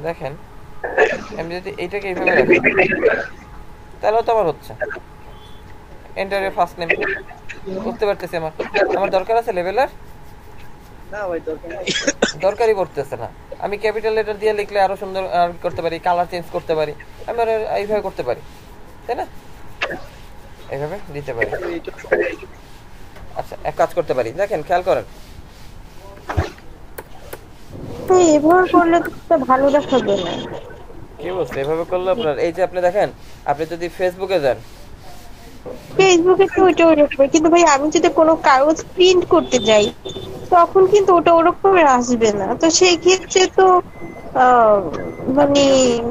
দেখেন, আমি যদি এইটাকে এইভাবে রাখি তাহলে তো আমার হচ্ছে এন্টার ইউর ফার্স্ট নেম। বুঝতে পারতেছি আমার দরকার আছে লেভেলের? না ভাই দরকার নাই, দরকারই পড়তেছে না। আমি ক্যাপিটাল লেটার দিয়ে লিখলে আরো সুন্দর করতে পারি, কালার চেঞ্জ করতে পারি, আমি আর এইভাবে করতে পারি, তাই না? এইভাবে দিতে পারি। আচ্ছা, এক কাজ করতে পারি, দেখেন খেয়াল করেন, এভাবে করলে তো ভালো দেখাবে না। কি বলছে এভাবে করলে আপনার? এই যে আপনি দেখেন, আপনি যদি ফেসবুকে যান, ফেসবুকে তো ওইটা ওরকম, কিন্তু ভাই আমি যদি কোনো কাগজ প্রিন্ট করতে যাই তখন কিন্তু ওটা ওরকম আসবে না। তো সেই ক্ষেত্রে তো মানে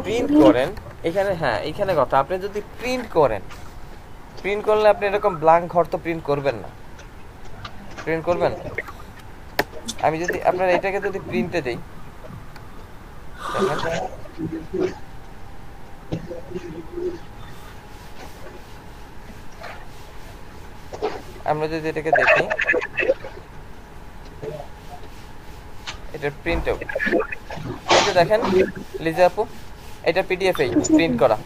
প্রিন্ট করেন এখানে, হ্যাঁ এখানে কথা, আপনি যদি প্রিন্ট করেন, প্রিন্ট করলে আপনি এরকম ব্ল্যাঙ্ক ঘর তো প্রিন্ট করবেন না। প্রিন্ট করবেন, আমি যদি আপনার এটাকে যদি প্রিন্টে দেই, আমরা যদি এটাকে দেখি, এটা প্রিন্ট আউট, এই যে দেখেন লিজা আপু, এটা পিডিএফ এই প্রিন্ট করা,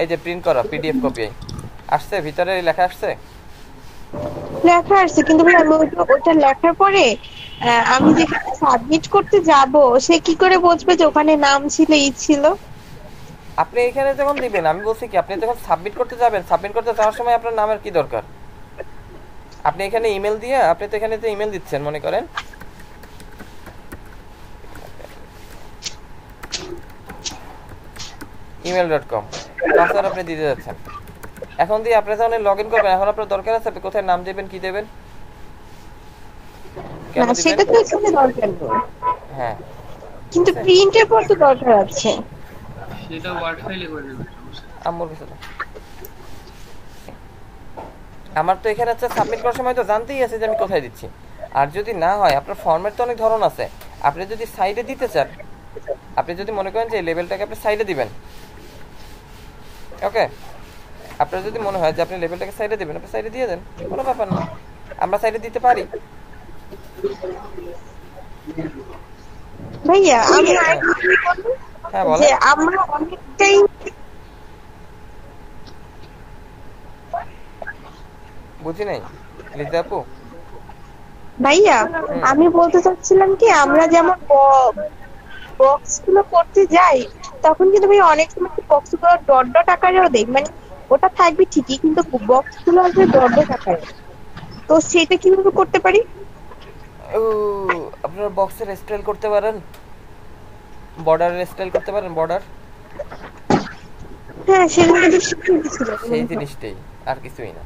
এই যে প্রিন্ট করা পিডিএফ কপি আসছে, ভিতরে লেখা আসছে, লেখা আসছে। কিন্তু ভাই আমি ওটা লেখার পরে আমি যেখানে সাবমিট করতে যাব, সে কি করে বুঝবে যে ওখানে নাম ছিল ই ছিল? আপনি এখানে যখন দিবেন, আমি বলছি কি, আপনি যখন সাবমিট করতে যাবেন, সাবমিট করতে যাওয়ার সময় আপনার নামের কি দরকার? আপনি এখানে ইমেল দিয়ে, আপনি তো এখানে তো ইমেল দিচ্ছেন মনে করেন, email.com পাসওয়ার্ড আপনি দিতে যাচ্ছেন। এখন দিয়ে আপনি যখন লগ ইন করবেন, এখন আপনার দরকার আছে আপনি কোথায় নাম দেবেন, কি দেবেন, কেন দিবেন? সেটা তো এখানে দরকার নেই, হ্যাঁ কিন্তু প্রিন্টের পর তো দরকার আছে। সেটা ওয়ার্ড ফাইলে করে দেবেন। আমার কাছে আমার তো এখানে আছে সাবমিট করার সময় তো জানতেই আছে যে আমি কোথায় দিচ্ছি। আর যদি না হয়, আপনার ফরম্যাট তো অনেক ধরন আছে, আপনি যদি সাইডে দিতে চান, আপনি যদি মনে করেন যে এই লেভেলটাকে আপনি সাইডে দিবেন, ওকে, আপনার যদি মনে হয় যে আপনি লেভেলটাকে সাইডে দিবেন, আপনি সাইডে দিয়ে দেন, কোনো ব্যাপার না, আমরা সাইডে দিতে পারি। ভাইয়া আমি হ্যাঁ বলেন। যে আমরা অনেকটাই বুঝি নাই লিজা আপু। ভাইয়া আমি বলতে চাচ্ছিলাম কি, আমরা যেমন বক্স গুলো করতে যাই, তখন কিন্তু ভাই অনেক সময় বক্স গুলো ডট ডট আকারেও দেই, মানে ওটা থাকবে ঠিকই কিন্তু বক্স গুলো আসবে ডট ডট আকারে। তো সেটা কিভাবে করতে পারি? ও আপনারা বক্সের স্টাইল করতে পারেন, বর্ডারের স্টাইল করতে পারেন, বর্ডার, হ্যাঁ সেগুলো তো শিখে দিয়েছিল। সেই জিনিসটাই, আর কিছুই না।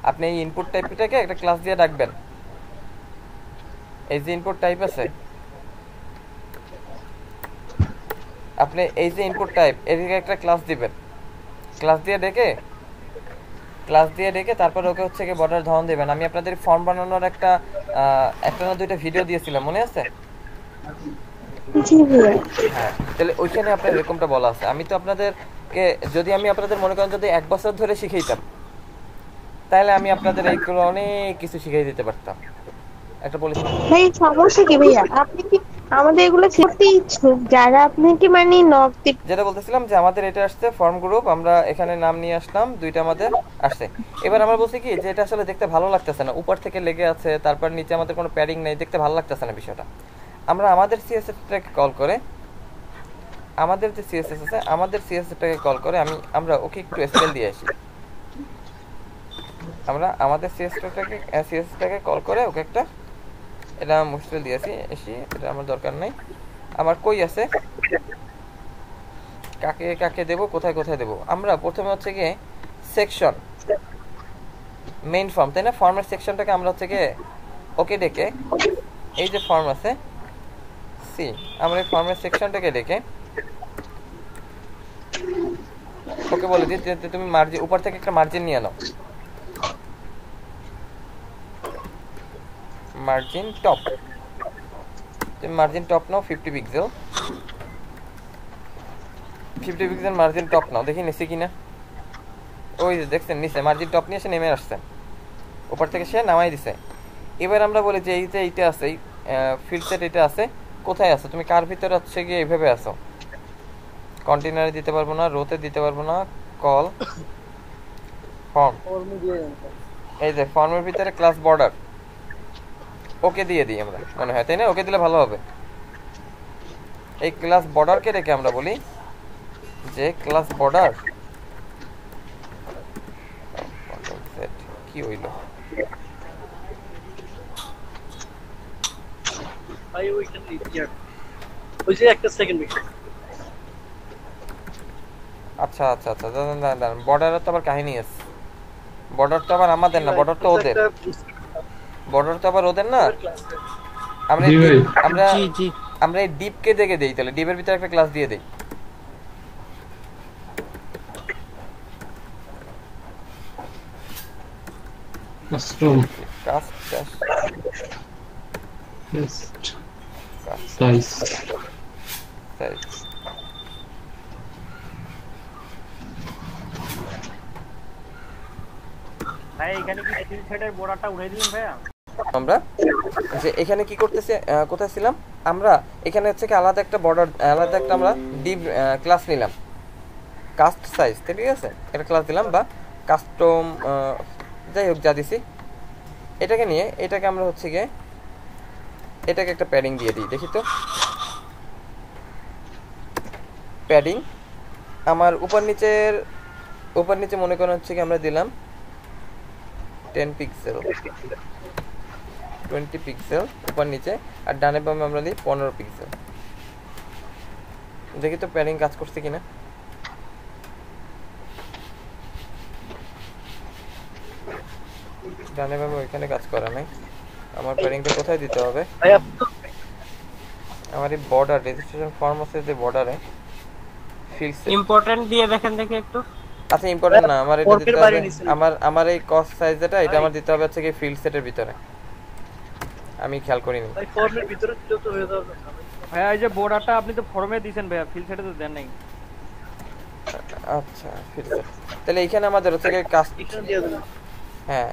আপনি এই ইনপুট টাইপটাকে একটা ক্লাস দিয়ে রাখবেন, এই যে ইনপুট টাইপ আছে, আপনি এই যে ইনপুট টাইপ এদিকে একটা ক্লাস দিবেন, ক্লাস দিয়ে ডেকে তারপর ওকে হচ্ছে কি বর্ডার ধরন দিবেন। আমি আপনাদের ফর্ম বানানোর একটা না দুইটা ভিডিও দিয়েছিলাম, মনে আছে? হ্যাঁ, তাহলে ওইখানে আপনার এরকমটা বলা আছে। আমি তো আপনাদেরকে, যদি আমি আপনাদের মনে করেন যদি 1 বছর ধরে শিখাইতাম, তাহলে আমি আপনাদের এইগুলো অনেক কিছু শিখাই দিতে পারতাম। একটা পলিসি ভাই সমস্যা কি ভাইয়া, আপনি কি আমাদের এগুলো শিখতে ইচ্ছুক যারা আপনাকে মানে নক দিতে, যেটা বলতেছিলাম যে আমাদের এটা আসছে ফর্ম গ্রুপ, আমরা এখানে নাম নিয়ে আসলাম, দুইটা আমাদের আসছে। এবার আমরা বলছি কি যে এটা আসলে দেখতে ভালো লাগতেছে না, উপর থেকে লেগে আছে, তারপর নিচে আমাদের কোনো প্যাডিং নেই, দেখতে ভালো লাগতেছে না বিষয়টা। আমরা আমাদের সিএসএসটাকে কল করে, আমাদের যে সিএসএস আছে, আমাদের সিএসএসটাকে কল করে আমরা ওকে একটু স্কেল দিয়ে আসি। আমরা আমাদের সিএসএসটাকে কল করে ওকে একটা, এটা মুশকিল দিয়েছি এসি, এটা আমার দরকার নাই। আমার কই আছে, কাকে কাকে দেব, কোথায় কোথায় দেব। আমরা প্রথমে হচ্ছে গিয়ে সেকশন, মেইন ফর্ম, তাই না? ফর্মের সেকশনটাকে আমরা হচ্ছে গিয়ে ওকে ডেকে, এই যে ফর্ম আছে সি, আমরা এই ফর্মের সেকশনটাকে ডেকে ওকে বলে দিই যে তুমি মার্জিন, উপর থেকে একটা মার্জিন নিয়ে নাও, মার্জিন টপ, তুমি মার্জিন টপ নাও 50 পিক্সেল 50 পিক্সেল মার্জিন টপ নাও, দেখি নিচে কিনা। ওই যে দেখছেন নিচে মার্জিন টপ নিয়ে সে নেমে আসছে, উপর থেকে সে নামাই দিছে। এবার আমরা বলি যে এই যে এইটা আছে, ফিল্ড সেট এটা আছে, কোথায় আছে? তুমি কার ভিতরে হচ্ছে গিয়ে এইভাবে আসো, কন্টেনারে দিতে পারবো না, রোতে দিতে পারবো না, কল ফর্ম, এই যে ফর্মের ভিতরে ক্লাস বর্ডার ওকে দিয়ে দিই আমরা, মনে হয় তাই না? ওকে দিলে ভালো হবে। এই ক্লাস বর্ডারকে রেখে আমরা বলি যে ক্লাস বর্ডার কি হইল, ভাই ওইখানে ইয়ার ওই যে একটা সেকেন্ড মিনিট। আচ্ছা আচ্ছা আচ্ছা, দাঁড়ান, বর্ডারের তো আবার কাহিনী আছে। বর্ডার তো আবার আমাদের না, বর্ডার তো ওদের। বর্ডার তো আবার ওদের না। আমরা এই ডিপকে দেখে দেই, তাহলে ডিপের ভিতরে একটা ক্লাস দিয়ে দেই। কাস্টম সাইজ ভাই এখানে কি স্ক্রিন সেটের বর্ডারটা উড়াই দিলেন ভাইয়া? আমরা যে এখানে কি করতেছি, কোথায় ছিলাম আমরা? এখানে হচ্ছে কি আলাদা একটা বর্ডার, আলাদা একটা আমরা ডিপ ক্লাস নিলাম, কাস্ট সাইজ, ঠিক আছে? এটা ক্লাস দিলাম বা কাস্টম, যাই হোক যা দিছি, এটাকে নিয়ে এটাকে আমরা হচ্ছে গিয়ে এটাকে একটা প্যাডিং দিয়ে দিই। দেখি তো প্যাডিং আমার উপর নিচে মনে করেন হচ্ছে কি আমরা দিলাম 10 পিক্সেল 20 পিক্সেল উপর নিচে, আর ডানে বামে আমরা দিই 15 পিক্সেল। দেখি তো প্যাডিং কাজ করছে কিনা। ডানে বামে ওইখানে কাজ করা নাই, আমার প্যাডিংটা কোথায় দিতে হবে? আমার এই বর্ডার রেজিস্ট্রেশন ফর্ম আছে যে বর্ডারে ফিল্ড ইম্পর্টেন্ট দিয়ে দেখেন দেখি একটু। আচ্ছা ইম্পর্টেন্ট না, আমার এটা দিতে হবে, আমার এই কস্ট সাইজ এটা আমার দিতে হবে হচ্ছে কি ফিল্ড সেটের ভিতরে, আমি খেয়াল করিনি ভাই। ফর্মের ভিতরে দিলেও তো হয়ে যাবে ভাইয়া। এই যে বর্ডারটা আপনি তো ফর্মে দিবেন ভাইয়া, ফিল্ড সেটে তো দেন নাই। আচ্ছা ফিল্ড সেট, তাহলে এখানে আমাদের হচ্ছে কি কাস্ট, হ্যাঁ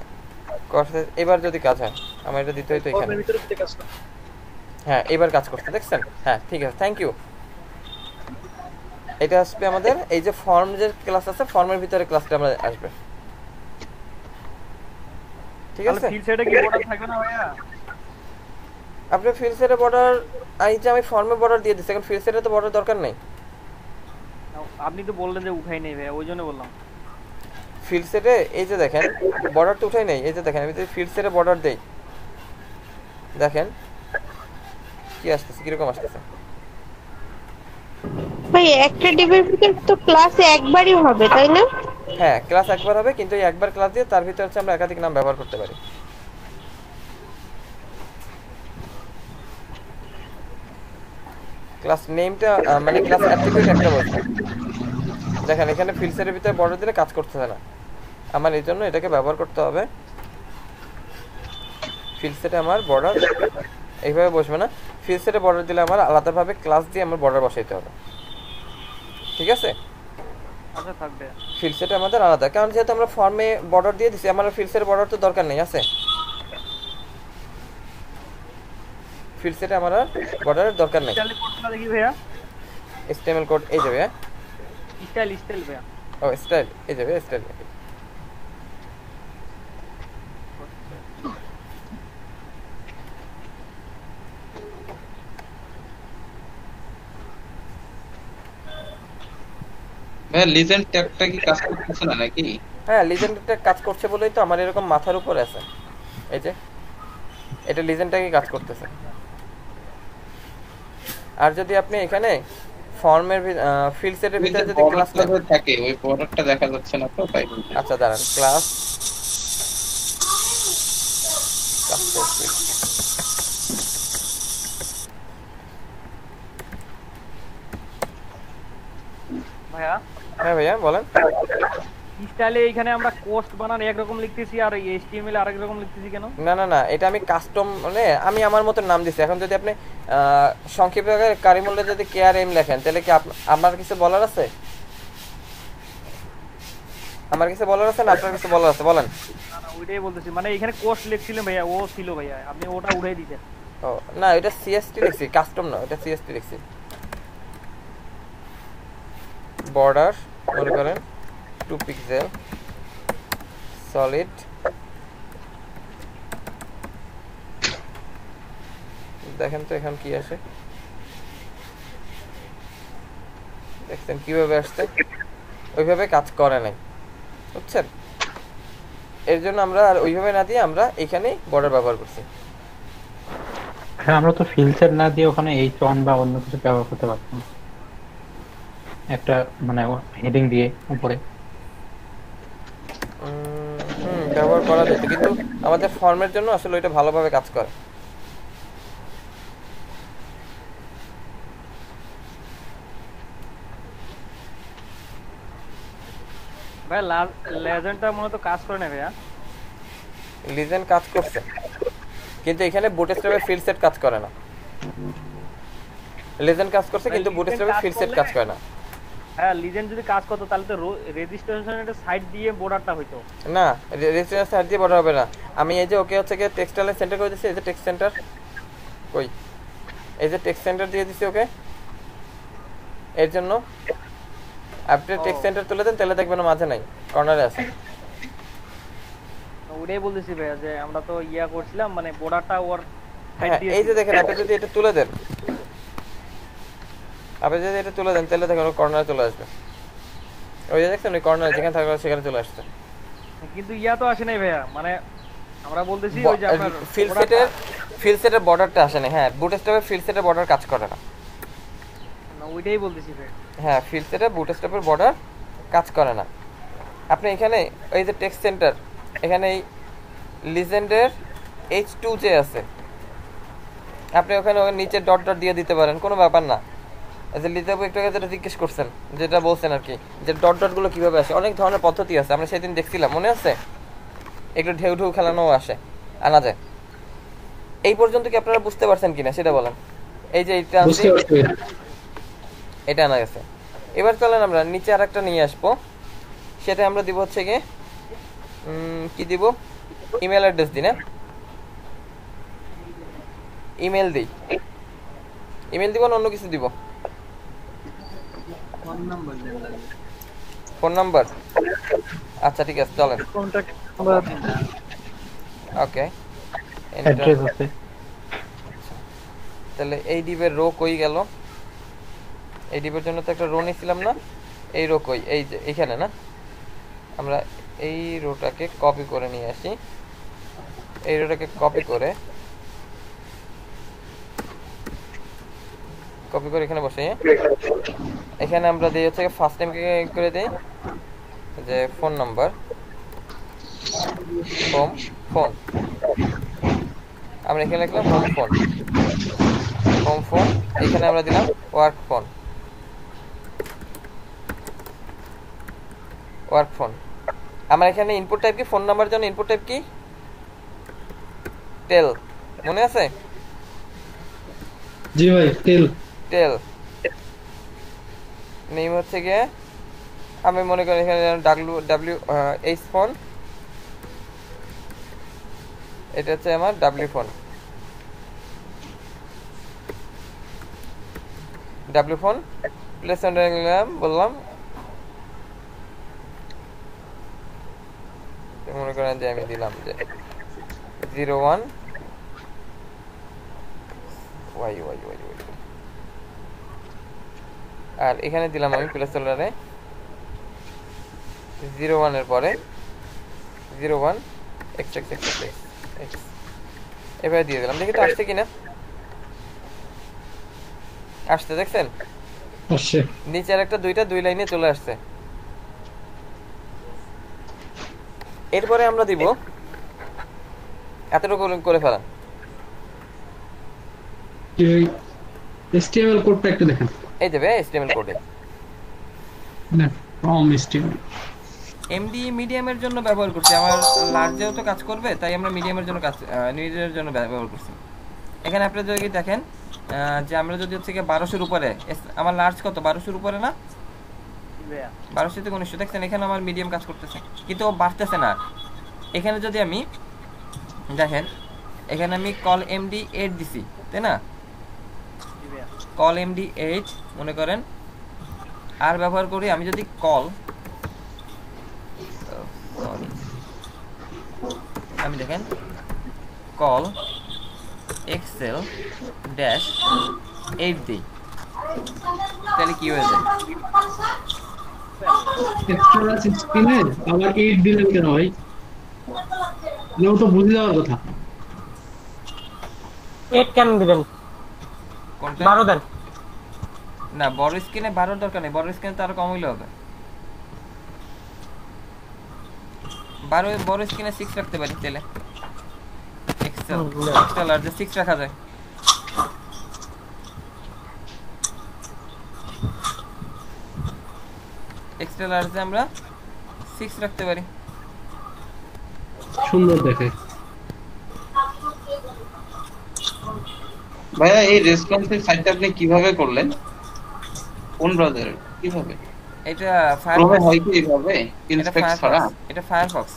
কস্ট এবার যদি কাজ হয় আমার এটা দিতে হইতো এখানে। হ্যাঁ এবার কাজ করতে দেখছেন? হ্যাঁ ঠিক আছে, থ্যাংক ইউ। এটা আসবে আমাদের এই যে ফর্ম যে ক্লাস আছে, ফর্মের ভিতরে ক্লাসটা আমরা আসবে, ঠিক আছে? ফিল্ড সেটে কি বর্ডার থাকবে না ভাইয়া? আপনি ফিল্ড সেটে বর্ডার, এই যে আমি ফর্মে বর্ডার দিয়ে দিছি, এখন ফিল্ড সেটে তো বর্ডার দরকার নেই। আপনি তো বললেন যে উঠাই নেই ভাইয়া, ওইজন্য বললাম। ফিল্ড সেটে এই যে দেখেন বর্ডার তো উঠাই নেই, এই যে দেখেন আমি যদি ফিল্ড সেটে বর্ডার দেই, দেখেন কি আসতেছে, কিরকম আসতেছে। ভাই একটা ডিবের ভিতর তো ক্লাস একবারই হবে তাই না? হ্যাঁ ক্লাস একবার হবে, কিন্তু এই একবার ক্লাস দিয়ে তার ভিতরে হচ্ছে আমরা একাধিক নাম ব্যবহার করতে পারি। ক্লাস নেমটা মানে ক্লাস অ্যাট্রিবিউট একটা বলছে, দেখেন এখানে ফিল্ড সেটের ভিতরে বর্ডার দিলে কাজ করতেছে না, আমার এই জন্য এটাকে ব্যবহার করতে হবে। ফিল্ড সেটে আমার বর্ডার এইভাবে বসবে না, ফিল্ড সেটে বর্ডার দিলে আমার আলাদাভাবে ক্লাস দিয়ে আমার বর্ডার বসাইতে হবে, ঠিক আছে? আচ্ছা থাকবে ফিল্ড সেটে আমাদের আলাদা, কারণ যেহেতু আমরা ফর্মে বর্ডার দিয়ে দিছি, আমার ফিল্ড সেটের বর্ডার তো দরকার নেই, আছে? ফিল্ড সেটে আমার বর্ডারের দরকার নেই। দেখি ভাইয়া HTML কোড এই যাবে, হ্যাঁ স্টাইল ভাইয়া, ও স্টাইল এই যাবে, স্টাইল ভাই লিজেন্ড ট্যাগটা কি কাজ করতেছে না নাকি? হ্যাঁ লিজেন্ড ট্যাগ কাজ করছে বলেই তো আমার এরকম মাথার উপরে আছে, এই যে এটা লিজেন্ড ট্যাগই কাজ করতেছে। আর যদি আপনি এখানে ফর্মের ফিল্ড সেটের ভিতরে যদি ক্লাস থাকে, ওই বর্ডারটা দেখা যাচ্ছে না তো তাই। আচ্ছা দাঁড়ান, ক্লাস ভাইয়া। হ্যাঁ ভাইয়া বলেন। স্টাইলে এখানে আমরা কোস্ট বানান একরকম লিখতেছি আর এইচটিএমএল আরেক রকম লিখতেছি কেন? না এটা আমি কাস্টম মানে আমি আমার মতো নাম দিছি। এখন যদি আপনি সংক্ষিপ্ত আকারে কারিমুল্লাহ যদি কেআরএম লেখেন তাহলে কি আমার কিছু বলার আছে? আমার কিছু বলার আছে না আপনার কিছু বলার আছে বলেন? না ওইটাই বলতেছি, মানে এখানে কোস্ট লিখছিলেন ভাইয়া, ও ছিল ভাইয়া, আপনি ওটা উড়াই দিয়েছেন। ও না এটা সিএসটি লিখছি, কাস্টম না, এটা সিএসটি লিখছি। বর্ডার মনে করেন 2 পিক্সেল সলিড, দেখেন তো এখন কি আসে, দেখছেন কিভাবে আসছে? ওইভাবে কাজ করে নাই, বুঝছেন? এর জন্য আমরা আর ওইভাবে না দিয়ে আমরা এখানে বর্ডার ব্যবহার করছি। হ্যাঁ আমরা তো ফিল্টার না দিয়ে ওখানে H1 বা অন্য কিছু ব্যবহার করতে পারতাম, একটা মানে হেডিং দিয়ে উপরে ব্যবহার করা যেত, কিন্তু আমাদের ফর্মের জন্য আসলে ওইটা ভালোভাবে কাজ করে। ভাই লেজেন্ডটা মনে তো কাজ করে না ভাইয়া। লিজেন্ড কাজ করছে কিন্তু এখানে বুটস্ট্র্যাপের ফিল্ড সেট কাজ করে না। লিজেন্ড কাজ করছে কিন্তু বুটস্ট্র্যাপের ফিল্ড সেট কাজ করে না। হ্যাঁ লিজেন্ড যদি কাজ করতো তাহলে তো রেজিস্ট্রেশনের সাইড দিয়ে বর্ডারটা হইতো না, রেজিস্ট্রেশন সাইড দিয়ে বর্ডার হবে না। আমি এই যে ওকে হচ্ছে কি টেক্সটাইল সেন্টার করে দিয়েছি, এই যে টেক্সট সেন্টার কই, এই যে টেক্সট সেন্টার দিয়ে দিছি ওকে। এর জন্য আপনি টেক্সট সেন্টার তুলে দেন তাহলে দেখবেন মাঝে নাই, কর্নারে আছে। ওটাই বলতেছি ভাইয়া যে আমরা তো ইয়া করছিলাম মানে বর্ডারটা ওর সাইড দিয়ে। এই যে দেখেন আপনি যদি এটা তুলে দেন, আপনি যদি এটা তুলে দেন তাহলে দেখেন কর্নারে চলে আসবে। ওই যে দেখছেন ওই কর্নারে যেখানে থাকবে সেখানে চলে আসছে, কিন্তু ইয়া তো আসে নাই ভাইয়া। মানে আমরা বলতেছি ওই যে আপনার ফিল্ড সেটের বর্ডারটা আসে না। হ্যাঁ বুটস্ট্র্যাপের ফিল্ড সেটের বর্ডার কাজ করে না। না ওইটাই বলতেছি ভাই। হ্যাঁ ফিল্ড সেটের বুটস্ট্র্যাপের বর্ডার কাজ করে না। আপনি এখানে এই যে টেক্সট সেন্টার, এখানে এই লিজেন্ডের H2 যে আছে, আপনি ওখানে নিচে ডট ডট দিয়ে দিতে পারেন, কোনো ব্যাপার না। এই যে লিজাবু একটু আগে যেটা জিজ্ঞেস করছেন, যেটা বলছেন আর কি, যে ডট ডটগুলো কীভাবে আসে, অনেক ধরনের পদ্ধতি আছে। আমরা সেদিন দেখছিলাম, মনে আছে? একটু ঢেউ ঢেউ খেলানো আসে, আনা যায়। এই পর্যন্ত কি আপনারা বুঝতে পারছেন কিনা সেটা বলেন। এই যে এটা আনা গেছে। এবার চলেন আমরা নিচে আর একটা নিয়ে আসবো, সেটা আমরা দিব হচ্ছে গিয়ে কি দিব, ইমেল অ্যাড্রেস দিই না, ইমেল দিই। ইমেল দিব না অন্য কিছু দিব? Phone number. আচ্ছা ঠিক আছে চলেন। ওকে তাহলে এই ডিবের রো কই গেল? এই ডিবের জন্য তো একটা রো নিয়েছিলাম না, এই রো কই? এই যে এখানে না, আমরা এই রোটাকে কপি করে নিয়ে আসি। এই রোটাকে কপি করে এখানে বসে, এখানে আমরা দিই হচ্ছে ফার্স্ট টাইম করে দিই যে ফোন নাম্বার, ফোন আমরা এখানে লিখলাম হোম ফোন, এখানে আমরা দিলাম ওয়ার্ক ফোন। আমরা এখানে ইনপুট টাইপ কি, ফোন নাম্বার জন্য ইনপুট টাইপ কি, টেল, মনে আছে? জি ভাই, টেল। নেম হচ্ছে গিয়ে আমি মনে করি এখানে WH ফোন, এটা হচ্ছে আমার W ফোন। প্লেস বললাম, মনে করেন যে আমি দিলাম যে 01 y আর এখানে দিলাম আমি প্লেস হোল্ডারে 01 এর পরে 01 x এভাবে দিয়ে দিলাম। দেখি তো আসছে কিনা। আসছে, দেখছেন? নিচে আর একটা দুই লাইনে চলে আসছে। এরপরে আমরা দিব এতটুকু করে ফেলা। HTML কোডটা একটু দেখেন। এই যাবে HTML কোডে না ফ্রম HTML এমডি মিডিয়ামের জন্য ব্যবহার করছি, আমার লার্জেও তো কাজ করবে, তাই আমরা মিডিয়ামের জন্য মিডিয়ামের জন্য ব্যবহার করছি। এখানে আপনারা যদি দেখেন যে আমরা যদি হচ্ছে কি 1200-এর উপরে, আমার লার্জ কত 1200-এর উপরে না, 1200 থেকে 1900 দেখছেন, এখানে আমার মিডিয়াম কাজ করতেছে, কিন্তু ও বাড়তেছে না। এখানে যদি আমি দেখেন, এখানে আমি কল এমডি 8 দিছি, তাই না, কল এমডি 8 মনে করেন, আর ব্যবহার করি আমি যদি কল, আমি দেখেন কল এক্সেল ড্যাশ 8 দিই, তাহলে কি হয়ে যায়? এক্সট্রা 16 আবার 8 দিলেন কেন ভাই? নাও তো বুঝে যাওয়ার কথা। 8 কেন দিবেন? কোনটা? 12 দেন না, বড় স্ক্রিনে 12 দরকার নেই, বড় স্ক্রিনে তো আরো কম হইলে হবে। 12 বড় স্ক্রিনে 6 রাখতে পারি, তাহলে এক্সট্রা লার্জে 6 রাখা যায়। এক্সট্রা লার্জে আমরা 6 রাখতে পারি, সুন্দর দেখে। ভাইয়া এই রেসপন্সিভ সাইটটা আপনি কিভাবে করলেন? কোন ব্রাউজারে কিভাবে? এটা ফায়ারফক্স হয় কি এইভাবে ইনস্পেক্ট ছাড়া? এটা ফায়ারফক্স।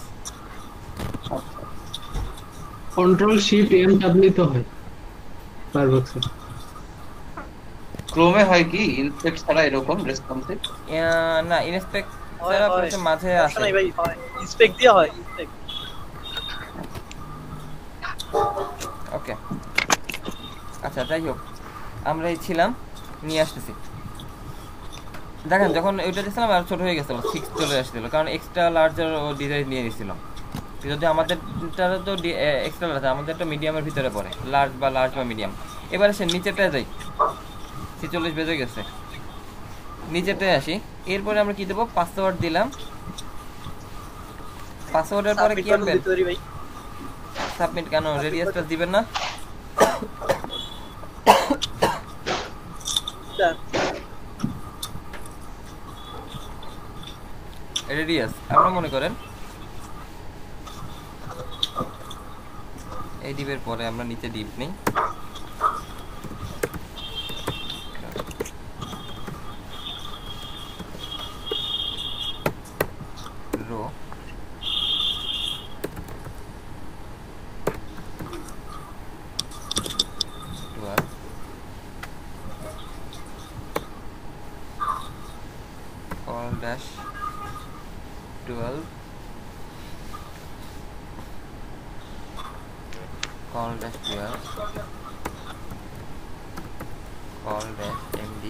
কন্ট্রোল শিফট এম চাপলেই তো হয় ফায়ারফক্সে। ক্রোমে হয় কি ইনস্পেক্ট ছাড়া এরকম রেসপন্সিভ? না, ইনস্পেক্ট ছাড়া প্রথমে মাঝে আসে। নাই ভাই, হয় ইনস্পেক্ট দিয়া হয়, ইনস্পেক্ট। ওকে, আচ্ছা যাই হোক, আমরা এই ছিলাম, নিয়ে আসতেছি। দেখেন যখন ওইটা দিয়েছিলাম আর ছোট হয়ে গেছিল, 6 চলে আসছিল, কারণ এক্সট্রা লার্জার ও ডিজাইন নিয়ে নিয়েছিল। যদি আমাদেরটা তো এক্সট্রা লার্জ, আমাদেরটা মিডিয়ামের ভিতরে পড়ে, লার্জ বা মিডিয়াম। এবারে সে নিচেরটায় যাই, 46 বেজে গেছে, নিচেরটায় আসি। এরপরে আমরা কি দেবো? পাসওয়ার্ড দিলাম। পাসওয়ার্ডের পরে কি আনবেন? সাবমিট। কেন রেডিয়াসটা দিবেন না? রেডিয়াস আপনারা মনে করেন এই ডিপের পরে আমরা নিচে ডিপ নেই, rho call dash 12 call dash 12 call dash md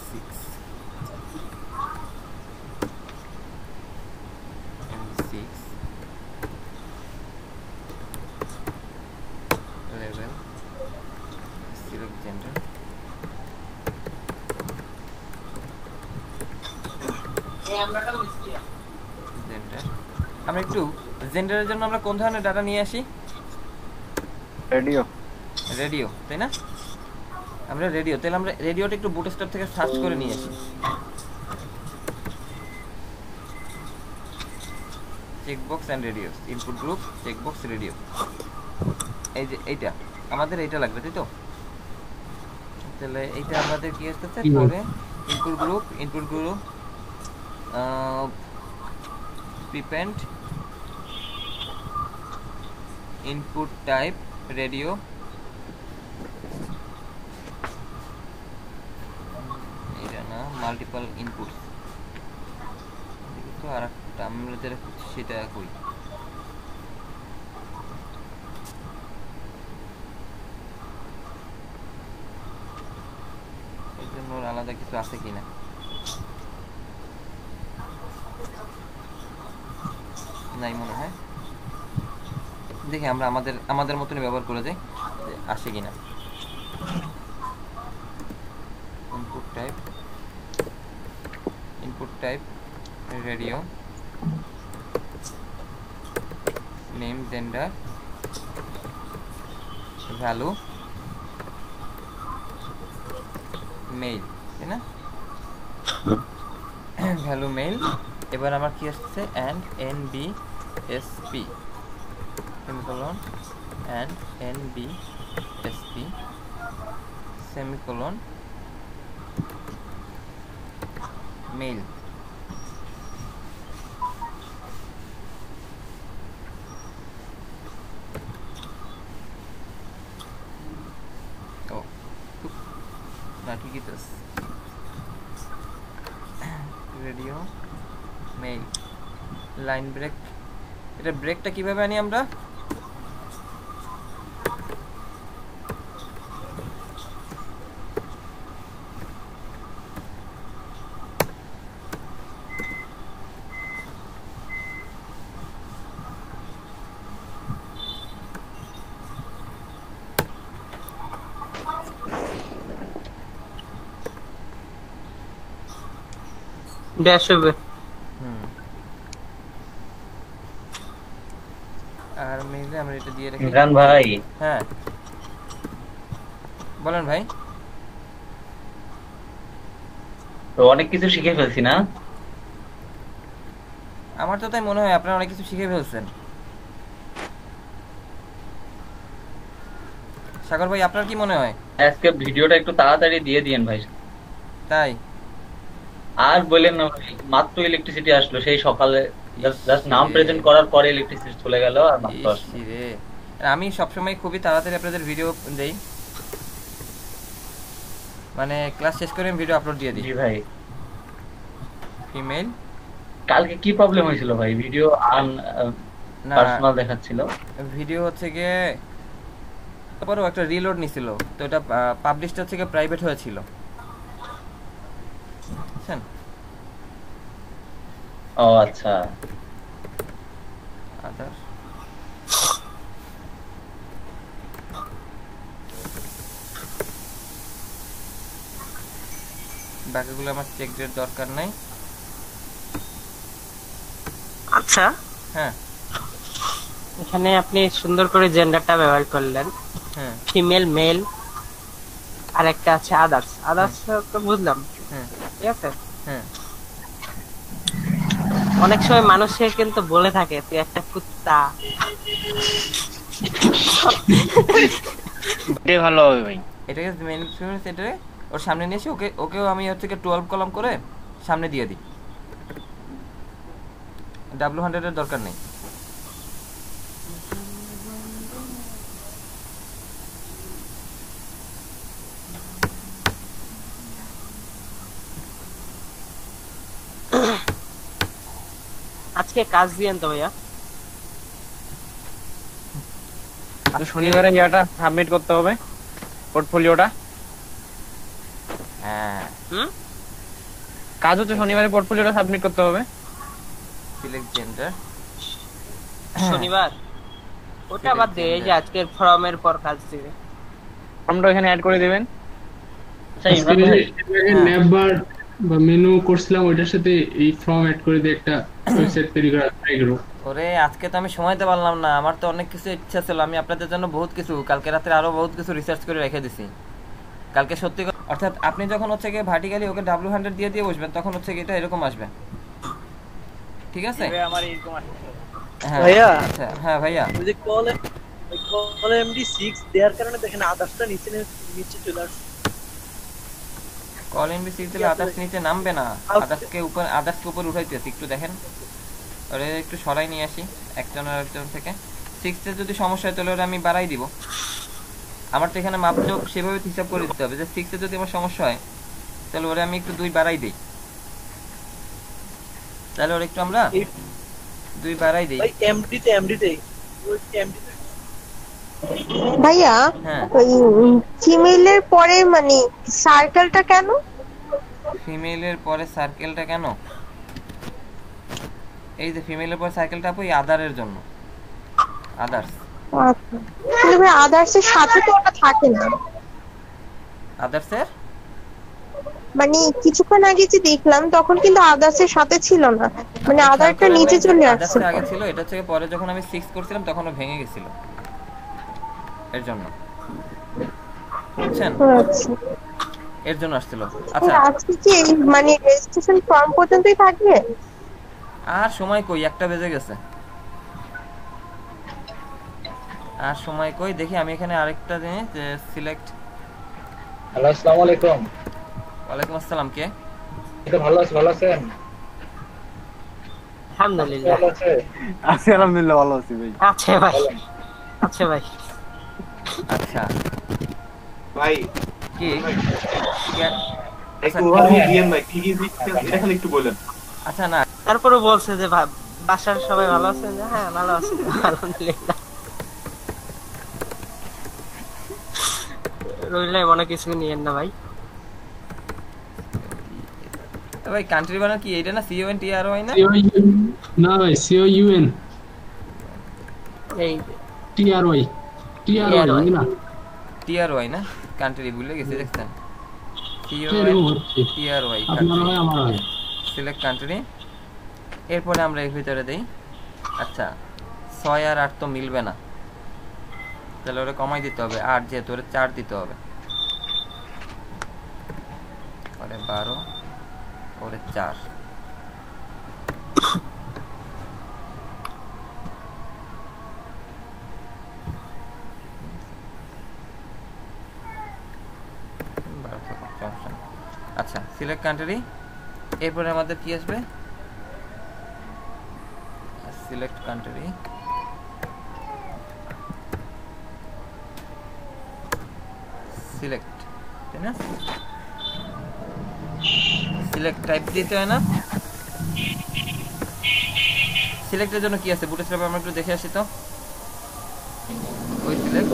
6 md 6 level select gender আমরা একটু জেন্ডারের জন্য আমরা কোন ধরনের ডাটা নিয়ে আসি? রেডিও, তাই না? আমরা রেডিও, তাহলে আমরা রেডিওটা একটু বুটস্ট্র্যাপ থেকে সার্চ করে নিয়ে আসি। Checkbox and radios, input group checkbox radio, এই যে এইটা আমাদের এইটা লাগবে, তাই তো? তাহলে এইটা আমাদের কি আসতেছে পরে input group prepend input type radio এটা না মাল্টিপল ইনপুটস তো আরেকটা আমরা যেটা সেটা করি এর জন্য আলাদা কিছু আছে কিনা নাই মনে হয়, দেখি আমরা আমাদের মতনই ব্যবহার করে যাই আসে কিনা। Input type radio, name gender value male, তাই না? Value male. এবার আমার কি আসছে and nbsp semicolon and nbsp semicolon male. ও না ঠিকই তো রেডিও মেইল লাইন ব্রেক। এটা ব্রেকটা কিভাবে আনি আমরা? ড্যাশ হবে। আর মেইলে আমরা এটা দিয়ে রাখি। ইমরান ভাই, হ্যাঁ বলেন ভাই। তো অনেক কিছু শিখে ফেলছি না? আমার তো তাই মনে হয় আপনারা অনেক কিছু শিখে ফেলছেন। সাগর ভাই আপনার কি মনে হয়? আজকে ভিডিওটা একটু তাড়াতাড়ি দিয়ে দিয়েন ভাই। তাই আর বলেন না ভাই, মাত্র ইলেকট্রিসিটি আসলো সেই সকালে, জাস্ট নাম প্রেজেন্ট করার পরে ইলেকট্রিসিটি চলে গেল আর মাত্র আসলো। আমি সবসময় খুবই তাড়াতাড়ি আপনাদের ভিডিও দেই, মানে ক্লাস শেষ করে আমি ভিডিও আপলোড দিয়ে দিই। জি ভাই। ইমেল কালকে কি প্রবলেম হয়েছিল ভাই? ভিডিও আন পার্সোনাল দেখাচ্ছিল। ভিডিও হচ্ছে গিয়ে তারপরও একটা রিলোড নিছিল, তো এটা পাবলিশটা হচ্ছে গিয়ে প্রাইভেট হয়েছিল। বুঝছেন? ও আচ্ছা। আদার বাকিগুলো আমার চেক ডেট দরকার নাই। আচ্ছা হ্যাঁ, এখানে আপনি সুন্দর করে জেন্ডারটা ব্যবহার করলেন। হ্যাঁ, ফিমেল মেল আর একটা আছে আদার্স। আদার্স তো বুঝলাম, ঠিক আছে। হ্যাঁ, অনেক সময় মানুষের কিন্তু বলে থাকে তুই একটা কুত্তা। এটাই ভালো হবে ভাই। এটাকে মেল ফিমেল সেটারে ওর সামনে নিয়ে এসে ওকেও আমি হচ্ছে 12 কলাম করে সামনে দিয়ে দিই। W100 এর দরকার নেই। আজকে কাজ দিয়েন তো ভাইয়া। আচ্ছা শনিবারে ইয়াটা সাবমিট করতে হবে, পোর্টফোলিওটা। হ্যাঁ, কাজ হচ্ছে শনিবারে পোর্টফোলিওটা সাবমিট করতে হবে। সিলেক্ট জেন্ডার শনিবার ওটা বাদ দিয়ে এই যে আজকের ফর্মের পর কাজ দিবে, ফর্মটা এখানে অ্যাড করে দিবেন। আচ্ছা ইমরান ভাই, ন্যাপ বার বা মেনু করছিলাম ওইটার সাথে এই ফর্ম অ্যাড করে দিয়ে একটা ওয়েবসাইট তৈরি করা ট্রাই করব। ওরে আজকে তো আমি সময় দিতে পারলাম না, আমার তো অনেক কিছু ইচ্ছা ছিল। আমি আপনাদের জন্য বহুত কিছু কালকে রাতে আরো বহুত কিছু রিসার্চ করে রেখে দিছি কালকে। সত্যি অর্থাৎ আপনি যখন হচ্ছে গিয়ে ভার্টিক্যালি ওকে W100 দিয়ে দিয়ে বসবেন তখন হচ্ছে গিয়ে এটা এরকম আসবে, ঠিক আছে? আমার এরকম আসছে ভাইয়া। আচ্ছা হ্যাঁ ভাইয়া, ওই যে কল MD6 দেওয়ার কারণে দেখেন আদার্সটা নিচে চলে আসছে। কল এমবি সিক্স দিলে আদার্স নিচে নামবে না, আদার্সকে উপর উঠাইতেছি। একটু দেখেন, ওরে একটু সরাই নিয়ে আসি একজন আর একজন থেকে। 6 এর যদি সমস্যা হয় তাহলে ওরা আমি বাড়াই দিব। আমার তো এখানে মাপযোগ সেভাবে হিসাব করে দিতে হবে যে 6 এর যদি আমার সমস্যা হয় তাহলে ওরে আমি একটু 2 বাড়াই দেই, তাহলে ওরে একটু আমরা 2 বাড়াই দেই। ভাই এমডিতে ভাইয়া ওই ফিমেলের পরে মানে সার্কেলটা কেন? ফিমেলের পরে সার্কেলটা কেন? এই যে ফিমেলের পরে সার্কেলটা আপু এই আদারের জন্য, আদার্স। আচ্ছা, কিন্তু ভাই আদার্সের সাথে তো ওটা থাকে না। আদার্সের মানে কিছুক্ষণ আগে যে দেখলাম তখন কিন্তু আদার্সের সাথে ছিল না, মানে আদারটা নিচে চলে আসছে। আদার্সের আগে ছিল, এটা থেকে পরে যখন আমি 6 করছিলাম তখন ও ভেঙে গেছিল এর জন্য, বুঝছেন? এর জন্য আসছিল। আচ্ছা আজকে কি মানে রেজিস্ট্রেশন ফর্ম পর্যন্তই থাকবে? আর সময় কই, 1টা বেজে গেছে। আর সময় কই, দেখি আমি এখানে আরেকটা জিনিস সিলেক্ট। হ্যালো, আসসালামু আলাইকুম। ওয়ালাইকুম আসসালাম। কে? ভালো আছেন? আলহামদুলিল্লাহ। আলহামদুলিল্লাহ ভালো আছি ভাই। আচ্ছা ভাই। আচ্ছা ভাই কি একটু ওভারভিউ দিয়েন ভাই, কি এটা খালি একটু বলেন। আচ্ছা না, তারপরে বলছে যে বাসার সবাই ভালো আছে? হ্যাঁ ভালো আছে আলহামদুলিল্লাহ। রইলে মনে কিছু নিয়েন না ভাই। ভাই কান্ট্রি বানান কি এইটা না? CONTRY না? না ভাই COUN এই TRY না TRY না? কান্ট্রি ভুলে গেছি দেখছেন। TRY select country. এরপরে আমরা এর ভিতরে দেই। আচ্ছা 6 আর 8 তো মিলবে না, তাহলে ওটা কমাই দিতে হবে। 8 যেহেতু ওটা 4 দিতে হবে। ওরে 12 ওরে 4। আচ্ছা সিলেক্ট কান্ট্রি। এরপরে আমাদের কি আসবে? সিলেক্ট কান্ট্রি, সিলেক্ট, তাই না? সিলেক্ট টাইপ দিতে হয় না? সিলেক্টের জন্য কি আছে বুটস্ট্র্যাপ? আমরা একটু দেখে আসি তো। ওই সিলেক্ট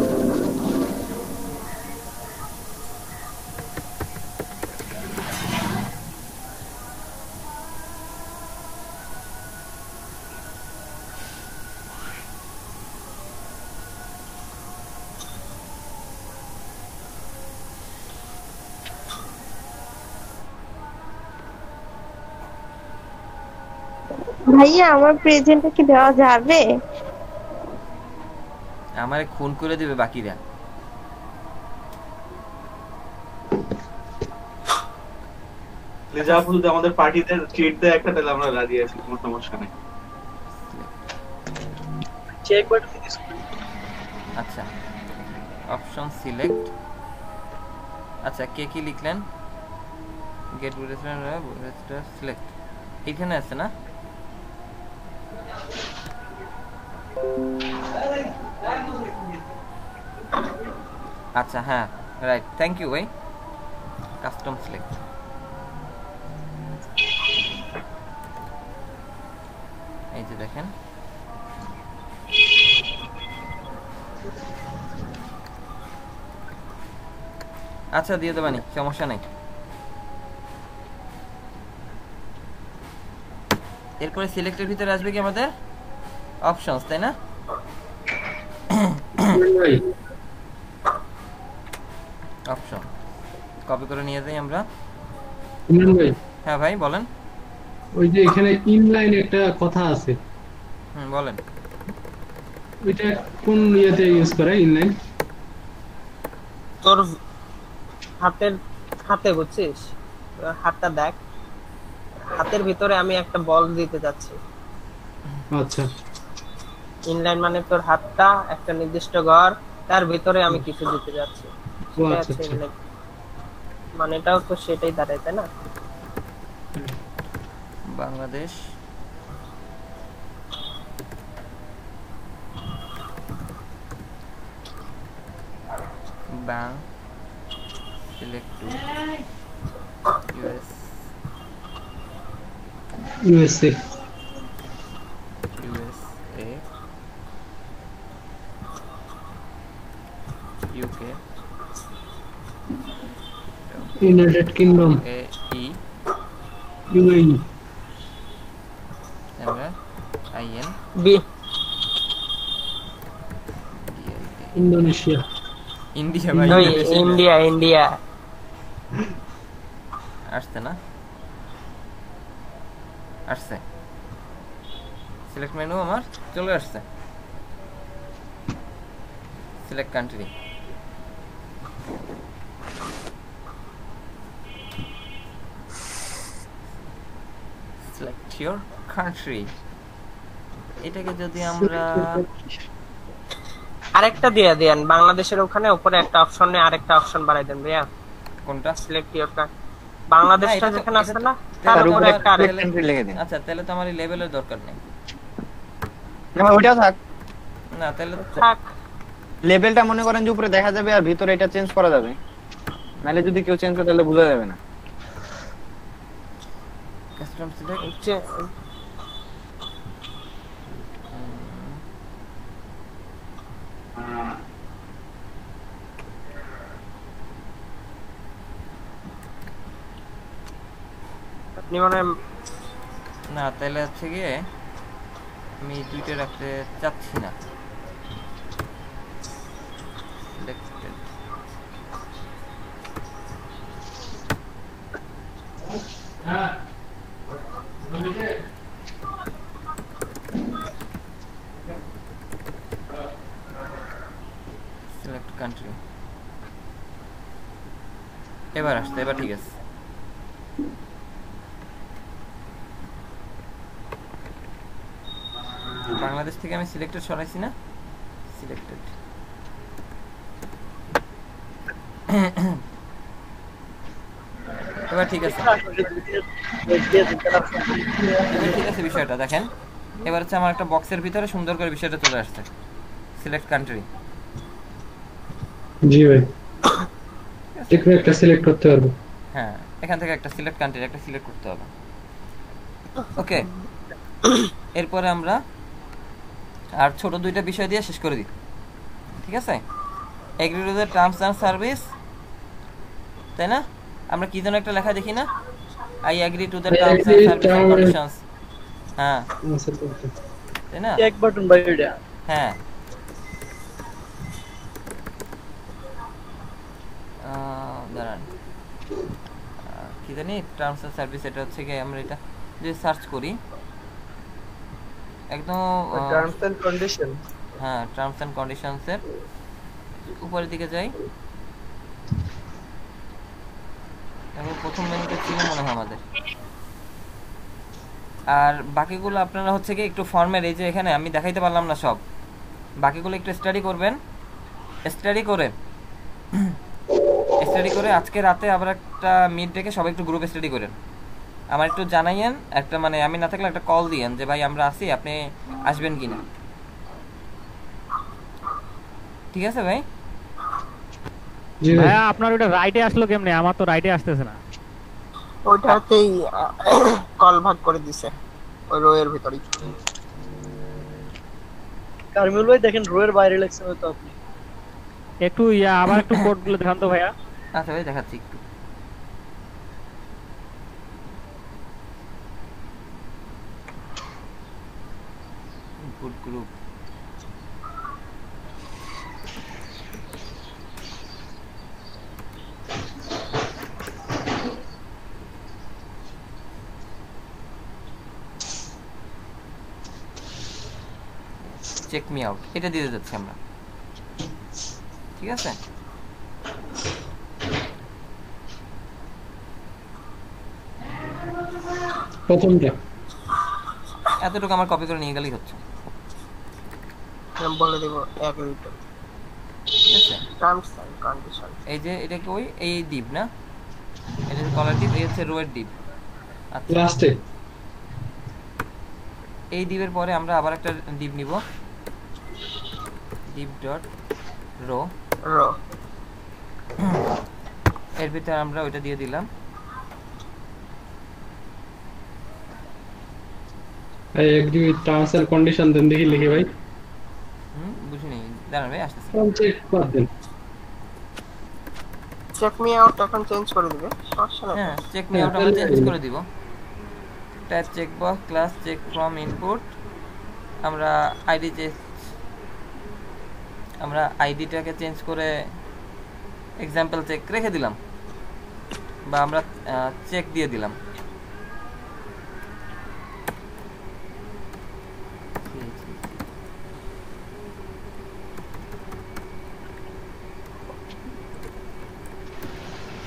ভাইয়া আমার প্রেজেন্টটা কি দেওয়া যাবে? আমারে খুন করে দিবে বাকিরা। লিজাপুর যদি আমাদের পার্টিতে ট্রিট দেয় একটা, তাহলে আমরা রাজি আছি, কোনো সমস্যা নেই। Check button this. আচ্ছা অপশন সিলেক্ট। আচ্ছা কে কি লিখলেন? গেট সিলেক্ট এখানে আছে না? আচ্ছা হ্যাঁ রাইট, থ্যাংক ইউ ভাই। Custom select. এই যে দেখেন আচ্ছা দিয়ে দেবানি, সমস্যা নাই। এরপরে সিলেক্টের ভিতরে আসবে কি আমাদের অপশনস, তাই না? অপশন কপি করে নিয়ে যাই আমরা। হ্যাঁ ভাই বলেন। ওই যে এখানে ইনলাইন একটা কথা আছে, বলেন ওইটা কোন ইয়েতে ইউজ করে? ইনলাইন তোর হাতে বুঝছিস? হাতটা দেখ, হাতের ভিতরে আমি একটা বল দিতে যাচ্ছি। আচ্ছা ইনলাইন মানে তোর হাতটা একটা নির্দিষ্ট ঘর, তার ভিতরে আমি কিছু দিতে যাচ্ছি। মানে এটাও তো সেটাই দাঁড়ায়, তাই না? বাংলাদেশ বাং select two USA UK United Kingdom UAE আমরা IN ইন্দোনেশিয়া ইন্ডিয়া ভাই, ইন্ডিয়া আসছে না? আসছে সিলেক্ট মেনু আমার চলে আসছে। Select country select your country, এটাকে যদি আমরা আরেকটা দিয়ে দেন বাংলাদেশের ওখানে উপরে একটা অপশন নেই, আরেকটা অপশন বাড়াই দেন ভাইয়া। কোনটা? সিলেক্ট ইওর কান্ট্রি, বাংলাদেশটা যেখানে আছে না তার উপরে একটা কান্ট্রি লিখে দিন। আচ্ছা তাহলে তো আমার এই লেভেলের দরকার নেই। না ওইটাও থাক। না তাহলে থাক, লেভেলটা মনে করেন যে উপরে দেখা যাবে আর ভিতরে এটা চেঞ্জ করা যাবে, নাহলে যদি কেউ চেঞ্জ করে তাহলে বোঝা যাবে না। কাস্টম সিলেক্ট আপনি মানে না, তাহলে হচ্ছে গিয়ে আমি দুইটা রাখতে চাচ্ছি না। Selected. Select country. এবার আসছে, এবার ঠিক আছে। বাংলাদেশ থেকে আমি সিলেক্টেড সরাইছি না, সিলেক্টেড। এবার ঠিক আছে, এবার ঠিক আছে বিষয়টা দেখেন। এবার হচ্ছে আমার একটা বক্সের ভিতরে সুন্দর করে বিষয়টা চলে আসছে, সিলেক্ট কান্ট্রি। জি ভাই, এখানে একটা সিলেক্ট করতে পারবো। হ্যাঁ, এখান থেকে একটা সিলেক্ট কান্ট্রি একটা সিলেক্ট করতে হবে। ওকে, এরপরে আমরা আর ছোট দুইটা বিষয় দিয়ে শেষ করে দিই, ঠিক আছে? Agree to the terms and service, তাই না? আমরা কি যেন একটা লেখা দেখি না, I agree to the terms and service and conditions. হ্যাঁ তাই না, এক বাটন ভাই এটা। হ্যাঁ দাঁড়ান, কি জানি টার্মস অ্যান্ড সার্ভিস, এটা হচ্ছে কি আমরা এটা যদি সার্চ করি একদম টার্মস এন্ড কন্ডিশন, হ্যাঁ টার্মস এন্ড কন্ডিশনস এর উপরের দিকে যাই। এখন প্রথম মেনুতে ছিল মনে হয় আমাদের, আর বাকিগুলো আপনারা হচ্ছে কি একটু ফর্মের, এই যে এখানে আমি দেখাইতে পারলাম না সব, বাকিগুলো একটু স্টাডি করবেন। স্টাডি করে আজকে রাতে আবার একটা মিট ডেকে সবাই একটু গ্রুপ স্টাডি করেন, আমার একটু জানাইয়েন, একটা মানে আমি না থাকলে একটা কল দিয়েন যে ভাই আমরা আসি, আপনি আসবেন কিনা, ঠিক আছে ভাই? ভাইয়া আপনার ওটা রাইটে আসলো কেমনে? আমার তো রাইটে আসতেছে না। ওইটাতেই কল ভাগ করে দিছে ওই রো এর ভিতরেই। কারমিল ভাই দেখেন রো এর বাইরে লেখছেন তো আপনি, একটু আবার একটু কোডগুলো দেখান তো ভাইয়া। আচ্ছা ভাই দেখাচ্ছি একটু। Good group, check me out, এটা দিয়ে যাচ্ছি আমরা, ঠিক আছে? প্রথমটা এতটুকু আমার কপি করে নিয়ে গেলেই হচ্ছে, আমি বলে দেব এক মিনিট। ঠিক আছে, টার্মস এন্ড কন্ডিশন, এই যে এটা কি ওই এই ডিপ না, এটা কলার ডিপ, এই হচ্ছে রো এর ডিপ। আচ্ছা লাস্টে এই ডিপের পরে আমরা আবার একটা ডিপ নিব, ডিপ ডট রো, এর ভিতরে আমরা ওইটা দিয়ে দিলাম। I agree with terms and condition দেন, দেখি লিখে ভাই। বুঝিনি, দাঁড়ান ভাই আসতেছে। চেক করে দেন, চেক মি আউট এখন চেঞ্জ করে দিবে, সমস্যা নাই। হ্যাঁ চেক মি আউট আমরা চেঞ্জ করে দিব। Tab check box, class check from input, আমরা আইডিটাকে চেঞ্জ করে এক্সাম্পল চেক রেখে দিলাম, বা আমরা চেক দিয়ে দিলাম।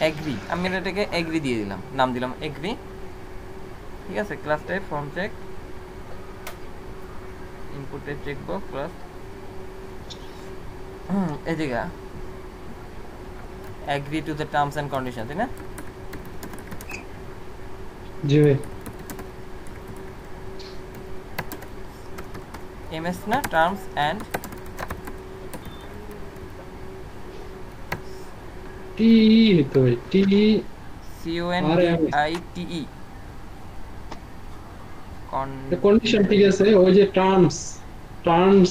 এগ্রি, আমি এটাকে এগ্রি দিয়ে দিলাম, নাম দিলাম এগ্রি। ঠিক আছে, class type form check, input type checkbox plus এই জায়গা agree to the terms and condition, তাই না? জি ভাই। এমএস না, টার্মস এন্ড টি তো ভাই, টি CONDITE কন্ডিশন ঠিক আছে, ওই যে terms TERMS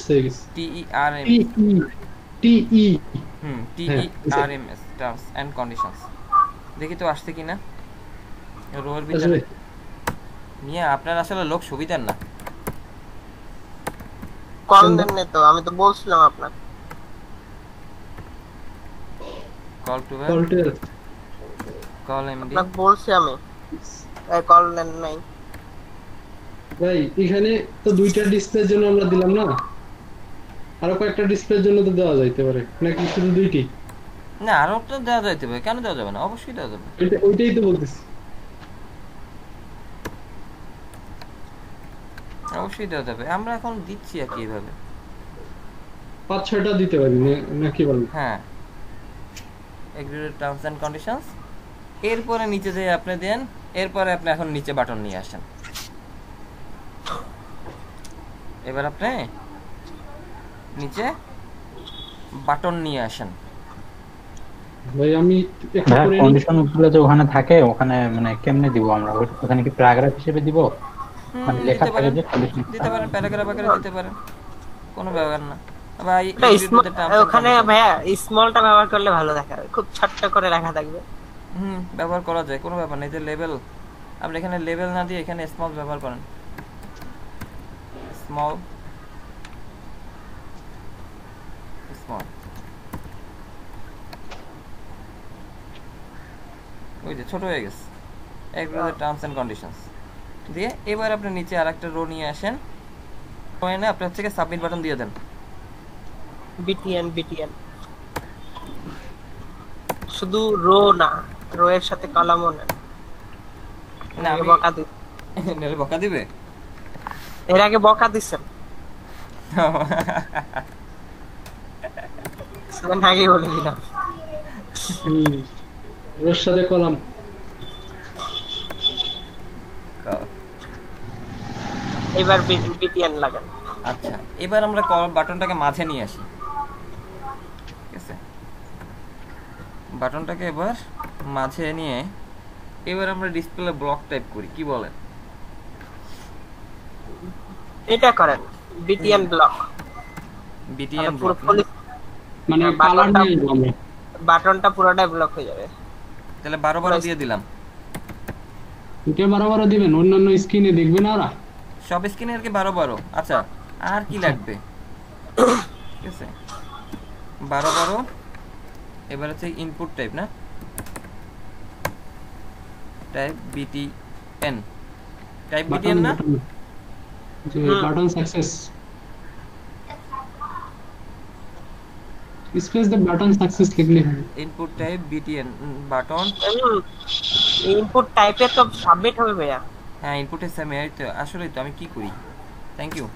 TERMS terms and conditions. দেখি তো আসছে কিনা রোর ভিতরে। মিয়া আপনার আসলে লোক সুবিধার না, কল দেন না তো, আমি তো বলছিলাম আপনাকে কল টু কল এমডি আপনাকে বলছি আমি, এই কল নেন নাই ভাই। এখানে তো দুইটা ডিসপ্লের জন্য আমরা দিলাম না, আরো কয়েকটা ডিসপ্লের জন্য তো দেওয়া যাইতে পারে নাকি শুধু দুইটি? না আরো তো দেওয়া যাইতে পারে, কেন দেওয়া যাবে না? অবশ্যই দেওয়া যাবে, ওইটাই তো বলতেছি, অবশ্যই দেওয়া যাবে। আমরা এখন দিচ্ছি আর কি এইভাবে 5-6টা দিতে পারি নাকি বলেন? হ্যাঁ, এগ্রিড টার্মস এন্ড কন্ডিশনস, এরপরে নিচে যে আপনি দেন, এরপরে আপনি এখন নিচে বাটন নিয়ে আসেন। এবার আপনি নিচে বাটন নিয়ে আসেন। ভাই আমি একটা করে কন্ডিশন গুলো যে ওখানে থাকে, ওখানে মানে কেমনে দিব আমরা? ওখানে কি প্যারাগ্রাফ হিসেবে দিব? মানে লেখা থাকে যে কন্ডিশন দিতে পারেন, প্যারাগ্রাফ আকারে দিতে পারেন, কোনো ব্যাপার না ভাই। ওখানে ভাইয়া স্মলটা ব্যবহার করলে ভালো দেখাবে, খুব ছোট্ট করে লেখা থাকবে। ব্যবহার করা যায়, কোনো ব্যাপার নেই। যে লেভেল, আপনি এখানে লেভেল না দিয়ে এখানে স্মল ব্যবহার করেন, স্মল স্মল। ওই যে ছোট হয়ে গেছে, এগুলো টার্মস এন্ড কন্ডিশনস দিয়ে। এবার আপনি নিচে আরেকটা রো নিয়ে আসেন, এনে আপনি হচ্ছে সাবমিট বাটন দিয়ে দেন। বিটিএন শুধু রো না, রো এর সাথে কলামও নেন। না আমি বকা দিই, নেলে বকা দিবে। এর আগে বকা দিছেন, সেদিন আগে বলে দিলাম। রোর সাথে কলাম। এবার বিটিএন লাগান। আচ্ছা, এবার আমরা বাটনটাকে মাঝে নিয়ে আসি, ঠিক আছে? বাটনটাকে এবার মাঝে নিয়ে এবার আমরা ডিসপ্লে ব্লক টাইপ করি, কি বলেন? এটা করেন বিটিএন ব্লক, বিটিএন ব্লক মানে কালার নিয়ে আমরা বাটনটা পুরোটাই ব্লক হয়ে যাবে। তাহলে 12 দিয়ে দিলাম। এটা 12 দিবেন, অন্যান্য স্ক্রিনে দেখবে না ওরা? সব স্ক্রিনে আর কি 12। আচ্ছা, আর কি লাগবে? ঠিক আছে, 12। এবার হচ্ছে ইনপুট টাইপ না, টাইপ BTN, টাইপ BTN না, যে button success, space the button success লিখলে input type BTN button. Input টাইপে তো সাবমিট হবে ভাইয়া। হ্যাঁ, ইনপুটে সাবমিট তো আসলে তো আমি কি করি? Thank you.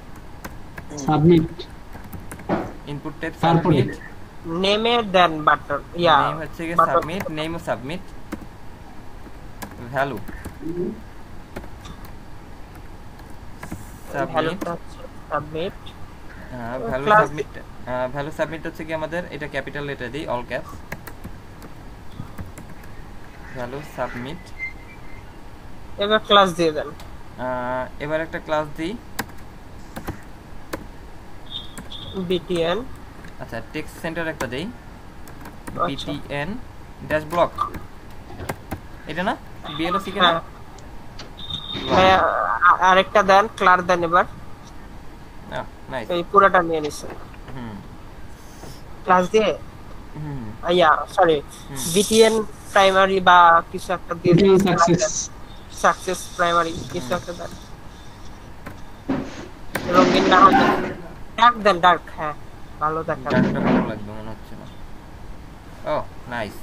Submit input type submit, নেমে দেন বাটন, ইয়া নেম হচ্ছে কি সাবমিট, নেম ও submit, value submit, value submit, value submit হচ্ছে কি আমাদের এটা ক্যাপিটাল লেটার দেই, অল ক্যাপস, ভ্যালু সাবমিট। এবার ক্লাস দিয়ে দেন, এবার একটা ক্লাস দিই বিটিএন। আচ্ছা, টেক্সট সেন্টার একটা দেই, বিটিএন ড্যাশ ব্লক, এটা না BLOC কে না? হ্যাঁ, আরেকটা দেন, ক্লাস দেন এবার। নাইস, এই পুরোটা নিয়ে নিছেন ক্লাস দিয়ে। ইয়া সরি, বিটিএন প্রাইমারি বা কিছু একটা দিয়ে দেন, সাকসেস প্রাইমারি কিছু একটা দেন। রঙিন না হবে, ডার্ক দেন, ডার্ক। হ্যাঁ, ভালো দেখাবে, ডার্কটা ভালো লাগবে মনে হচ্ছে না। ও নাইস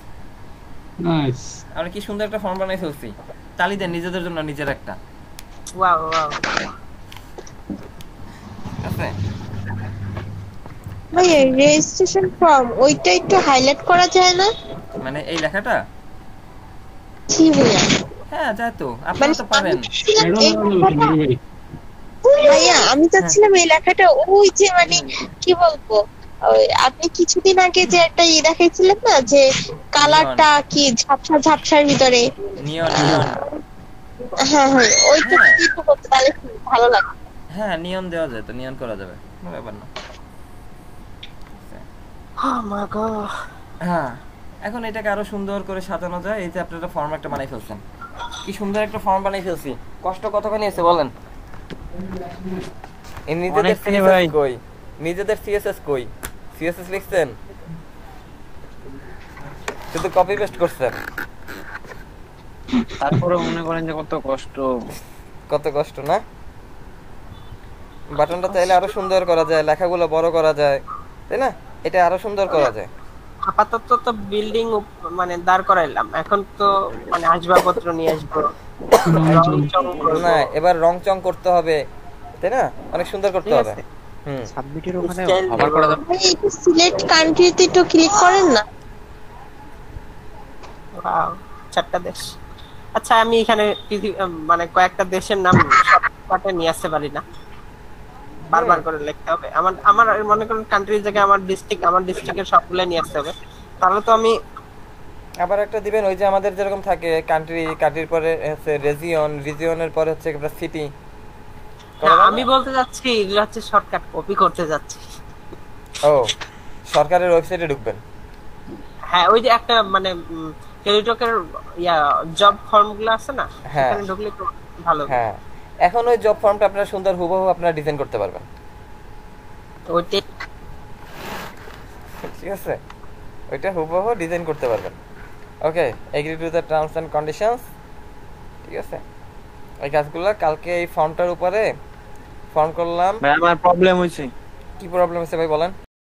নাইস, আমরা কি সুন্দর একটা ফর্ম বানাই ফেলছি। তালি দেন নিজেদের জন্য, নিজের একটা। ওয়াও ওয়াও আছে ভাই রেজিস্ট্রেশন ফর্ম ওইটা একটু হাইলাইট করা যায় না? মানে এই লেখাটা জি ভাইয়া। হ্যাঁ যায় তো, আপনারা তো পারেন। ভাইয়া আমি চাচ্ছিলাম এই লেখাটা ওই যে মানে কি বলবো, আপনি কিছুদিন আগে যে একটা দেখাইছিলেন না যে কালারটা কি ঝাপসা ঝাপসার ভিতরে, নিয়ন নিয়ন। হ্যাঁ হ্যাঁ ওইটা কি করতে তাহলে ভালো লাগে। হ্যাঁ নিয়ন দেওয়া যায় তো, নিয়ন করা যাবে, কোনো ব্যাপার না। Oh my god. হ্যাঁ এখন এটাকে আরো সুন্দর করে সাজানো যায়। এই যে আপনারা ফর্ম একটা বানাই ফেলছেন, কি সুন্দর একটা ফর্ম বানাই ফেলছি। কষ্ট কতখানি আছে বলেন? এই নিজেদের সিএসএস কই, নিজেদের সিএসএস কই? সিএসএস লিখছেন, শুধু কপি পেস্ট করছেন। তারপরে মনে করেন যে কত কষ্ট, কত কষ্ট না? বাটনটা চাইলে আরো সুন্দর করা যায়, লেখাগুলো বড় করা যায়, তাই না? এটা আরো সুন্দর করা যায়। আপাতত তো বিল্ডিং মানে দাঁড় করাইলাম, এখন তো মানে আসবাবপত্র নিয়ে আসবো, না এবার রং চং করতে হবে, তাই না? অনেক সুন্দর করতে হবে। সাবমিটের ওখানে আবার করা যাবে। ভাই একটু সিলেক্ট কান্ট্রিতে একটু ক্লিক করেন না। ওয়াও 4টা দেশ। আচ্ছা আমি এখানে মানে কয়েকটা দেশের নাম শর্টকাটে নিয়ে আসতে পারি না, বারবার করে লিখতে হবে? আমার মনে করেন কান্ট্রির জায়গায় আমার ডিস্ট্রিক্টের সবগুলো নিয়ে আসতে হবে, তাহলে তো আমি আবার একটা দিবেন ওই যে আমাদের যেরকম থাকে কান্ট্রি, কান্ট্রির পরে হচ্ছে রিজিয়ন, রিজিয়নের পরে হচ্ছে একটা সিটি। আমি বলতে যাচ্ছি এগুলো হচ্ছে শর্টকাট, কপি করতে যাচ্ছি। ও সরকারের ওয়েবসাইটে ঢুকবেন? হ্যাঁ ওই যে একটা মানে টেলিটকের জব ফর্মগুলো আছে না, সেখানে ঢুকলে তো ভালো। হ্যাঁ এখন ওই জব ফর্মটা আপনারা সুন্দর হুবহু আপনারা ডিজাইন করতে পারবেন। ওইটা ঠিক আছে, ওইটা হুবহু ডিজাইন করতে পারবেন। Okay, agree to the terms and conditions. ঠিক আছে, এই কাজগুলো কালকে এই ফর্মটার উপরে ফর্ম করলাম। ভাই আমার প্রবলেম হইছে। কি প্রবলেম হইছে ভাই বলেন?